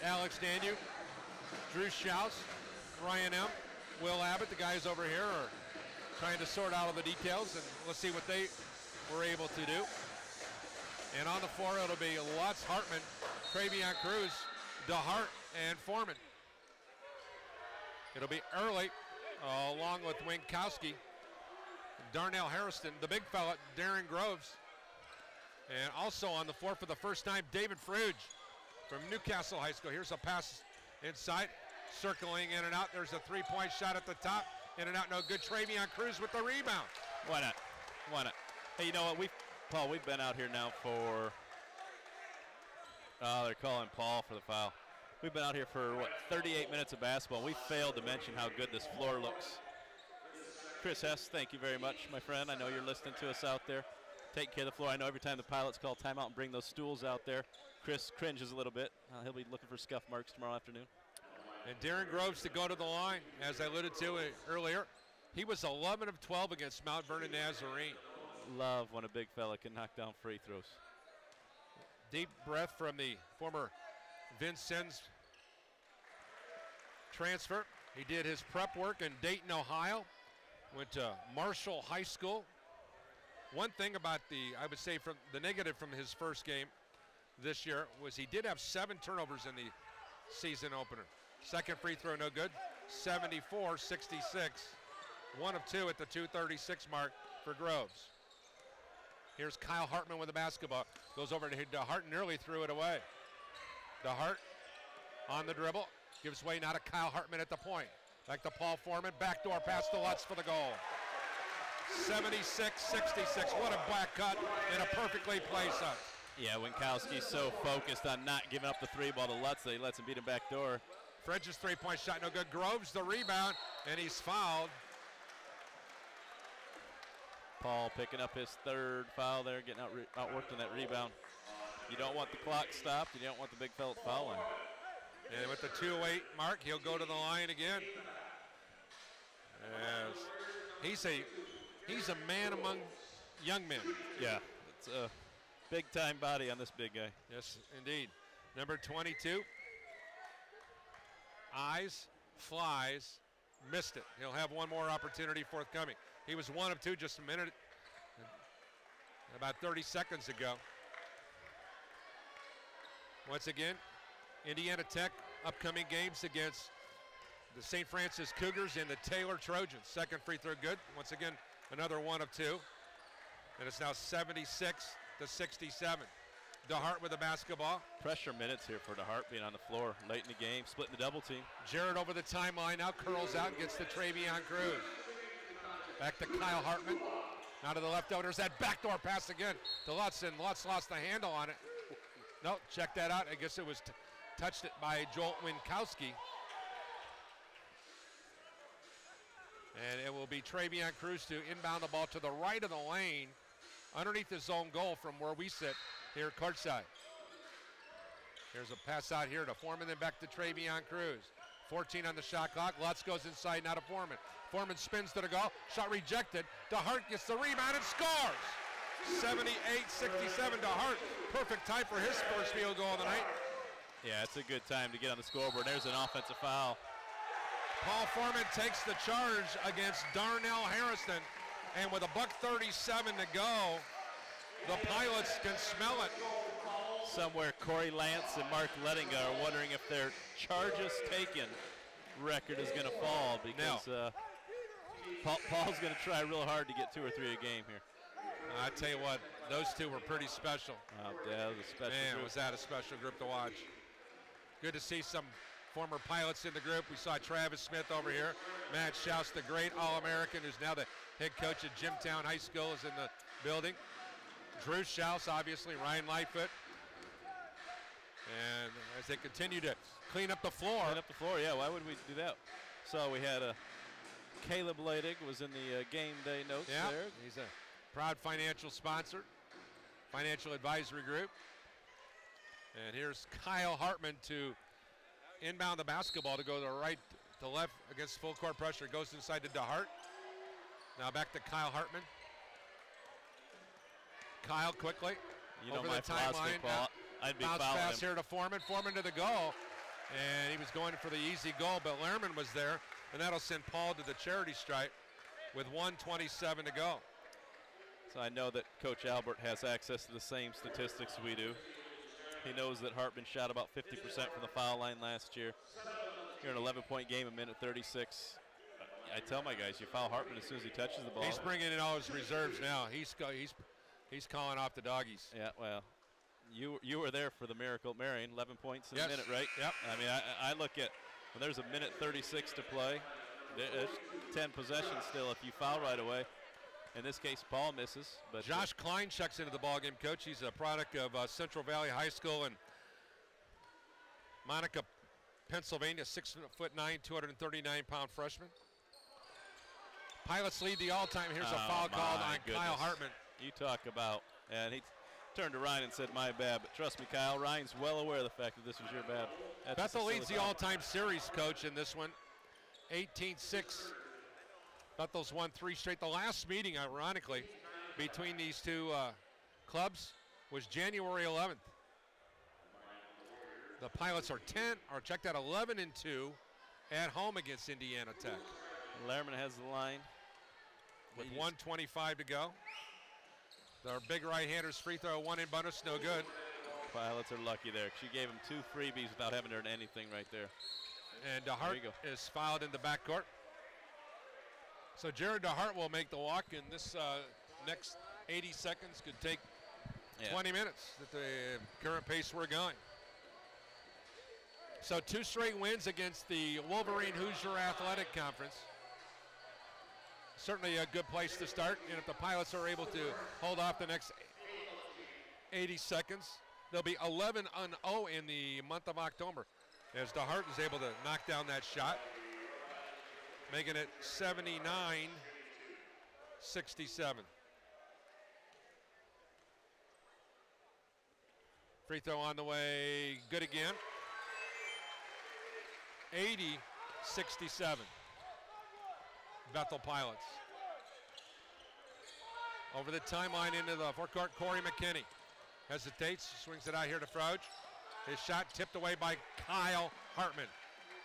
Alex Danu, Drew Schaus, Ryan M., Will Abbott, the guys over here are trying to sort out all the details, and let's see what they were able to do. And on the floor, it'll be Lutz, Hartman, Travion Cruz, DeHart, and Foreman. It'll be Early, along with Winkowski, Darnell Harrison, the big fella, Darren Groves. And also on the floor for the first time, David Fruge from Newcastle High School. Here's a pass inside, circling in and out. There's a three-point shot at the top. In and out, no good. Travion Cruz with the rebound. Why not? Why not? Hey, you know what? Paul, we've been out here now for, they're calling Paul for the foul. We've been out here for, 38 minutes of basketball. We failed to mention how good this floor looks. Chris Hess, thank you very much, my friend. I know you're listening to us out there. Taking care of the floor. I know every time the Pilots call timeout and bring those stools out there, Chris cringes a little bit. He'll be looking for scuff marks tomorrow afternoon. And Darren Groves to go to the line, as I alluded to earlier. He was 11 of 12 against Mount Vernon Nazarene. Love when a big fella can knock down free throws. Deep breath from the former Vincennes transfer. He did his prep work in Dayton, Ohio. Went to Marshall High School. One thing about I would say from the negative from his first game this year was he did have 7 turnovers in the season opener. Second free throw, no good. 74-66. 1 of 2 at the 2:36 mark for Groves. Here's Kyle Hartman with the basketball. Goes over to DeHart and nearly threw it away. DeHart on the dribble. Gives way now to Kyle Hartman at the point. Back to Paul Foreman. Backdoor pass to Lutz for the goal. 76-66. What a back cut and a perfectly placed up. Yeah, Winkowski's so focused on not giving up the 3 ball to Lutz that he lets him beat him back door. French's three-point shot, no good. Groves the rebound, and he's fouled. Paul picking up his 3rd foul there, getting outworked on that rebound. You don't want the clock stopped. You don't want the big fella at foul line. And with the 2:08 mark, he'll go to the line again. As he's a man among young men. Yeah, it's a big-time body on this big guy. Yes, indeed. Number 22. Eyes, flies, missed it. He'll have one more opportunity forthcoming. He was 1 of 2 just a minute, about 30 seconds ago. Once again, Indiana Tech upcoming games against the St. Francis Cougars and the Taylor Trojans. Second free throw good. Once again, another 1 of 2. And it's now 76-67. DeHart with the basketball. Pressure minutes here for DeHart being on the floor late in the game, splitting the double team. Jarrett over the timeline now, curls out and gets to Travion Cruz. Back to Kyle Hartman. Now to the left out. There's that backdoor pass again to Lutz, and Lutz lost the handle on it. No, check that out. I guess it was touched it by Joel Winkowski. And it will be Travion Cruz to inbound the ball to the right of the lane, underneath his own goal from where we sit here courtside. Here's a pass out here to Foreman, then back to Travion Cruz. 14 on the shot clock. Lutz goes inside, now to Foreman. Foreman spins to the goal. Shot rejected. DeHart gets the rebound and scores. 78-67 DeHart. Perfect time for his first field goal of the night. Yeah, it's a good time to get on the scoreboard. There's an offensive foul. Paul Foreman takes the charge against Darnell Harrison. And with $1:37 to go, the Pilots can smell it. Somewhere Corey Lance and Mark Lettinga are wondering if their charges taken record is going to fall, because Paul's going to try real hard to get 2 or 3 a game here. I tell you what, those two were pretty special. Yeah, that was a special Man, group. was that a special group to watch. Good to see some former Pilots in the group. We saw Travis Smith over here. Matt Schaus, the great All-American, who's now the head coach at Jimtown High School, is in the building. Drew Schaus, obviously, Ryan Lightfoot. And as they continue to clean up the floor. Clean up the floor, yeah, why would we do that? So we had Caleb Leidig was in the game day notes there. He's a proud financial sponsor, financial advisory group. And here's Kyle Hartman to inbound the basketball to go to the right to left against full court pressure. Goes inside to DeHart. Now back to Kyle Hartman. Kyle quickly over the timeline. I'd be bounce fouling pass him. here to Foreman. Foreman to the goal. And he was going for the easy goal, but Lehrman was there. And that'll send Paul to the charity stripe with 1:27 to go. So I know that Coach Albert has access to the same statistics we do. He knows that Hartman shot about 50% from the foul line last year. Here an 11-point game, 1:36. I tell my guys, you foul Hartman as soon as he touches the ball. He's bringing in all his reserves now. He's calling off the doggies. Yeah, well, you were there for the miracle at Marion. 11 points in a minute, right? Yep. I mean, I look at when there's 1:36 to play. There's 10 possessions still if you foul right away. In this case, Paul misses. But Josh Klein checks into the ballgame, coach. He's a product of Central Valley High School in Monica, Pennsylvania. 6'9", 239-pound freshman. Pilots lead the all-time. Here's a foul called on Kyle Hartman. You talk about, and he turned to Ryan and said, "My bad." But trust me, Kyle, Ryan's well aware of the fact that this was your bad. Bethel leads the all-time series, coach, in this one. 18-6. Bethel's won 3 straight. The last meeting, ironically, between these two clubs was January 11th. The Pilots are 11-2 at home against Indiana Tech. Lehrman has the line. With 1:25 to go. Their big right-hander's free throw, 1 in bonus, no good. Pilots are lucky there. She gave him 2 freebies without having to earn anything right there. And DeHart is fouled in the backcourt. So Jared DeHart will make the walk, and this next 80 seconds could take 20 minutes at the current pace we're going. So 2 straight wins against the Wolverine Hoosier Athletic Conference. Certainly a good place to start, and if the Pilots are able to hold off the next 80 seconds, they'll be 11-0 in the month of October, as DeHart is able to knock down that shot, making it 79-67. Free throw on the way, good again. 80-67. Bethel Pilots. Over the timeline into the forecourt, Corey McKinney hesitates, swings it out here to Froge. His shot tipped away by Kyle Hartman.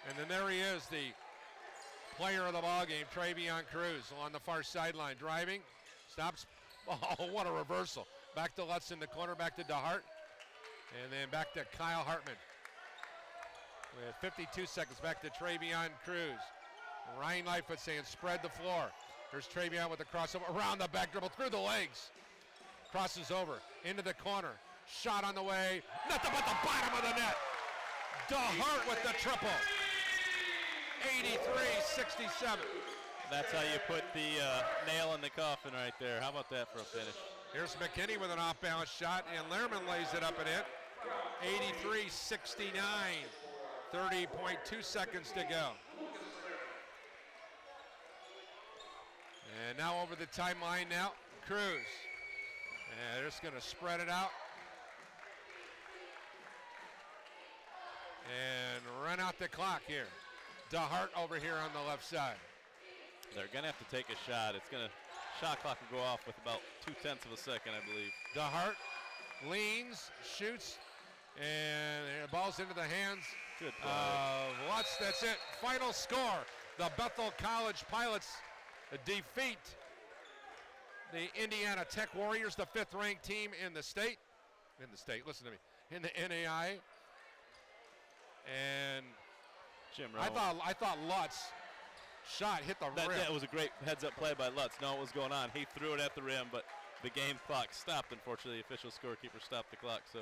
And then there he is, the player of the ball game, Travion Cruz, on the far sideline, driving, stops. Oh, what a reversal. Back to Lutz in the corner, back to DeHart, and then back to Kyle Hartman. With 52 seconds, back to Travion Cruz. Ryan Lightfoot saying spread the floor. There's Travion with the crossover, around the back dribble, through the legs. Crosses over, into the corner. Shot on the way, nothing but the bottom of the net. DeHart with the triple. 83-67. That's how you put the nail in the coffin right there. How about that for a finish? Here's McKinney with an off-balance shot, and Lehrman lays it up and in. 83-69. 30.2 seconds to go. And now over the timeline now, Cruz. And they're just going to spread it out. And run out the clock here. DeHart over here on the left side. They're going to have to take a shot. Shot clock will go off with about 0.2 of a second, I believe. DeHart leans, shoots, and the ball's into the hands of Lutz. That's it. Final score. The Bethel College Pilots defeat the Indiana Tech Warriors, the 5th-ranked team in the state. Listen to me. In the NAI. And Jim I thought Lutz shot hit the rim. That was a great heads-up play by Lutz. Know what was going on. He threw it at the rim, but the game clock stopped. Unfortunately, the official scorekeeper stopped the clock. So.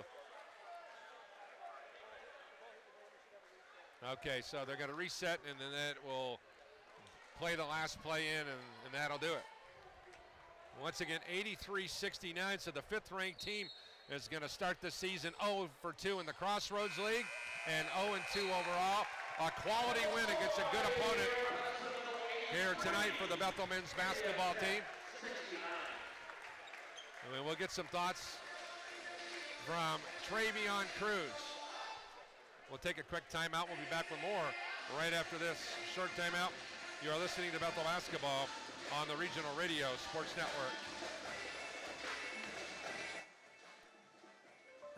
Okay, so they're going to reset, and then that will play the last play in, and that'll do it. Once again, 83-69, so the 5th-ranked team is going to start the season 0-2 in the Crossroads League and 0-2 overall. A quality win against a good opponent here tonight for the Bethel men's basketball team. And we'll get some thoughts from Travion Cruz. We'll take a quick timeout. We'll be back with more right after this short timeout. You are listening to Bethel Basketball on the Regional Radio Sports Network.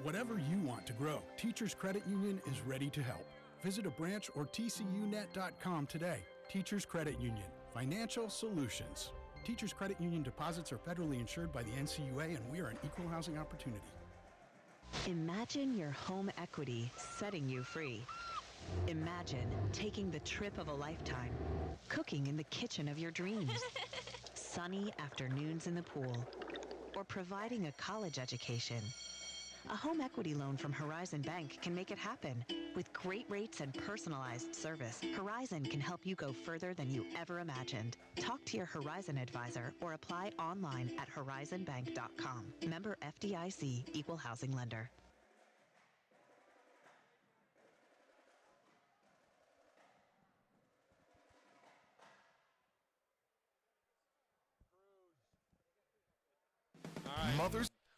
Whatever you want to grow, Teachers Credit Union is ready to help. Visit a branch or tcunet.com today. Teachers Credit Union, financial solutions. Teachers Credit Union deposits are federally insured by the NCUA, and we are an equal housing opportunity. Imagine your home equity setting you free. Imagine taking the trip of a lifetime, cooking in the kitchen of your dreams, sunny afternoons in the pool, or providing a college education. A home equity loan from Horizon Bank can make it happen. With great rates and personalized service, Horizon can help you go further than you ever imagined. Talk to your Horizon advisor or apply online at horizonbank.com. Member FDIC, Equal Housing Lender.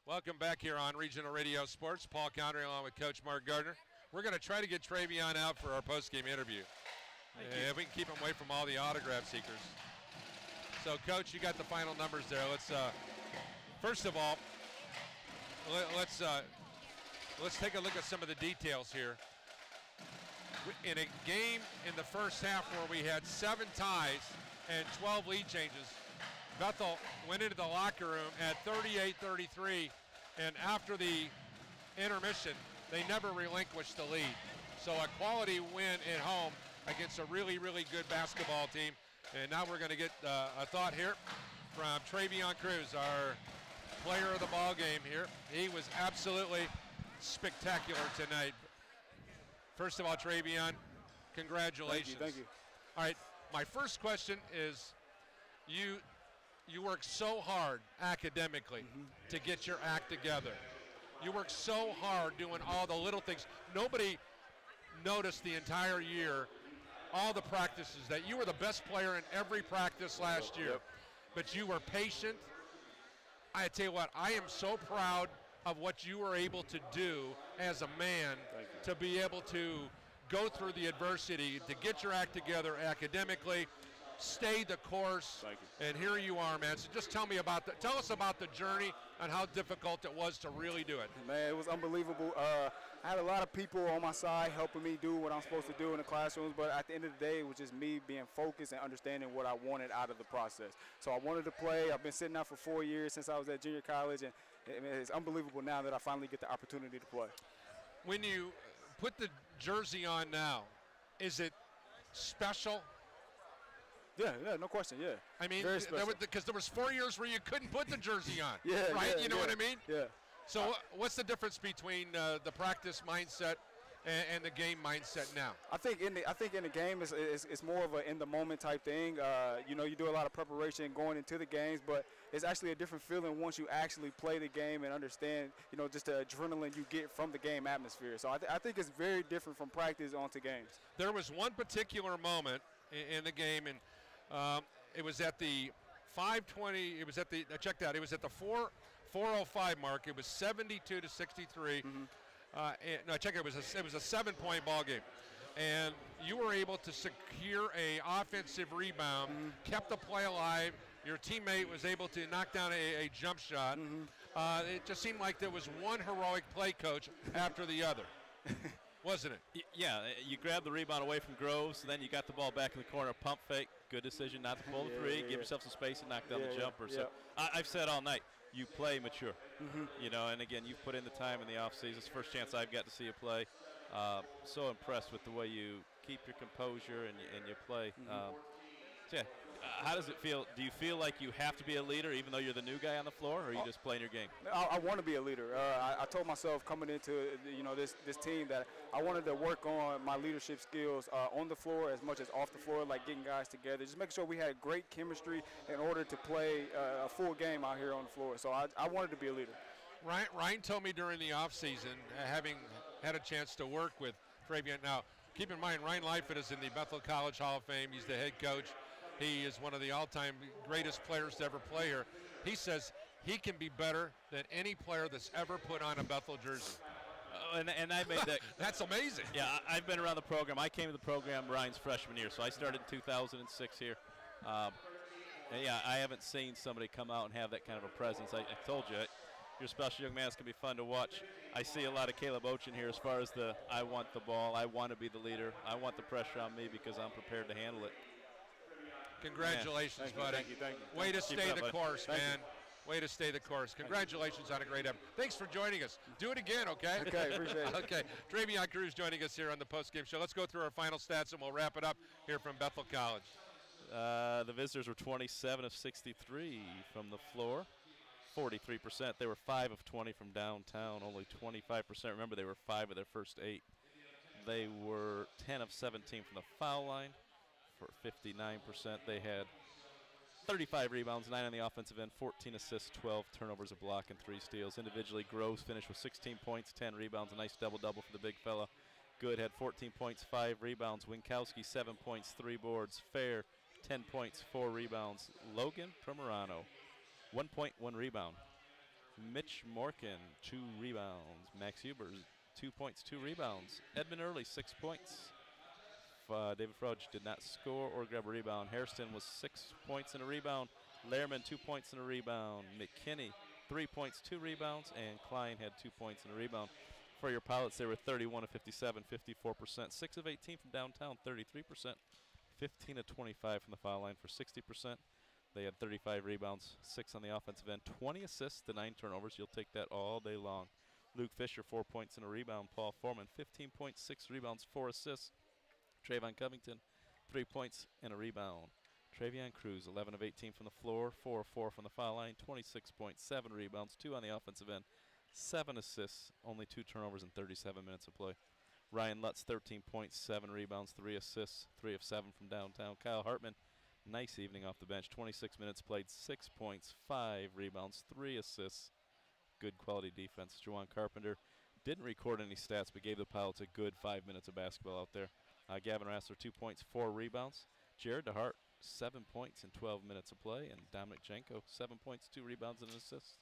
Welcome back here on Regional Radio Sports. Paul Condry along with Coach Mark Gardner. We're going to try to get Travion out for our post-game interview. If we can keep him away from all the autograph seekers. So, Coach, you got the final numbers there. Let's first of all, let's take a look at some of the details here. In a game in the first half where we had 7 ties and 12 lead changes, Bethel went into the locker room at 38-33, and after the intermission, they never relinquished the lead. So a quality win at home against a really, really good basketball team. And now we're going to get a thought here from Travion Cruz, our player of the ball game here. He was absolutely spectacular tonight. First of all, Travion, congratulations. Thank you. All right, my first question is, you work so hard academically to get your act together. You work so hard doing all the little things. Nobody noticed the entire year, all the practices, that you were the best player in every practice last year. But you were patient. I tell you what, I am so proud of what you were able to do as a man to be able to go through the adversity, to get your act together academically, stay the course, and here you are, man. So just tell us about the journey and how difficult it was to really do it. Man, it was unbelievable. I had a lot of people on my side helping me do what I'm supposed to do in the classrooms, but at the end of the day, it was just me being focused and understanding what I wanted out of the process. So I wanted to play. I've been sitting out for 4 years since I was at junior college, and it's unbelievable now that I finally get the opportunity to play. When you put the jersey on now, is it special? Yeah, no question, yeah. I mean, because there was 4 years where you couldn't put the jersey on, yeah, right? Yeah, you know what I mean? Yeah. So what's the difference between the practice mindset and the game mindset now? I think in the game it's more of a in the moment type thing. You know, you do a lot of preparation going into the games, but it's actually a different feeling once you actually play the game and understand, you know, just the adrenaline you get from the game atmosphere. So I think it's very different from practice onto games. There was one particular moment in the game, and it was at the 5:20. It was at the check that. It was at the 4:05 mark. It was 72 to 63. No, check it. It was a 7-point ball game, and you were able to secure a offensive rebound, kept the play alive. Your teammate was able to knock down a jump shot. It just seemed like there was one heroic play coach after the other, wasn't it? Yeah, you grabbed the rebound away from Groves, then you got the ball back in the corner, pump fake, good decision not to pull the three, give yourself some space and knock down the jumper. So I've said all night, you play mature, you know, and again, you've put in the time in the offseason. It's the first chance I've got to see you play. So impressed with the way you keep your composure and you play. So yeah, how does it feel? Do you feel like you have to be a leader even though you're the new guy on the floor, or are you just playing your game? I want to be a leader. I told myself coming into this team that I wanted to work on my leadership skills on the floor as much as off the floor, like getting guys together, just making sure we had great chemistry in order to play a full game out here on the floor. So I wanted to be a leader. Ryan told me during the offseason, having had a chance to work with Travion. Now, keep in mind, Ryan Lightfoot is in the Bethel College Hall of Fame. He's the head coach. He is one of the all-time greatest players to ever play here. He says he can be better than any player that's ever put on a Bethel jersey. And I made that. That's amazing. Yeah, I've been around the program. I came to the program Ryan's freshman year, so I started in 2006 here. And yeah, I haven't seen somebody come out and have that kind of a presence. I told you, you're a special young man. It's going to be fun to watch. I see a lot of Caleb Ochin here as far as I want the ball. I want to be the leader. I want the pressure on me because I'm prepared to handle it. Congratulations, buddy. Thank you. Way to stay the course, man. Way to stay the course. Congratulations on a great effort. Thanks for joining us. Do it again, okay? Okay, appreciate it. Okay. Travion Cruz joining us here on the postgame show. Let's go through our final stats, and we'll wrap it up here from Bethel College. The visitors were 27 of 63 from the floor, 43%. They were 5 of 20 from downtown, only 25%. Remember, they were 5 of their first 8. They were 10 of 17 from the foul line for 59%. They had 35 rebounds, 9 on the offensive end, 14 assists, 12 turnovers, a block, and 3 steals. Individually, Groves finished with 16 points, 10 rebounds, a nice double-double for the big fella. Good had 14 points, 5 rebounds. Winkowski, 7 points, 3 boards. Fair, 10 points, 4 rebounds. Logan Primerano, 1 point, 1 rebound. Mitch Morkin, 2 rebounds. Max Huber, 2 points, 2 rebounds. Edmund Early, 6 points. David Froge did not score or grab a rebound. Hairston was 6 points and a rebound. Lehrman, 2 points and a rebound. McKinney, 3 points, 2 rebounds. And Klein had 2 points and a rebound. For your Pilots, they were 31 of 57, 54%. 6 of 18 from downtown, 33%. 15 of 25 from the foul line for 60%. They had 35 rebounds, 6 on the offensive end, 20 assists to 9 turnovers. You'll take that all day long. Luke Fisher, 4 points and a rebound. Paul Foreman, 15 points, 6 rebounds, 4 assists. Trayvon Covington, 3 points and a rebound. Travion Cruz, 11 of 18 from the floor, 4 of 4 from the foul line, 26 points, 7 rebounds, 2 on the offensive end, 7 assists, only 2 turnovers in 37 minutes of play. Ryan Lutz, 13 points, 7 rebounds, 3 assists, 3 of 7 from downtown. Kyle Hartman, nice evening off the bench, 26 minutes played, 6 points, 5 rebounds, 3 assists. Good quality defense. Juwan Carpenter didn't record any stats, but gave the Pilots a good 5 minutes of basketball out there. Gavin Rassler, 2 points, 4 rebounds. Jared DeHart, 7 points in 12 minutes of play. And Dominic Jenko, 7 points, 2 rebounds, and an assist.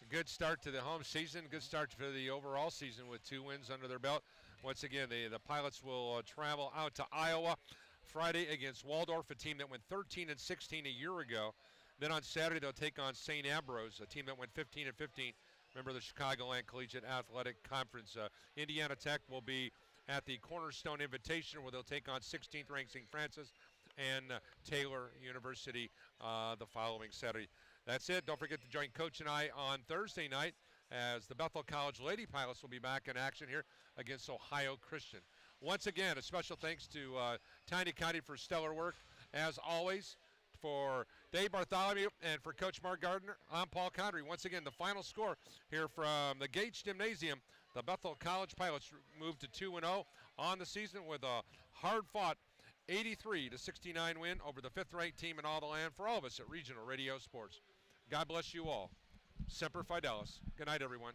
A good start to the home season. Good start for the overall season with 2 wins under their belt. Once again, the Pilots will travel out to Iowa Friday against Waldorf, a team that went 13-16 a year ago. Then on Saturday, they'll take on St. Ambrose, a team that went 15-15. Remember the Chicagoland Collegiate Athletic Conference. Indiana Tech will be at the Cornerstone Invitation, where they'll take on 16th ranked St. Francis and Taylor University the following Saturday. That's it. Don't forget to join Coach and I on Thursday night as the Bethel College Lady Pilots will be back in action here against Ohio Christian. Once again, a special thanks to Tiny County for stellar work. As always, for Dave Bartholomew and for Coach Mark Gardner, I'm Paul Condry. Once again, the final score here from the Gates Gymnasium. The Bethel College Pilots moved to 2-0 on the season with a hard-fought 83-69 win over the 5th-ranked team in all the land for all of us at Regional Radio Sports. God bless you all. Semper Fidelis. Good night, everyone.